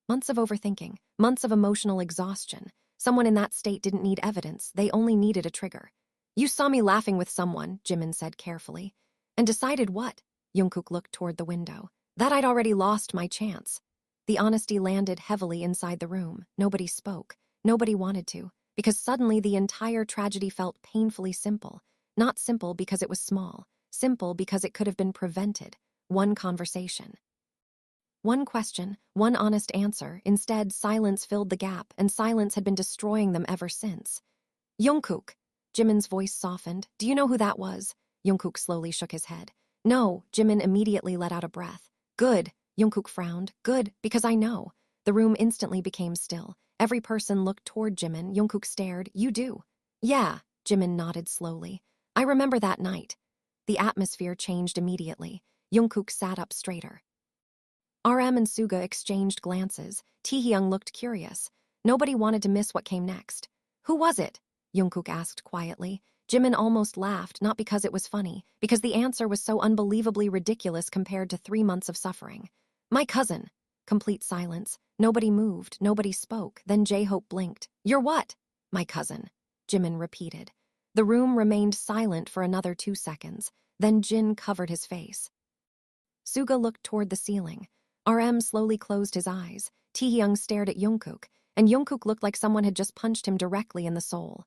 Months of overthinking. Months of emotional exhaustion. Someone in that state didn't need evidence. They only needed a trigger. You saw me laughing with someone, Jimin said carefully. And decided what? JUNGKOOK looked toward the window. That I'd already lost my chance. The honesty landed heavily inside the room. Nobody spoke. Nobody wanted to. Because suddenly the entire tragedy felt painfully simple. Not simple because it was small. Simple because it could have been prevented. One conversation. One question, one honest answer. Instead, silence filled the gap, and silence had been destroying them ever since. JUNGKOOK. Jimin's voice softened. Do you know who that was? JUNGKOOK slowly shook his head. No, Jimin immediately let out a breath. Good. JUNGKOOK frowned. Good, because I know. The room instantly became still. Every person looked toward Jimin. JUNGKOOK stared. You do? Yeah, Jimin nodded slowly. I remember that night. The atmosphere changed immediately. JUNGKOOK sat up straighter. RM and Suga exchanged glances. TAEHYUNG looked curious. Nobody wanted to miss what came next. Who was it? JUNGKOOK asked quietly. Jimin almost laughed, not because it was funny, because the answer was so unbelievably ridiculous compared to 3 months of suffering. My cousin. Complete silence. Nobody moved, nobody spoke. Then J-Hope blinked. "You're what?" "My cousin," Jimin repeated. The room remained silent for another 2 seconds. Then Jin covered his face. Suga looked toward the ceiling. RM slowly closed his eyes. Taehyung stared at JUNGKOOK, and JUNGKOOK looked like someone had just punched him directly in the soul.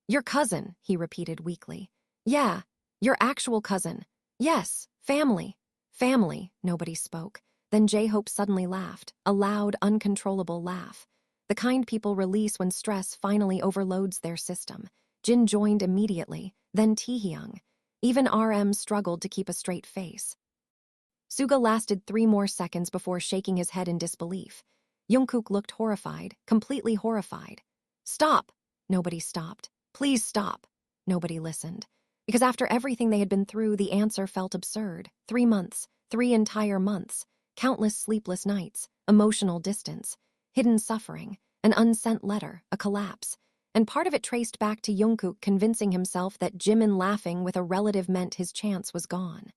"Your cousin," he repeated weakly. "Yeah, your actual cousin. Yes, family." "Family," nobody spoke. Then J-Hope suddenly laughed, a loud, uncontrollable laugh. The kind people release when stress finally overloads their system. Jin joined immediately, then Taehyung. Even RM struggled to keep a straight face. Suga lasted 3 more seconds before shaking his head in disbelief. JUNGKOOK looked horrified, completely horrified. "Stop!" Nobody stopped. "Please stop!" Nobody listened. Because after everything they had been through, the answer felt absurd. 3 months, 3 entire months, countless sleepless nights, emotional distance, hidden suffering, an unsent letter, a collapse. And part of it traced back to JUNGKOOK convincing himself that Jimin laughing with a relative meant his chance was gone.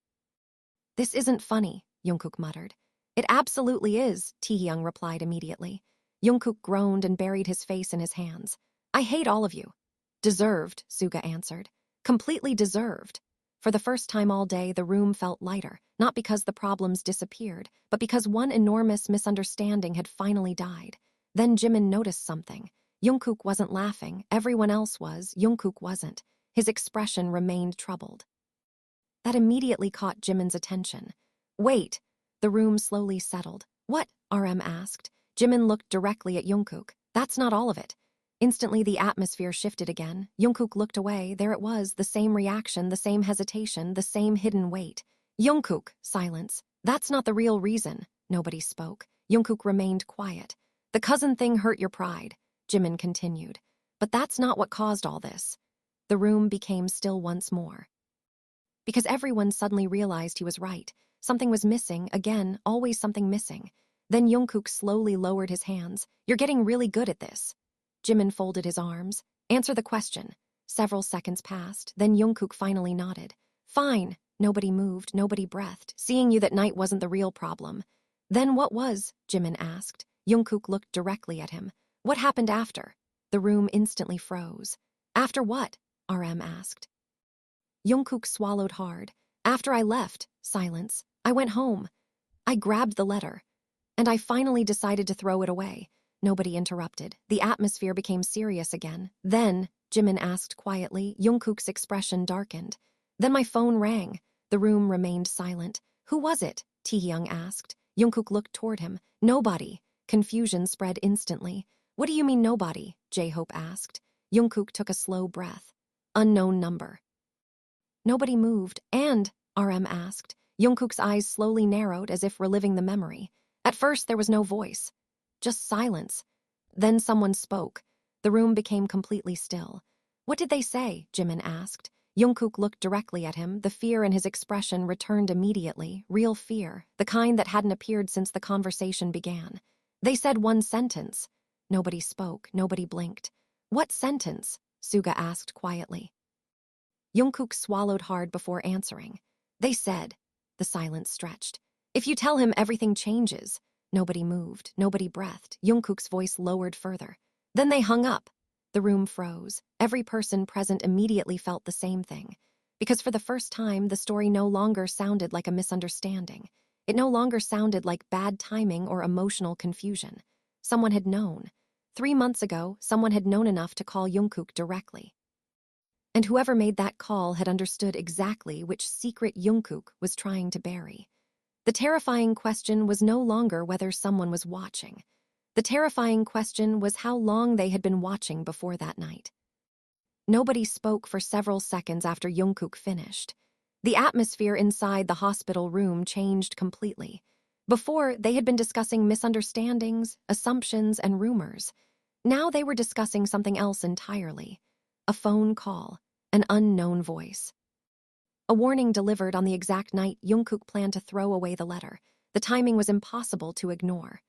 "This isn't funny," JUNGKOOK muttered. "It absolutely is," Taehyung replied immediately. JUNGKOOK groaned and buried his face in his hands. "I hate all of you." "Deserved," Suga answered. "Completely deserved." For the first time all day, the room felt lighter, not because the problems disappeared, but because one enormous misunderstanding had finally died. Then Jimin noticed something. JUNGKOOK wasn't laughing, everyone else was, JUNGKOOK wasn't. His expression remained troubled. That immediately caught Jimin's attention. "Wait." The room slowly settled. "What?" RM asked. Jimin looked directly at JUNGKOOK. "That's not all of it." Instantly the atmosphere shifted again. JUNGKOOK looked away. There it was, the same reaction, the same hesitation, the same hidden weight. "JUNGKOOK," silence. "That's not the real reason." Nobody spoke. JUNGKOOK remained quiet. "The cousin thing hurt your pride," Jimin continued. "But that's not what caused all this." The room became still once more. Because everyone suddenly realized he was right. Something was missing, again, always something missing. Then JUNGKOOK slowly lowered his hands. "You're getting really good at this." Jimin folded his arms. "Answer the question." Several seconds passed, then JUNGKOOK finally nodded. "Fine." Nobody moved, nobody breathed. "Seeing you that night wasn't the real problem." "Then what was?" Jimin asked. JUNGKOOK looked directly at him. "What happened after?" The room instantly froze. "After what?" RM asked. JUNGKOOK swallowed hard. "After I left." Silence. "I went home. I grabbed the letter. And I finally decided to throw it away." Nobody interrupted. The atmosphere became serious again. "Then," Jimin asked quietly, JUNGKOOK's expression darkened. "Then my phone rang." The room remained silent. "Who was it?" Taehyung asked. JUNGKOOK looked toward him. "Nobody." Confusion spread instantly. "What do you mean nobody?" J-Hope asked. JUNGKOOK took a slow breath. "Unknown number." Nobody moved, and, RM asked. JUNGKOOK's eyes slowly narrowed as if reliving the memory. At first there was no voice. Just silence. Then someone spoke. The room became completely still. "What did they say?" Jimin asked. JUNGKOOK looked directly at him. The fear in his expression returned immediately. Real fear, the kind that hadn't appeared since the conversation began. "They said one sentence." Nobody spoke, nobody blinked. "What sentence?" Suga asked quietly. JUNGKOOK swallowed hard before answering. "They said." The silence stretched. "If you tell him, everything changes." Nobody moved, nobody breathed. JUNGKOOK's voice lowered further. "Then they hung up." The room froze. Every person present immediately felt the same thing. Because for the first time, the story no longer sounded like a misunderstanding. It no longer sounded like bad timing or emotional confusion. Someone had known. 3 months ago, someone had known enough to call JUNGKOOK directly. And whoever made that call had understood exactly which secret JUNGKOOK was trying to bury. The terrifying question was no longer whether someone was watching. The terrifying question was how long they had been watching before that night. Nobody spoke for several seconds after JUNGKOOK finished. The atmosphere inside the hospital room changed completely. Before, they had been discussing misunderstandings, assumptions, and rumors. Now they were discussing something else entirely. A phone call. An unknown voice. A warning delivered on the exact night JUNGKOOK planned to throw away the letter. The timing was impossible to ignore.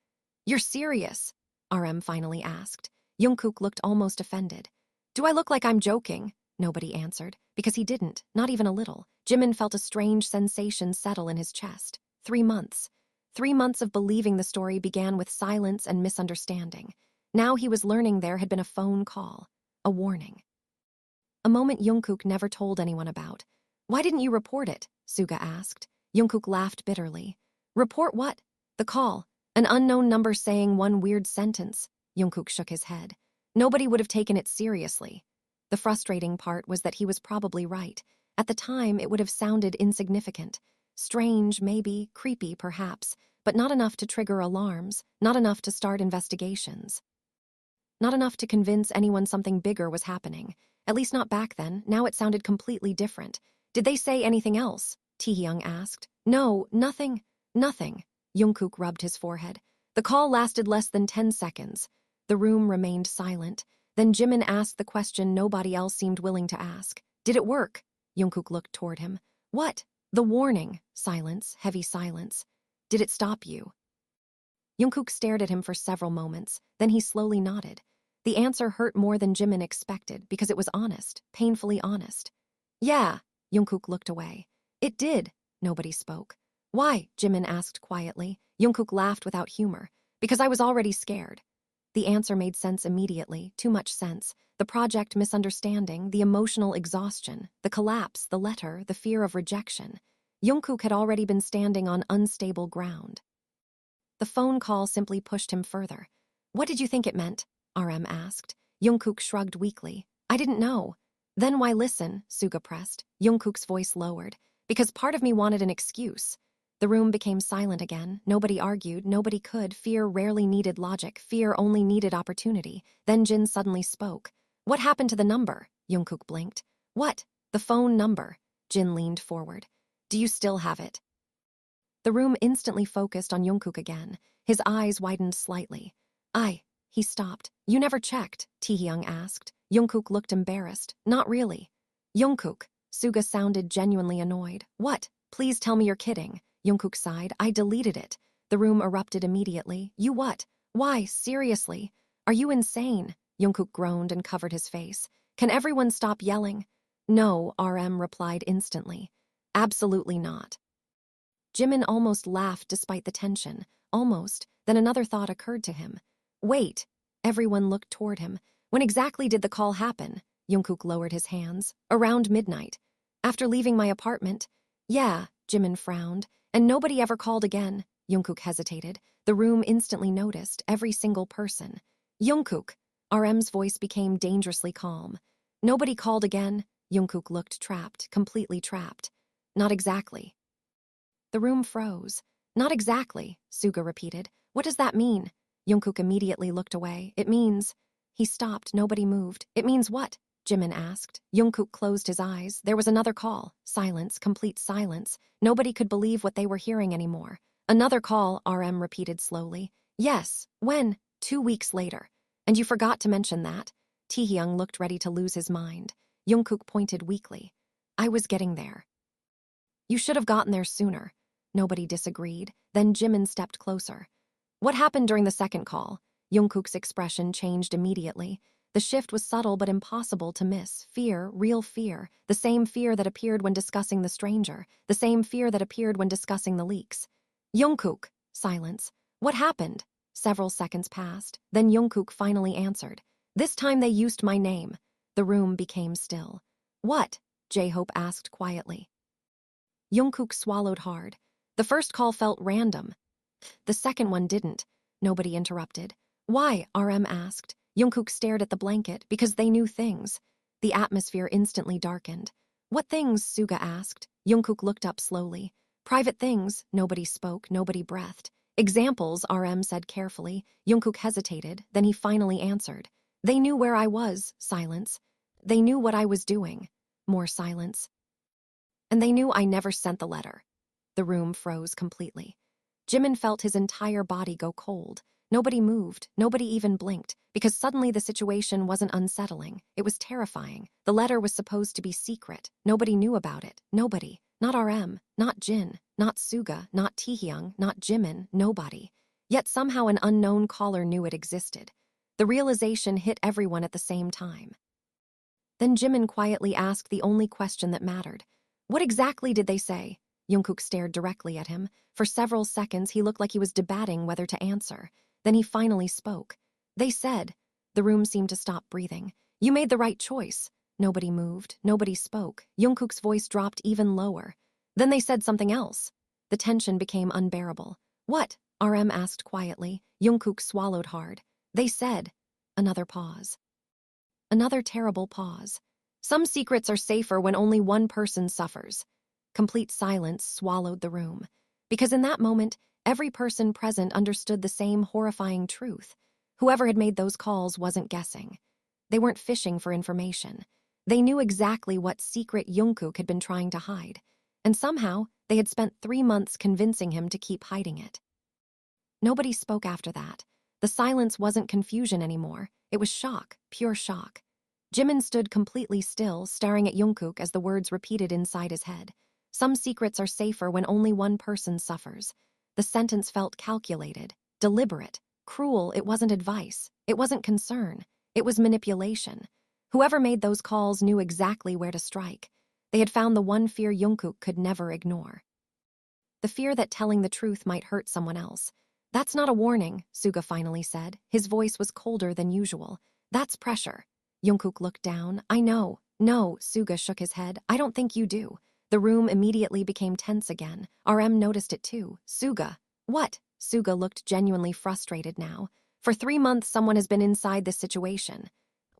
"You're serious?" RM finally asked. JUNGKOOK looked almost offended. "Do I look like I'm joking?" Nobody answered, because he didn't, not even a little. Jimin felt a strange sensation settle in his chest. 3 months. 3 months of believing the story began with silence and misunderstanding. Now he was learning there had been a phone call, a warning. A moment JUNGKOOK never told anyone about. Why didn't you report it? Suga asked. JUNGKOOK laughed bitterly. Report what? The call. An unknown number saying one weird sentence. JUNGKOOK shook his head. Nobody would have taken it seriously. The frustrating part was that he was probably right. At the time, it would have sounded insignificant. Strange, maybe, creepy, perhaps, but not enough to trigger alarms, not enough to start investigations. Not enough to convince anyone something bigger was happening. At least not back then. Now it sounded completely different. Did they say anything else? TAEHYUNG asked. No, nothing. Nothing. JUNGKOOK rubbed his forehead. The call lasted less than 10 seconds. The room remained silent. Then JIMIN asked the question nobody else seemed willing to ask. Did it work? JUNGKOOK looked toward him. What? The warning. Silence, heavy silence. Did it stop you? JUNGKOOK stared at him for several moments. Then he slowly nodded. The answer hurt more than JIMIN expected because it was honest, painfully honest. Yeah. JUNGKOOK looked away. It did. Nobody spoke. Why? JIMIN asked quietly. JUNGKOOK laughed without humor. Because I was already scared. The answer made sense immediately, too much sense. The project misunderstanding, the emotional exhaustion, the collapse, the letter, the fear of rejection. JUNGKOOK had already been standing on unstable ground. The phone call simply pushed him further. What did you think it meant? RM asked. JUNGKOOK shrugged weakly. I didn't know. Then why listen? Suga pressed. JUNGKOOK's voice lowered. Because part of me wanted an excuse. The room became silent again. Nobody argued, nobody could. Fear rarely needed logic. Fear only needed opportunity. Then Jin suddenly spoke. What happened to the number? JUNGKOOK blinked. What? The phone number. Jin leaned forward. Do you still have it? The room instantly focused on JUNGKOOK again. His eyes widened slightly. He stopped. You never checked, TAEHYUNG asked. JUNGKOOK looked embarrassed. Not really. JUNGKOOK. Suga sounded genuinely annoyed. What? Please tell me you're kidding. JUNGKOOK sighed. I deleted it. The room erupted immediately. You what? Why, seriously? Are you insane? JUNGKOOK groaned and covered his face. Can everyone stop yelling? No, RM replied instantly. Absolutely not. JIMIN almost laughed despite the tension. Almost. Then another thought occurred to him. Wait. Everyone looked toward him. When exactly did the call happen? JUNGKOOK lowered his hands. Around midnight. After leaving my apartment? Yeah, JIMIN frowned. And nobody ever called again. JUNGKOOK hesitated. The room instantly noticed, every single person. JUNGKOOK. RM's voice became dangerously calm. Nobody called again. JUNGKOOK looked trapped, completely trapped. Not exactly. The room froze. Not exactly, Suga repeated. What does that mean? JUNGKOOK immediately looked away. It means... He stopped. Nobody moved. It means what? JIMIN asked. JUNGKOOK closed his eyes. There was another call. Silence, complete silence. Nobody could believe what they were hearing anymore. Another call, RM repeated slowly. Yes. When? 2 weeks later. And you forgot to mention that? TAEHYUNG looked ready to lose his mind. JUNGKOOK pointed weakly. I was getting there. You should have gotten there sooner. Nobody disagreed. Then JIMIN stepped closer. What happened during the second call? JUNGKOOK's expression changed immediately. The shift was subtle but impossible to miss. Fear, real fear. The same fear that appeared when discussing the stranger. The same fear that appeared when discussing the leaks. JUNGKOOK. Silence. What happened? Several seconds passed. Then JUNGKOOK finally answered. This time they used my name. The room became still. What? J-Hope asked quietly. JUNGKOOK swallowed hard. The first call felt random. The second one didn't. Nobody interrupted. Why? RM asked. JUNGKOOK stared at the blanket because they knew things. The atmosphere instantly darkened. What things? Suga asked. JUNGKOOK looked up slowly. Private things. Nobody spoke, nobody breathed. Examples, RM said carefully. JUNGKOOK hesitated, then he finally answered. They knew where I was. Silence. They knew what I was doing. More silence. And they knew I never sent the letter. The room froze completely. JIMIN felt his entire body go cold. Nobody moved, nobody even blinked, because suddenly the situation wasn't unsettling. It was terrifying. The letter was supposed to be secret. Nobody knew about it. Nobody. Not RM, not Jin, not Suga, not TAEHYUNG, not JIMIN, nobody. Yet somehow an unknown caller knew it existed. The realization hit everyone at the same time. Then JIMIN quietly asked the only question that mattered. What exactly did they say? Jungkook stared directly at him. For several seconds, he looked like he was debating whether to answer. Then he finally spoke. They said. The room seemed to stop breathing. You made the right choice. Nobody moved. Nobody spoke. Jungkook's voice dropped even lower. Then they said something else. The tension became unbearable. What? RM asked quietly. Jungkook swallowed hard. They said. Another pause. Another terrible pause. Some secrets are safer when only one person suffers. Complete silence swallowed the room. Because in that moment, every person present understood the same horrifying truth. Whoever had made those calls wasn't guessing. They weren't fishing for information. They knew exactly what secret Jungkook had been trying to hide. And somehow, they had spent 3 months convincing him to keep hiding it. Nobody spoke after that. The silence wasn't confusion anymore. It was shock, pure shock. Jimin stood completely still, staring at Jungkook as the words repeated inside his head. Some secrets are safer when only one person suffers. The sentence felt calculated, deliberate, cruel. It wasn't advice. It wasn't concern. It was manipulation. Whoever made those calls knew exactly where to strike. They had found the one fear Jungkook could never ignore. The fear that telling the truth might hurt someone else. That's not a warning, Suga finally said. His voice was colder than usual. That's pressure. Jungkook looked down. I know. No, Suga shook his head. I don't think you do. The room immediately became tense again. RM noticed it too. Suga. What? Suga looked genuinely frustrated now. For 3 months, someone has been inside this situation.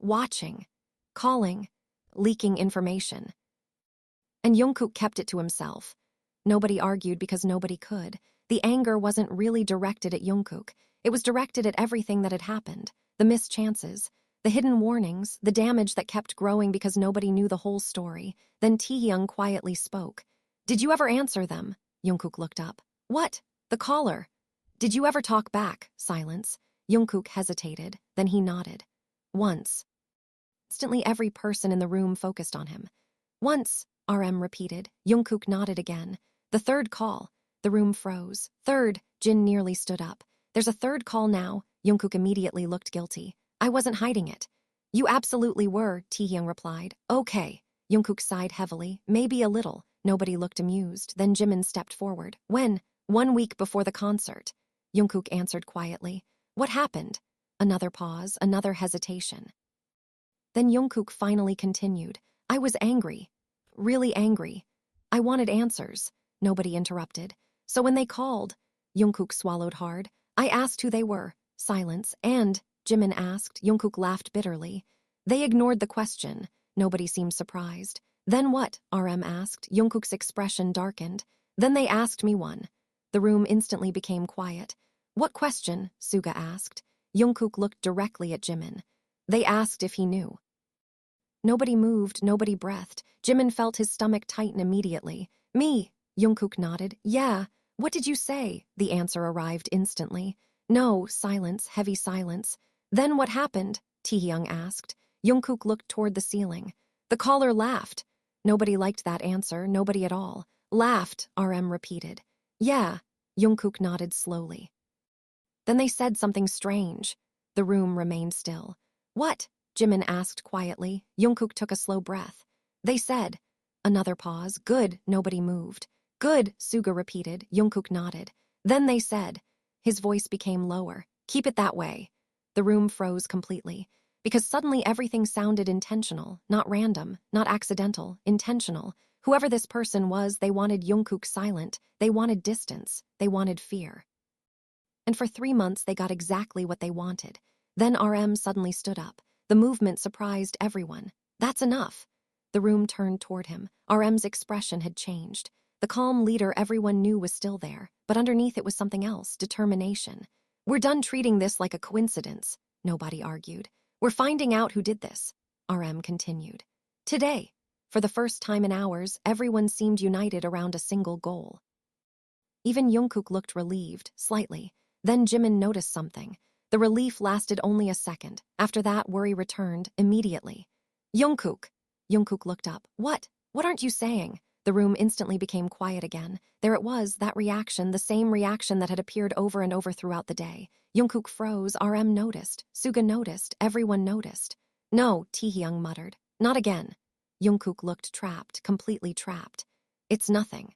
Watching. Calling. Leaking information. And Jungkook kept it to himself. Nobody argued because nobody could. The anger wasn't really directed at Jungkook. It was directed at everything that had happened. The missed chances. The hidden warnings, the damage that kept growing because nobody knew the whole story. Then TAEHYUNG quietly spoke. Did you ever answer them? Jungkook looked up. What? The caller. Did you ever talk back? Silence. Jungkook hesitated, then he nodded. Once. Instantly every person in the room focused on him. Once, RM repeated. Jungkook nodded again. The third call. The room froze. Third, Jin nearly stood up. There's a third call now. Jungkook immediately looked guilty. I wasn't hiding it. You absolutely were, TAEHYUNG replied. Okay. Jungkook sighed heavily. Maybe a little. Nobody looked amused. Then Jimin stepped forward. When? 1 week before the concert. Jungkook answered quietly. What happened? Another pause, another hesitation. Then Jungkook finally continued. I was angry. Really angry. I wanted answers. Nobody interrupted. So when they called, Jungkook swallowed hard. I asked who they were. Silence. And, Jimin asked. Jungkook laughed bitterly. They ignored the question. Nobody seemed surprised. Then what? RM asked. Jungkook's expression darkened. Then they asked me one. The room instantly became quiet. What question? Suga asked. Jungkook looked directly at Jimin. They asked if he knew. Nobody moved, nobody breathed. Jimin felt his stomach tighten immediately. Me. Jungkook nodded. Yeah. What did you say? The answer arrived instantly. No. Silence, heavy silence. Then what happened? TAEHYUNG asked. Jungkook looked toward the ceiling. The caller laughed. Nobody liked that answer, nobody at all. Laughed, RM repeated. Yeah. Jungkook nodded slowly. Then they said something strange. The room remained still. What? Jimin asked quietly. Jungkook took a slow breath. They said. Another pause. Good. Nobody moved. Good, Suga repeated. Jungkook nodded. Then they said. His voice became lower. Keep it that way. The room froze completely. Because suddenly everything sounded intentional, not random, not accidental, intentional. Whoever this person was, they wanted Jungkook silent. They wanted distance. They wanted fear. And for 3 months, they got exactly what they wanted. Then RM suddenly stood up. The movement surprised everyone. That's enough. The room turned toward him. RM's expression had changed. The calm leader everyone knew was still there, but underneath it was something else, determination. We're done treating this like a coincidence, nobody argued. We're finding out who did this, RM continued. Today, for the first time in hours, everyone seemed united around a single goal. Even Jungkook looked relieved, slightly. Then Jimin noticed something. The relief lasted only a second. After that, worry returned, immediately. Jungkook! Jungkook looked up. What? What aren't you saying? The room instantly became quiet again. There it was, that reaction, the same reaction that had appeared over and over throughout the day. Jungkook froze, RM noticed. Suga noticed, everyone noticed. No, TAEHYUNG muttered. Not again. Jungkook looked trapped, completely trapped. It's nothing.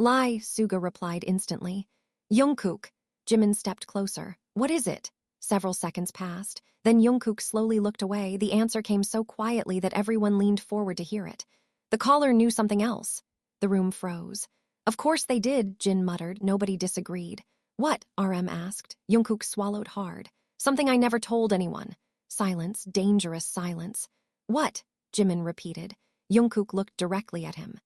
Lie, Suga replied instantly. JUNGKOOK. Jimin stepped closer. What is it? Several seconds passed. Then JUNGKOOK slowly looked away. The answer came so quietly that everyone leaned forward to hear it. The caller knew something else. The room froze. Of course they did, Jin muttered. Nobody disagreed. What? RM asked. JUNGKOOK swallowed hard. Something I never told anyone. Silence, dangerous silence. What? Jimin repeated. JUNGKOOK looked directly at him.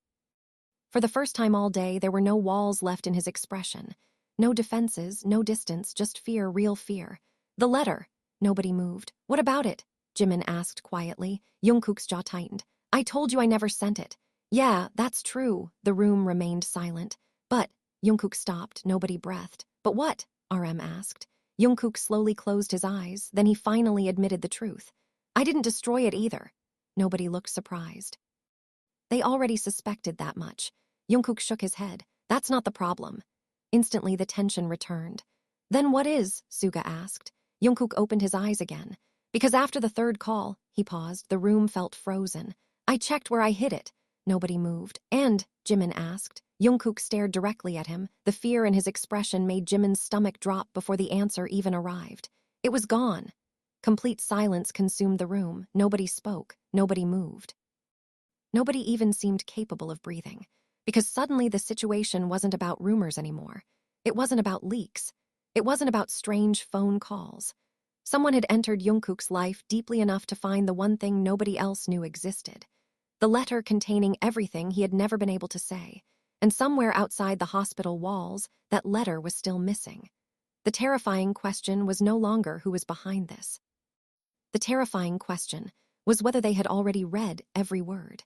For the first time all day, there were no walls left in his expression. No defenses, no distance, just fear, real fear. The letter. Nobody moved. What about it? Jimin asked quietly. JUNGKOOK's jaw tightened. I told you I never sent it. Yeah, that's true. The room remained silent. But, JUNGKOOK stopped. Nobody breathed. But what? RM asked. JUNGKOOK slowly closed his eyes. Then he finally admitted the truth. I didn't destroy it either. Nobody looked surprised. They already suspected that much. JUNGKOOK shook his head. That's not the problem. Instantly, the tension returned. Then what is? Suga asked. JUNGKOOK opened his eyes again. Because after the third call, he paused, the room felt frozen. I checked where I hid it. Nobody moved. And, Jimin asked. JUNGKOOK stared directly at him. The fear in his expression made Jimin's stomach drop before the answer even arrived. It was gone. Complete silence consumed the room. Nobody spoke. Nobody moved. Nobody even seemed capable of breathing. Because suddenly the situation wasn't about rumors anymore. It wasn't about leaks. It wasn't about strange phone calls. Someone had entered JUNGKOOK's life deeply enough to find the one thing nobody else knew existed. The letter containing everything he had never been able to say. And somewhere outside the hospital walls, that letter was still missing. The terrifying question was no longer who was behind this. The terrifying question was whether they had already read every word.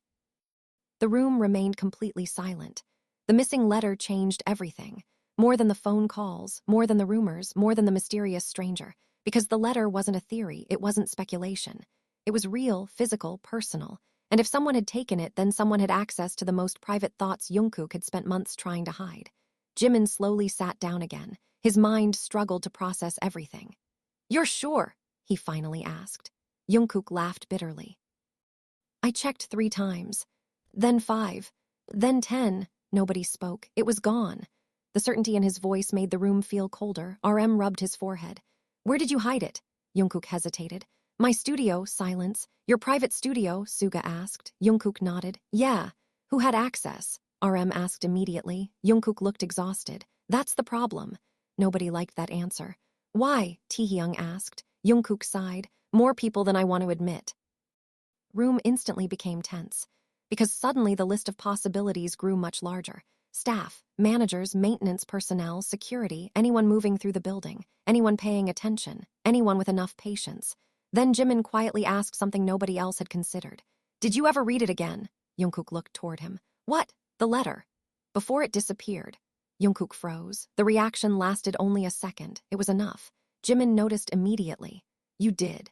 The room remained completely silent. The missing letter changed everything. More than the phone calls, more than the rumors, more than the mysterious stranger. Because the letter wasn't a theory, it wasn't speculation. It was real, physical, personal. And if someone had taken it, then someone had access to the most private thoughts JUNGKOOK had spent months trying to hide. Jimin slowly sat down again. His mind struggled to process everything. You're sure? He finally asked. JUNGKOOK laughed bitterly. I checked 3 times. Then 5. Then 10. Nobody spoke. It was gone. The certainty in his voice made the room feel colder. RM rubbed his forehead. Where did you hide it? JUNGKOOK hesitated. My studio, silence. Your private studio, Suga asked. JUNGKOOK nodded. Yeah. Who had access? RM asked immediately. JUNGKOOK looked exhausted. That's the problem. Nobody liked that answer. Why? TAEHYUNG asked. JUNGKOOK sighed. More people than I want to admit. Room instantly became tense. Because suddenly the list of possibilities grew much larger. Staff, managers, maintenance personnel, security, anyone moving through the building, anyone paying attention, anyone with enough patience. Then Jimin quietly asked something nobody else had considered. Did you ever read it again? JUNGKOOK looked toward him. What? The letter. Before it disappeared. JUNGKOOK froze. The reaction lasted only a second. It was enough. Jimin noticed immediately. You did.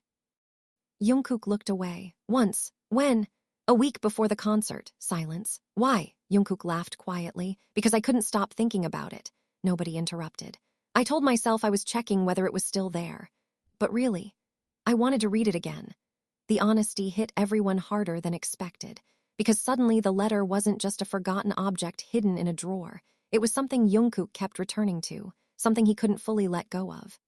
JUNGKOOK looked away. Once. When? A week before the concert. Silence. Why? JUNGKOOK laughed quietly. Because I couldn't stop thinking about it. Nobody interrupted. I told myself I was checking whether it was still there. But really, I wanted to read it again. The honesty hit everyone harder than expected. Because suddenly the letter wasn't just a forgotten object hidden in a drawer. It was something JUNGKOOK kept returning to. Something he couldn't fully let go of.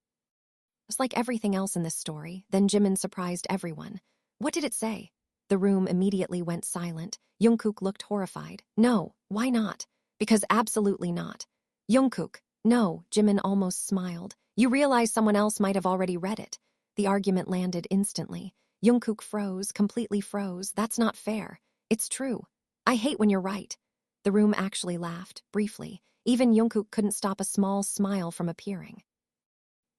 Just like everything else in this story, then Jimin surprised everyone. What did it say? The room immediately went silent. JUNGKOOK looked horrified. No, why not? Because absolutely not. JUNGKOOK, no, Jimin almost smiled. You realize someone else might have already read it. The argument landed instantly. JUNGKOOK froze, completely froze. That's not fair. It's true. I hate when you're right. The room actually laughed, briefly. Even JUNGKOOK couldn't stop a small smile from appearing.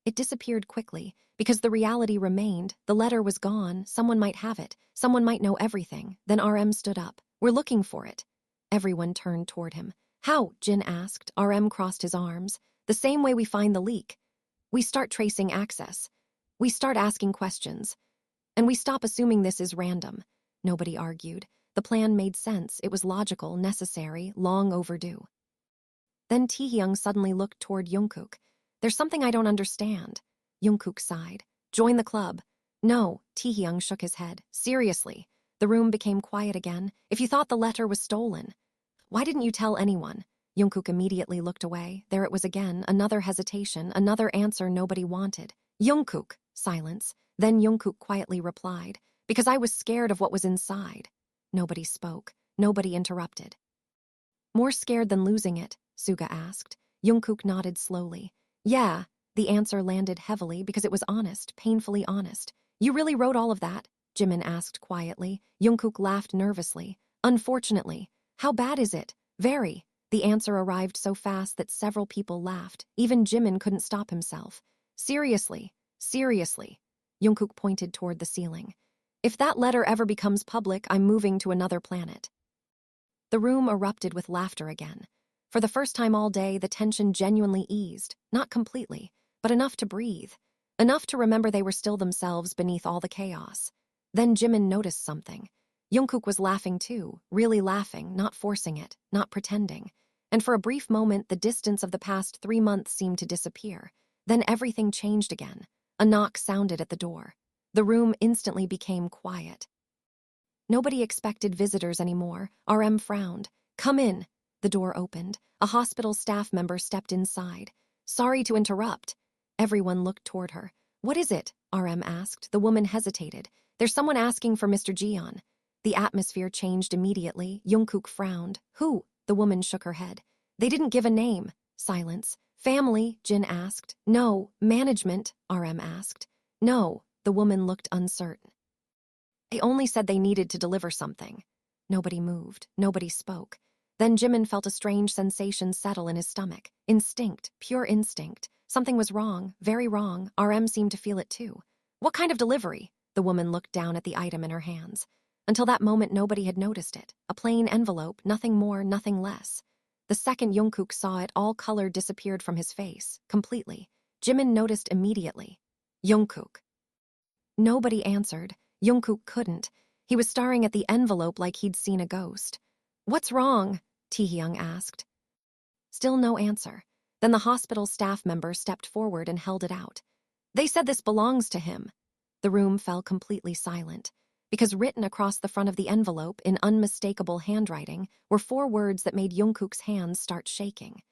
It disappeared quickly, because the reality remained. The letter was gone. Someone might have it. Someone might know everything. Then RM stood up. We're looking for it. Everyone turned toward him. How? Jin asked. RM crossed his arms. The same way we find the leak. We start tracing access. We start asking questions. And we stop assuming this is random. Nobody argued. The plan made sense. It was logical, necessary, long overdue. Then TAEHYUNG suddenly looked toward JUNGKOOK. There's something I don't understand. JUNGKOOK sighed. Join the club. No, TAEHYUNG shook his head. Seriously. The room became quiet again. If you thought the letter was stolen, why didn't you tell anyone? Jungkook immediately looked away. There it was again, another hesitation, another answer nobody wanted. Jungkook, silence. Then Jungkook quietly replied, because I was scared of what was inside. Nobody spoke. Nobody interrupted. More scared than losing it? Suga asked. Jungkook nodded slowly. Yeah, the answer landed heavily because it was honest, painfully honest. You really wrote all of that? Jimin asked quietly. Jungkook laughed nervously. Unfortunately. How bad is it? Very. The answer arrived so fast that several people laughed. Even Jimin couldn't stop himself. Seriously. Seriously. Jungkook pointed toward the ceiling. If that letter ever becomes public, I'm moving to another planet. The room erupted with laughter again. For the first time all day, the tension genuinely eased. Not completely, but enough to breathe. Enough to remember they were still themselves beneath all the chaos. Then Jimin noticed something. Jungkook was laughing too, really laughing, not forcing it, not pretending. And for a brief moment, the distance of the past 3 months seemed to disappear. Then everything changed again. A knock sounded at the door. The room instantly became quiet. Nobody expected visitors anymore. RM frowned. Come in. The door opened. A hospital staff member stepped inside. Sorry to interrupt. Everyone looked toward her. What is it? RM asked. The woman hesitated. There's someone asking for Mr. Jeon. The atmosphere changed immediately. Jungkook frowned. Who? The woman shook her head. They didn't give a name. Silence. Family? Jin asked. No. Management? RM asked. No. The woman looked uncertain. They only said they needed to deliver something. Nobody moved. Nobody spoke. Then Jimin felt a strange sensation settle in his stomach. Instinct. Pure instinct. Something was wrong. Very wrong. RM seemed to feel it too. What kind of delivery? The woman looked down at the item in her hands. Until that moment, nobody had noticed it. A plain envelope, nothing more, nothing less. The second Jungkook saw it, all color disappeared from his face, completely. Jimin noticed immediately. Jungkook. Nobody answered. Jungkook couldn't. He was staring at the envelope like he'd seen a ghost. What's wrong? TAEHYUNG asked. Still no answer. Then the hospital staff member stepped forward and held it out. They said this belongs to him. The room fell completely silent, because written across the front of the envelope in unmistakable handwriting were 4 words that made Jungkook's hands start shaking.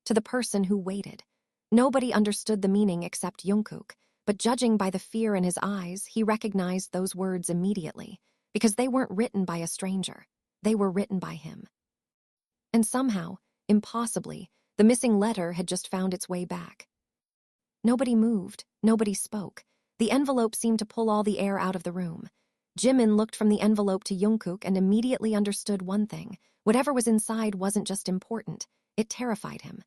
To the person who waited. Nobody understood the meaning except Jungkook, but judging by the fear in his eyes, he recognized those words immediately, because they weren't written by a stranger. They were written by him. And somehow, impossibly, the missing letter had just found its way back. Nobody moved. Nobody spoke. The envelope seemed to pull all the air out of the room. Jimin looked from the envelope to Jungkook and immediately understood one thing. Whatever was inside wasn't just important. It terrified him.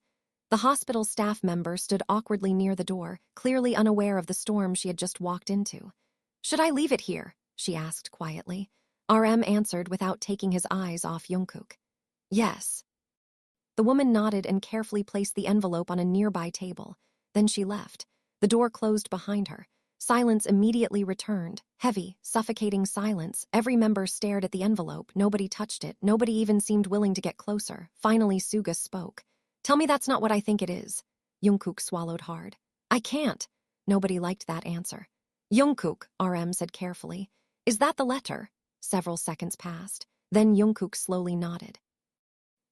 The hospital staff member stood awkwardly near the door, clearly unaware of the storm she had just walked into. Should I leave it here? She asked quietly. RM answered without taking his eyes off Jungkook. Yes. The woman nodded and carefully placed the envelope on a nearby table. Then she left. The door closed behind her. Silence immediately returned. Heavy, suffocating silence. Every member stared at the envelope. Nobody touched it. Nobody even seemed willing to get closer. Finally, Suga spoke. Tell me that's not what I think it is. Jungkook swallowed hard. I can't. Nobody liked that answer. Jungkook, RM said carefully. Is that the letter? Several seconds passed. Then Jungkook slowly nodded.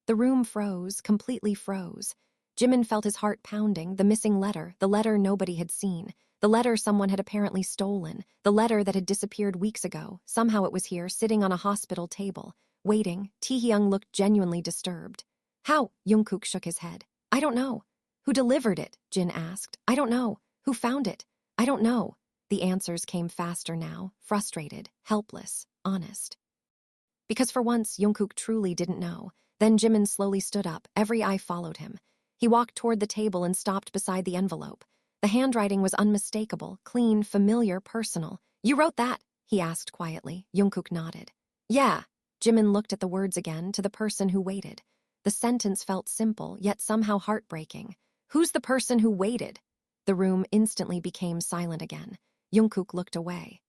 The room froze, completely froze. Jimin felt his heart pounding. The missing letter, the letter nobody had seen. The letter someone had apparently stolen. The letter that had disappeared weeks ago. Somehow it was here, sitting on a hospital table. Waiting. TAEHYUNG looked genuinely disturbed. How? Jungkook shook his head. I don't know. Who delivered it? Jin asked. I don't know. Who found it? I don't know. The answers came faster now, frustrated, helpless, honest. Because for once, Jungkook truly didn't know. Then Jimin slowly stood up. Every eye followed him. He walked toward the table and stopped beside the envelope. The handwriting was unmistakable, clean, familiar, personal. You wrote that? He asked quietly. Jungkook nodded. Yeah. Jimin looked at the words again, to the person who waited. The sentence felt simple, yet somehow heartbreaking. Who's the person who waited? The room instantly became silent again. Jungkook looked away.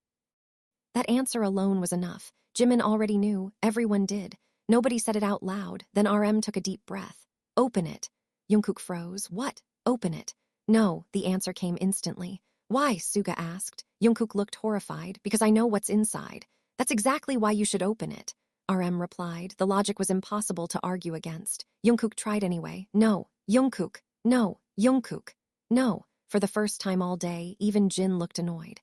That answer alone was enough. Jimin already knew. Everyone did. Nobody said it out loud. Then RM took a deep breath. Open it. Jungkook froze. What? Open it. No, the answer came instantly. Why? Suga asked. Jungkook looked horrified. Because I know what's inside. That's exactly why you should open it. RM replied. The logic was impossible to argue against. JUNGKOOK tried anyway. No, JUNGKOOK. No, JUNGKOOK. No. For the first time all day, even Jin looked annoyed.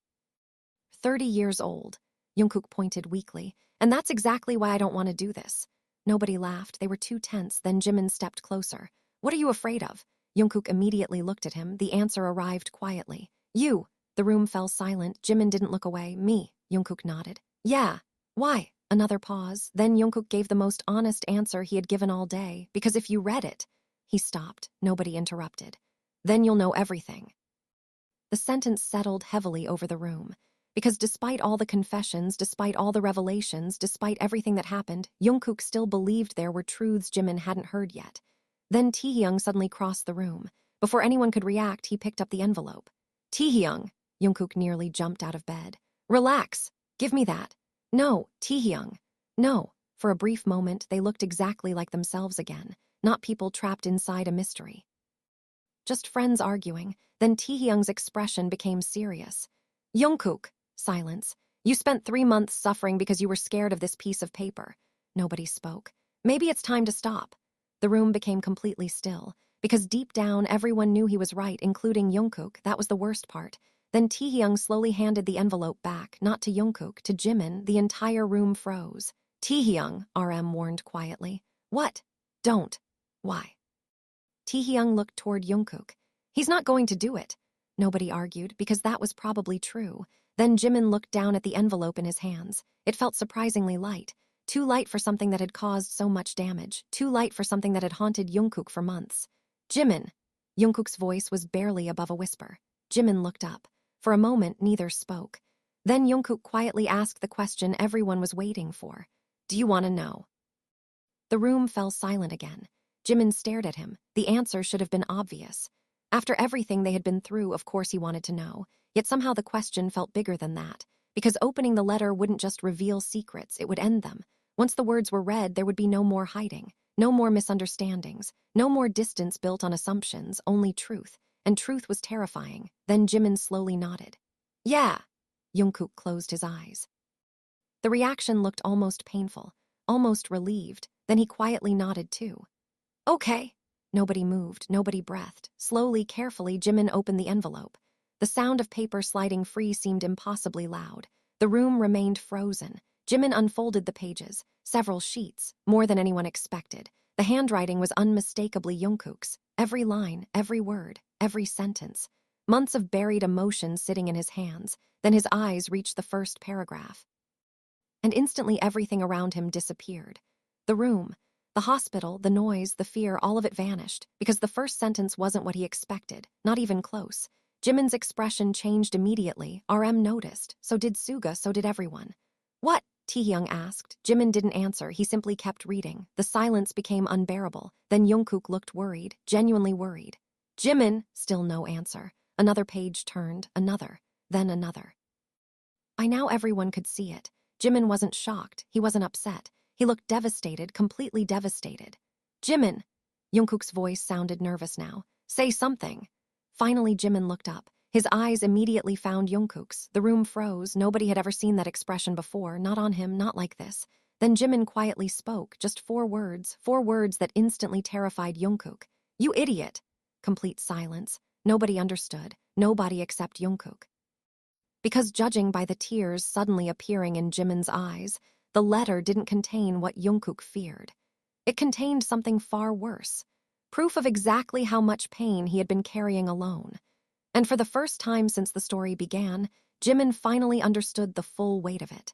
30 years old. JUNGKOOK pointed weakly. And that's exactly why I don't want to do this. Nobody laughed. They were too tense. Then Jimin stepped closer. What are you afraid of? JUNGKOOK immediately looked at him. The answer arrived quietly. You. The room fell silent. Jimin didn't look away. Me. JUNGKOOK nodded. Yeah. Why? Another pause. Then JUNGKOOK gave the most honest answer he had given all day. Because if you read it. He stopped. Nobody interrupted. Then you'll know everything. The sentence settled heavily over the room. Because despite all the confessions, despite all the revelations, despite everything that happened, JUNGKOOK still believed there were truths Jimin hadn't heard yet. Then TAEHYUNG suddenly crossed the room. Before anyone could react, he picked up the envelope. TAEHYUNG. JUNGKOOK nearly jumped out of bed. Relax. Give me that. No, TAEHYUNG. No. For a brief moment, they looked exactly like themselves again, not people trapped inside a mystery. Just friends arguing. Then TAEHYUNG's expression became serious. JUNGKOOK. Silence. You spent 3 months suffering because you were scared of this piece of paper. Nobody spoke. Maybe it's time to stop. The room became completely still, because deep down everyone knew he was right, including JUNGKOOK. That was the worst part. Then TAEHYUNG slowly handed the envelope back, not to JUNGKOOK, to Jimin. The entire room froze. TAEHYUNG, RM warned quietly. What? Don't. Why? TAEHYUNG looked toward JUNGKOOK. He's not going to do it. Nobody argued, because that was probably true. Then Jimin looked down at the envelope in his hands. It felt surprisingly light. Too light for something that had caused so much damage. Too light for something that had haunted JUNGKOOK for months. Jimin. JUNGKOOK's voice was barely above a whisper. Jimin looked up. For a moment, neither spoke. Then JUNGKOOK quietly asked the question everyone was waiting for. Do you want to know? The room fell silent again. Jimin stared at him. The answer should have been obvious. After everything they had been through, of course he wanted to know. Yet somehow the question felt bigger than that. Because opening the letter wouldn't just reveal secrets, it would end them. Once the words were read, there would be no more hiding. No more misunderstandings. No more distance built on assumptions, only truth. And truth was terrifying. Then Jimin slowly nodded. Yeah. JUNGKOOK closed his eyes. The reaction looked almost painful, almost relieved. Then he quietly nodded too. Okay. Nobody moved, nobody breathed. Slowly, carefully, Jimin opened the envelope. The sound of paper sliding free seemed impossibly loud. The room remained frozen. Jimin unfolded the pages, several sheets, more than anyone expected. The handwriting was unmistakably JUNGKOOK's. Every line, every word, every sentence. Months of buried emotion sitting in his hands. Then his eyes reached the first paragraph. And instantly everything around him disappeared. The room, the hospital, the noise, the fear, all of it vanished, because the first sentence wasn't what he expected, not even close. Jimin's expression changed immediately. RM noticed. So did Suga, so did everyone. What? TAEHYUNG asked. Jimin didn't answer. He simply kept reading. The silence became unbearable. Then JUNGKOOK looked worried, genuinely worried. Jimin! Still no answer. Another page turned, another, then another. By now everyone could see it. Jimin wasn't shocked. He wasn't upset. He looked devastated, completely devastated. Jimin! JUNGKOOK's voice sounded nervous now. Say something. Finally, Jimin looked up. His eyes immediately found JUNGKOOK's. The room froze. Nobody had ever seen that expression before, not on him, not like this. Then Jimin quietly spoke, just 4 words that instantly terrified JUNGKOOK. You idiot! Complete silence. Nobody understood. Nobody except JUNGKOOK. Because judging by the tears suddenly appearing in Jimin's eyes, the letter didn't contain what JUNGKOOK feared. It contained something far worse. Proof of exactly how much pain he had been carrying alone. And for the first time since the story began, Jimin finally understood the full weight of it.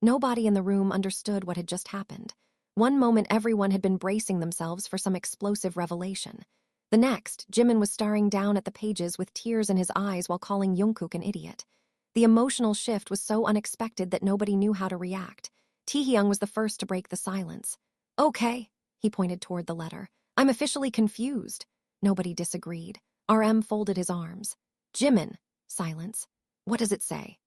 Nobody in the room understood what had just happened. One moment everyone had been bracing themselves for some explosive revelation. The next, Jimin was staring down at the pages with tears in his eyes while calling JUNGKOOK an idiot. The emotional shift was so unexpected that nobody knew how to react. TAEHYUNG was the first to break the silence. Okay, he pointed toward the letter. I'm officially confused. Nobody disagreed. RM folded his arms. Jimin. Silence. What does it say?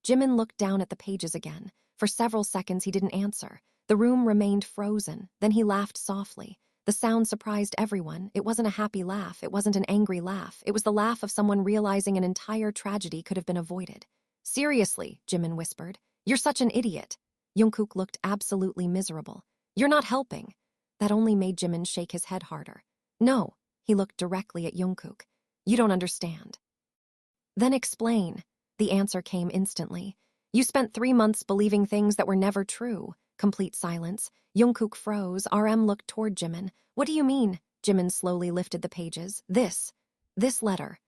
Jimin looked down at the pages again. For several seconds he didn't answer. The room remained frozen. Then he laughed softly. The sound surprised everyone. It wasn't a happy laugh. It wasn't an angry laugh. It was the laugh of someone realizing an entire tragedy could have been avoided. Seriously, Jimin whispered. You're such an idiot. JUNGKOOK looked absolutely miserable. You're not helping. That only made Jimin shake his head harder. No, he looked directly at JUNGKOOK. You don't understand. Then explain. The answer came instantly. You spent 3 months believing things that were never true. Complete silence. JUNGKOOK froze. RM looked toward Jimin. What do you mean? Jimin slowly lifted the pages. This letter.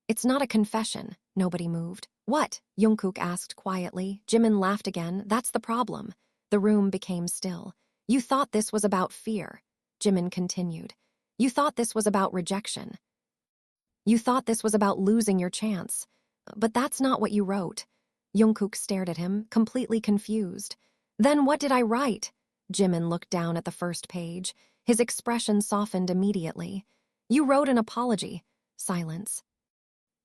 It's not a confession. Nobody moved. What? JUNGKOOK asked quietly. Jimin laughed again. That's the problem. The room became still. You thought this was about fear. Jimin continued. You thought this was about rejection. You thought this was about losing your chance. But that's not what you wrote. JUNGKOOK stared at him, completely confused. Then what did I write? Jimin looked down at the first page. His expression softened immediately. You wrote an apology. Silence.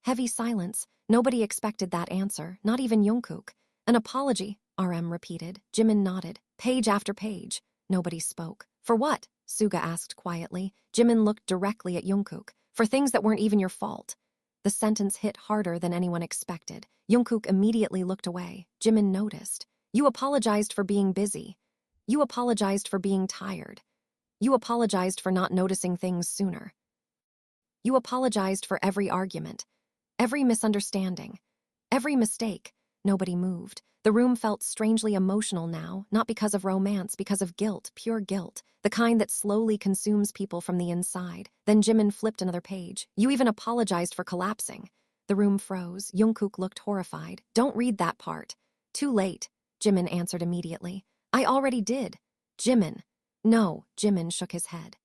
Heavy silence. Nobody expected that answer, not even JUNGKOOK. An apology, RM repeated. Jimin nodded. Page after page. Nobody spoke. For what? Suga asked quietly. Jimin looked directly at JUNGKOOK. For things that weren't even your fault. The sentence hit harder than anyone expected. JUNGKOOK immediately looked away. Jimin noticed. You apologized for being busy. You apologized for being tired. You apologized for not noticing things sooner. You apologized for every argument, every misunderstanding, every mistake. Nobody moved. The room felt strangely emotional now, not because of romance, because of guilt, pure guilt, the kind that slowly consumes people from the inside. Then Jimin flipped another page. You even apologized for collapsing. The room froze. JUNGKOOK looked horrified. Don't read that part. Too late, Jimin answered immediately. I already did. Jimin. No, Jimin shook his head.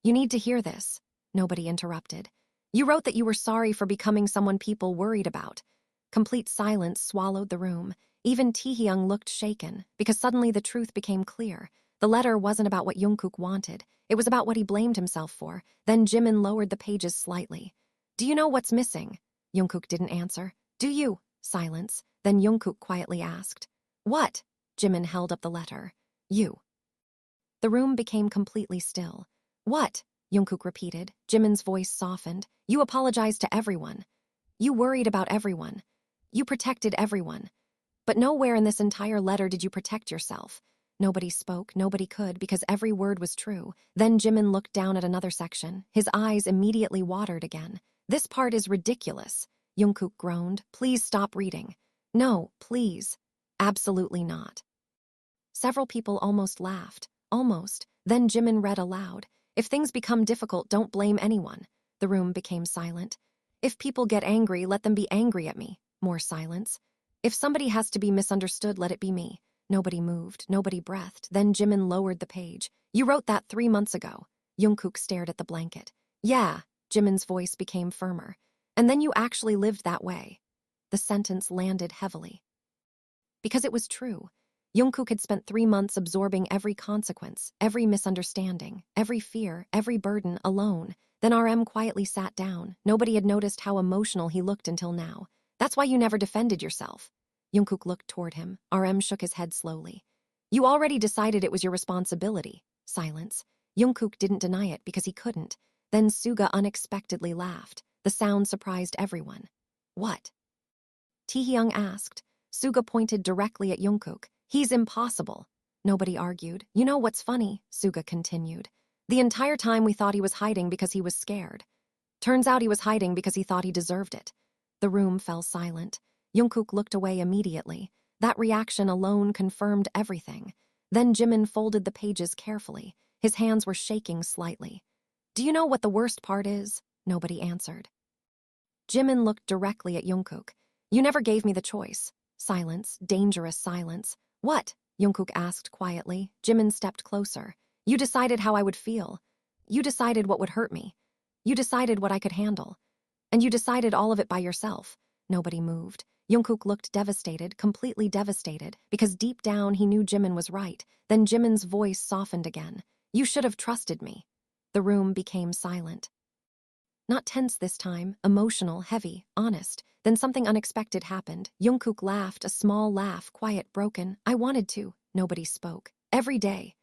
You need to hear this. Nobody interrupted. You wrote that you were sorry for becoming someone people worried about. Complete silence swallowed the room. Even TAEHYUNG looked shaken, because suddenly the truth became clear. The letter wasn't about what JUNGKOOK wanted. It was about what he blamed himself for. Then Jimin lowered the pages slightly. Do you know what's missing? JUNGKOOK didn't answer. Do you? Silence. Then JUNGKOOK quietly asked. What? Jimin held up the letter. You. The room became completely still. What? JUNGKOOK repeated. Jimin's voice softened. You apologized to everyone. You worried about everyone. You protected everyone. But nowhere in this entire letter did you protect yourself. Nobody spoke, nobody could, because every word was true. Then Jimin looked down at another section. His eyes immediately watered again. This part is ridiculous. JUNGKOOK groaned. Please stop reading. No, please. Absolutely not. Several people almost laughed. Almost. Then Jimin read aloud. If things become difficult, don't blame anyone. The room became silent. If people get angry, let them be angry at me. More silence. If somebody has to be misunderstood, let it be me. Nobody moved, nobody breathed. Then Jimin lowered the page. You wrote that 3 months ago. JUNGKOOK stared at the blanket. Yeah, Jimin's voice became firmer. And then you actually lived that way. The sentence landed heavily. Because it was true. JUNGKOOK had spent 3 months absorbing every consequence, every misunderstanding, every fear, every burden alone. Then RM quietly sat down. Nobody had noticed how emotional he looked until now. That's why you never defended yourself. JUNGKOOK looked toward him. RM shook his head slowly. You already decided it was your responsibility. Silence. JUNGKOOK didn't deny it because he couldn't. Then Suga unexpectedly laughed. The sound surprised everyone. What? TAEHYUNG asked. Suga pointed directly at JUNGKOOK. He's impossible. Nobody argued. You know what's funny? Suga continued. The entire time we thought he was hiding because he was scared. Turns out he was hiding because he thought he deserved it. The room fell silent. JUNGKOOK looked away immediately. That reaction alone confirmed everything. Then Jimin folded the pages carefully. His hands were shaking slightly. Do you know what the worst part is? Nobody answered. Jimin looked directly at JUNGKOOK. You never gave me the choice. Silence, dangerous silence. What? JUNGKOOK asked quietly. Jimin stepped closer. You decided how I would feel. You decided what would hurt me. You decided what I could handle. And you decided all of it by yourself. Nobody moved. JUNGKOOK looked devastated, completely devastated, because deep down he knew Jimin was right. Then Jimin's voice softened again. You should have trusted me. The room became silent. Not tense this time, emotional, heavy, honest. Then something unexpected happened. JUNGKOOK laughed, a small laugh, quiet, broken. I wanted to. Nobody spoke. Every day.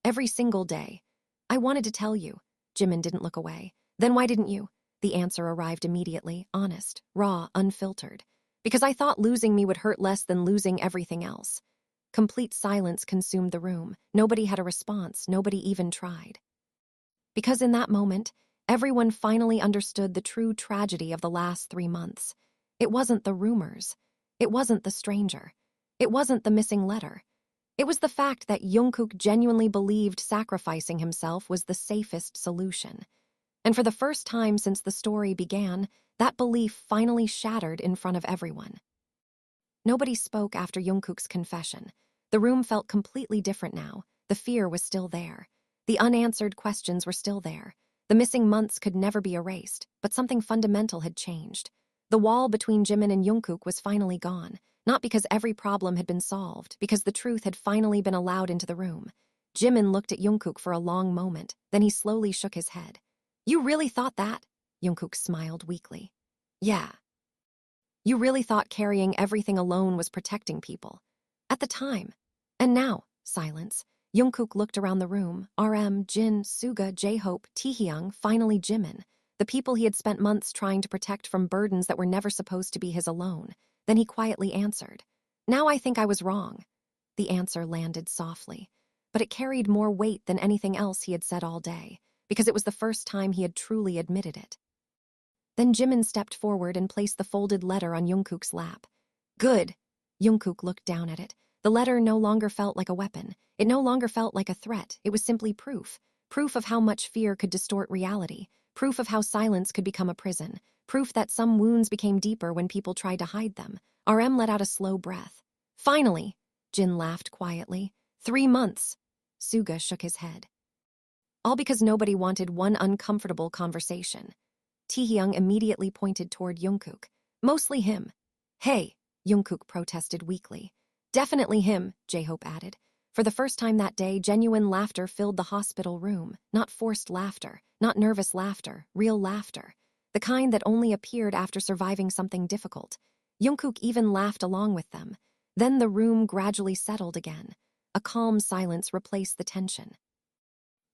Every single day. I wanted to tell you. Jimin didn't look away. Then why didn't you? The answer arrived immediately, honest, raw, unfiltered. Because I thought losing me would hurt less than losing everything else. Complete silence consumed the room. Nobody had a response. Nobody even tried. Because in that moment, everyone finally understood the true tragedy of the last 3 months. It wasn't the rumors. It wasn't the stranger. It wasn't the missing letter. It was the fact that JUNGKOOK genuinely believed sacrificing himself was the safest solution. And for the first time since the story began, that belief finally shattered in front of everyone. Nobody spoke after JUNGKOOK's confession. The room felt completely different now. The fear was still there. The unanswered questions were still there. The missing months could never be erased, but something fundamental had changed. The wall between JIMIN and JUNGKOOK was finally gone, not because every problem had been solved, because the truth had finally been allowed into the room. JIMIN looked at JUNGKOOK for a long moment, then he slowly shook his head. "You really thought that?" JUNGKOOK smiled weakly. "Yeah. You really thought carrying everything alone was protecting people. At the time. And now," silence. JUNGKOOK looked around the room. RM, Jin, Suga, J-Hope, TAEHYUNG, finally JIMIN. The people he had spent months trying to protect from burdens that were never supposed to be his alone. Then he quietly answered. "Now I think I was wrong." The answer landed softly, but it carried more weight than anything else he had said all day, because it was the first time he had truly admitted it. Then JIMIN stepped forward and placed the folded letter on JUNGKOOK's lap. "Good." JUNGKOOK looked down at it. The letter no longer felt like a weapon. It no longer felt like a threat. It was simply proof. Proof of how much fear could distort reality. Proof of how silence could become a prison. Proof that some wounds became deeper when people tried to hide them. RM let out a slow breath. "Finally," Jin laughed quietly. 3 months. Suga shook his head. All because nobody wanted one uncomfortable conversation. TAEHYUNG immediately pointed toward JUNGKOOK. "Mostly him." "Hey," JUNGKOOK protested weakly. "Definitely him," J-Hope added. For the first time that day, genuine laughter filled the hospital room. Not forced laughter, not nervous laughter, real laughter. The kind that only appeared after surviving something difficult. JUNGKOOK even laughed along with them. Then the room gradually settled again. A calm silence replaced the tension.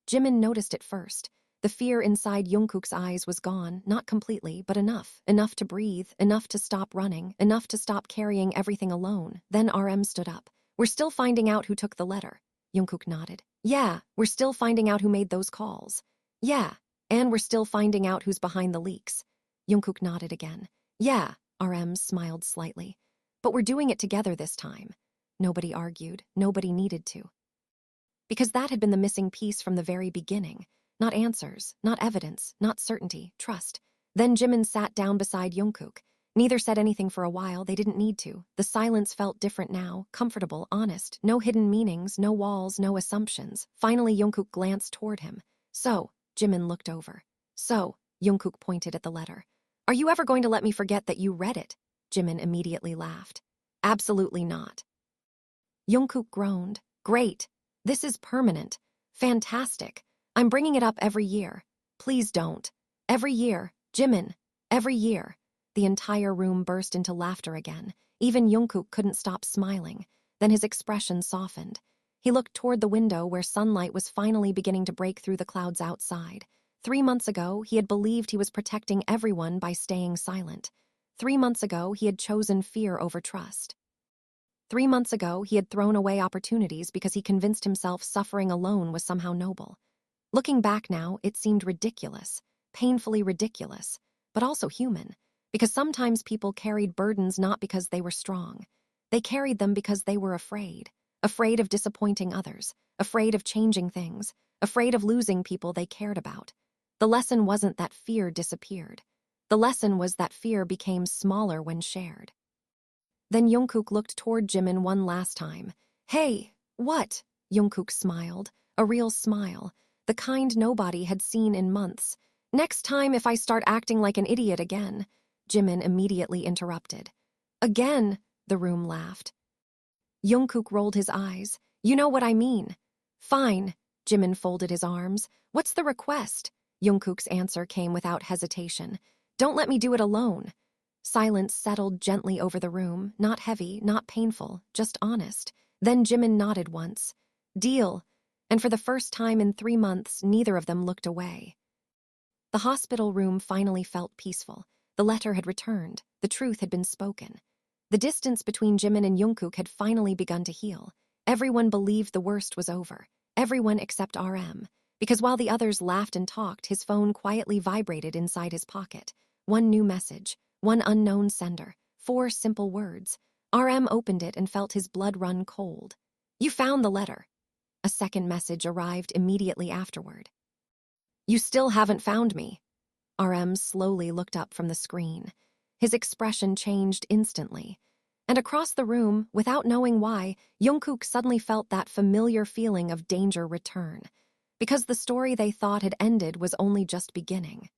JIMIN noticed it first. The fear inside JUNGKOOK's eyes was gone, not completely, but enough. Enough to breathe, enough to stop running, enough to stop carrying everything alone. Then RM stood up. "We're still finding out who took the letter." JUNGKOOK nodded. "Yeah, we're still finding out who made those calls." "Yeah, and we're still finding out who's behind the leaks." JUNGKOOK nodded again. "Yeah," RM smiled slightly. "But we're doing it together this time." Nobody argued. Nobody needed to. Because that had been the missing piece from the very beginning. Not answers, not evidence, not certainty, trust. Then JIMIN sat down beside JUNGKOOK. Neither said anything for a while. They didn't need to. The silence felt different now, comfortable, honest. No hidden meanings, no walls, no assumptions. Finally, JUNGKOOK glanced toward him. "So," JIMIN looked over. "So," JUNGKOOK pointed at the letter. "Are you ever going to let me forget that you read it?" JIMIN immediately laughed. "Absolutely not." JUNGKOOK groaned. "Great. This is permanent. Fantastic. I'm bringing it up every year. Please don't. Every year. JIMIN. Every year." The entire room burst into laughter again. Even JUNGKOOK couldn't stop smiling. Then his expression softened. He looked toward the window where sunlight was finally beginning to break through the clouds outside. 3 months ago, he had believed he was protecting everyone by staying silent. 3 months ago, he had chosen fear over trust. 3 months ago, he had thrown away opportunities because he convinced himself suffering alone was somehow noble. Looking back now, it seemed ridiculous, painfully ridiculous, but also human, because sometimes people carried burdens not because they were strong. They carried them because they were afraid. Afraid of disappointing others, afraid of changing things, afraid of losing people they cared about. The lesson wasn't that fear disappeared. The lesson was that fear became smaller when shared. Then JUNGKOOK looked toward JIMIN one last time. "Hey, what?" JUNGKOOK smiled, a real smile, the kind nobody had seen in months. "Next time if I start acting like an idiot again." JIMIN immediately interrupted. "Again," the room laughed. JUNGKOOK rolled his eyes. "You know what I mean." "Fine." JIMIN folded his arms. "What's the request?" JUNGKOOK's answer came without hesitation. "Don't let me do it alone." Silence settled gently over the room, not heavy, not painful, just honest. Then JIMIN nodded once. "Deal." And for the first time in 3 months, neither of them looked away. The hospital room finally felt peaceful. The letter had returned. The truth had been spoken. The distance between JIMIN and JUNGKOOK had finally begun to heal. Everyone believed the worst was over. Everyone except RM. Because while the others laughed and talked, his phone quietly vibrated inside his pocket. One new message, one unknown sender, 4 simple words. RM opened it and felt his blood run cold. "You found the letter." A second message arrived immediately afterward. "You still haven't found me." RM slowly looked up from the screen. His expression changed instantly. And across the room, without knowing why, JUNGKOOK suddenly felt that familiar feeling of danger return. Because the story they thought had ended was only just beginning.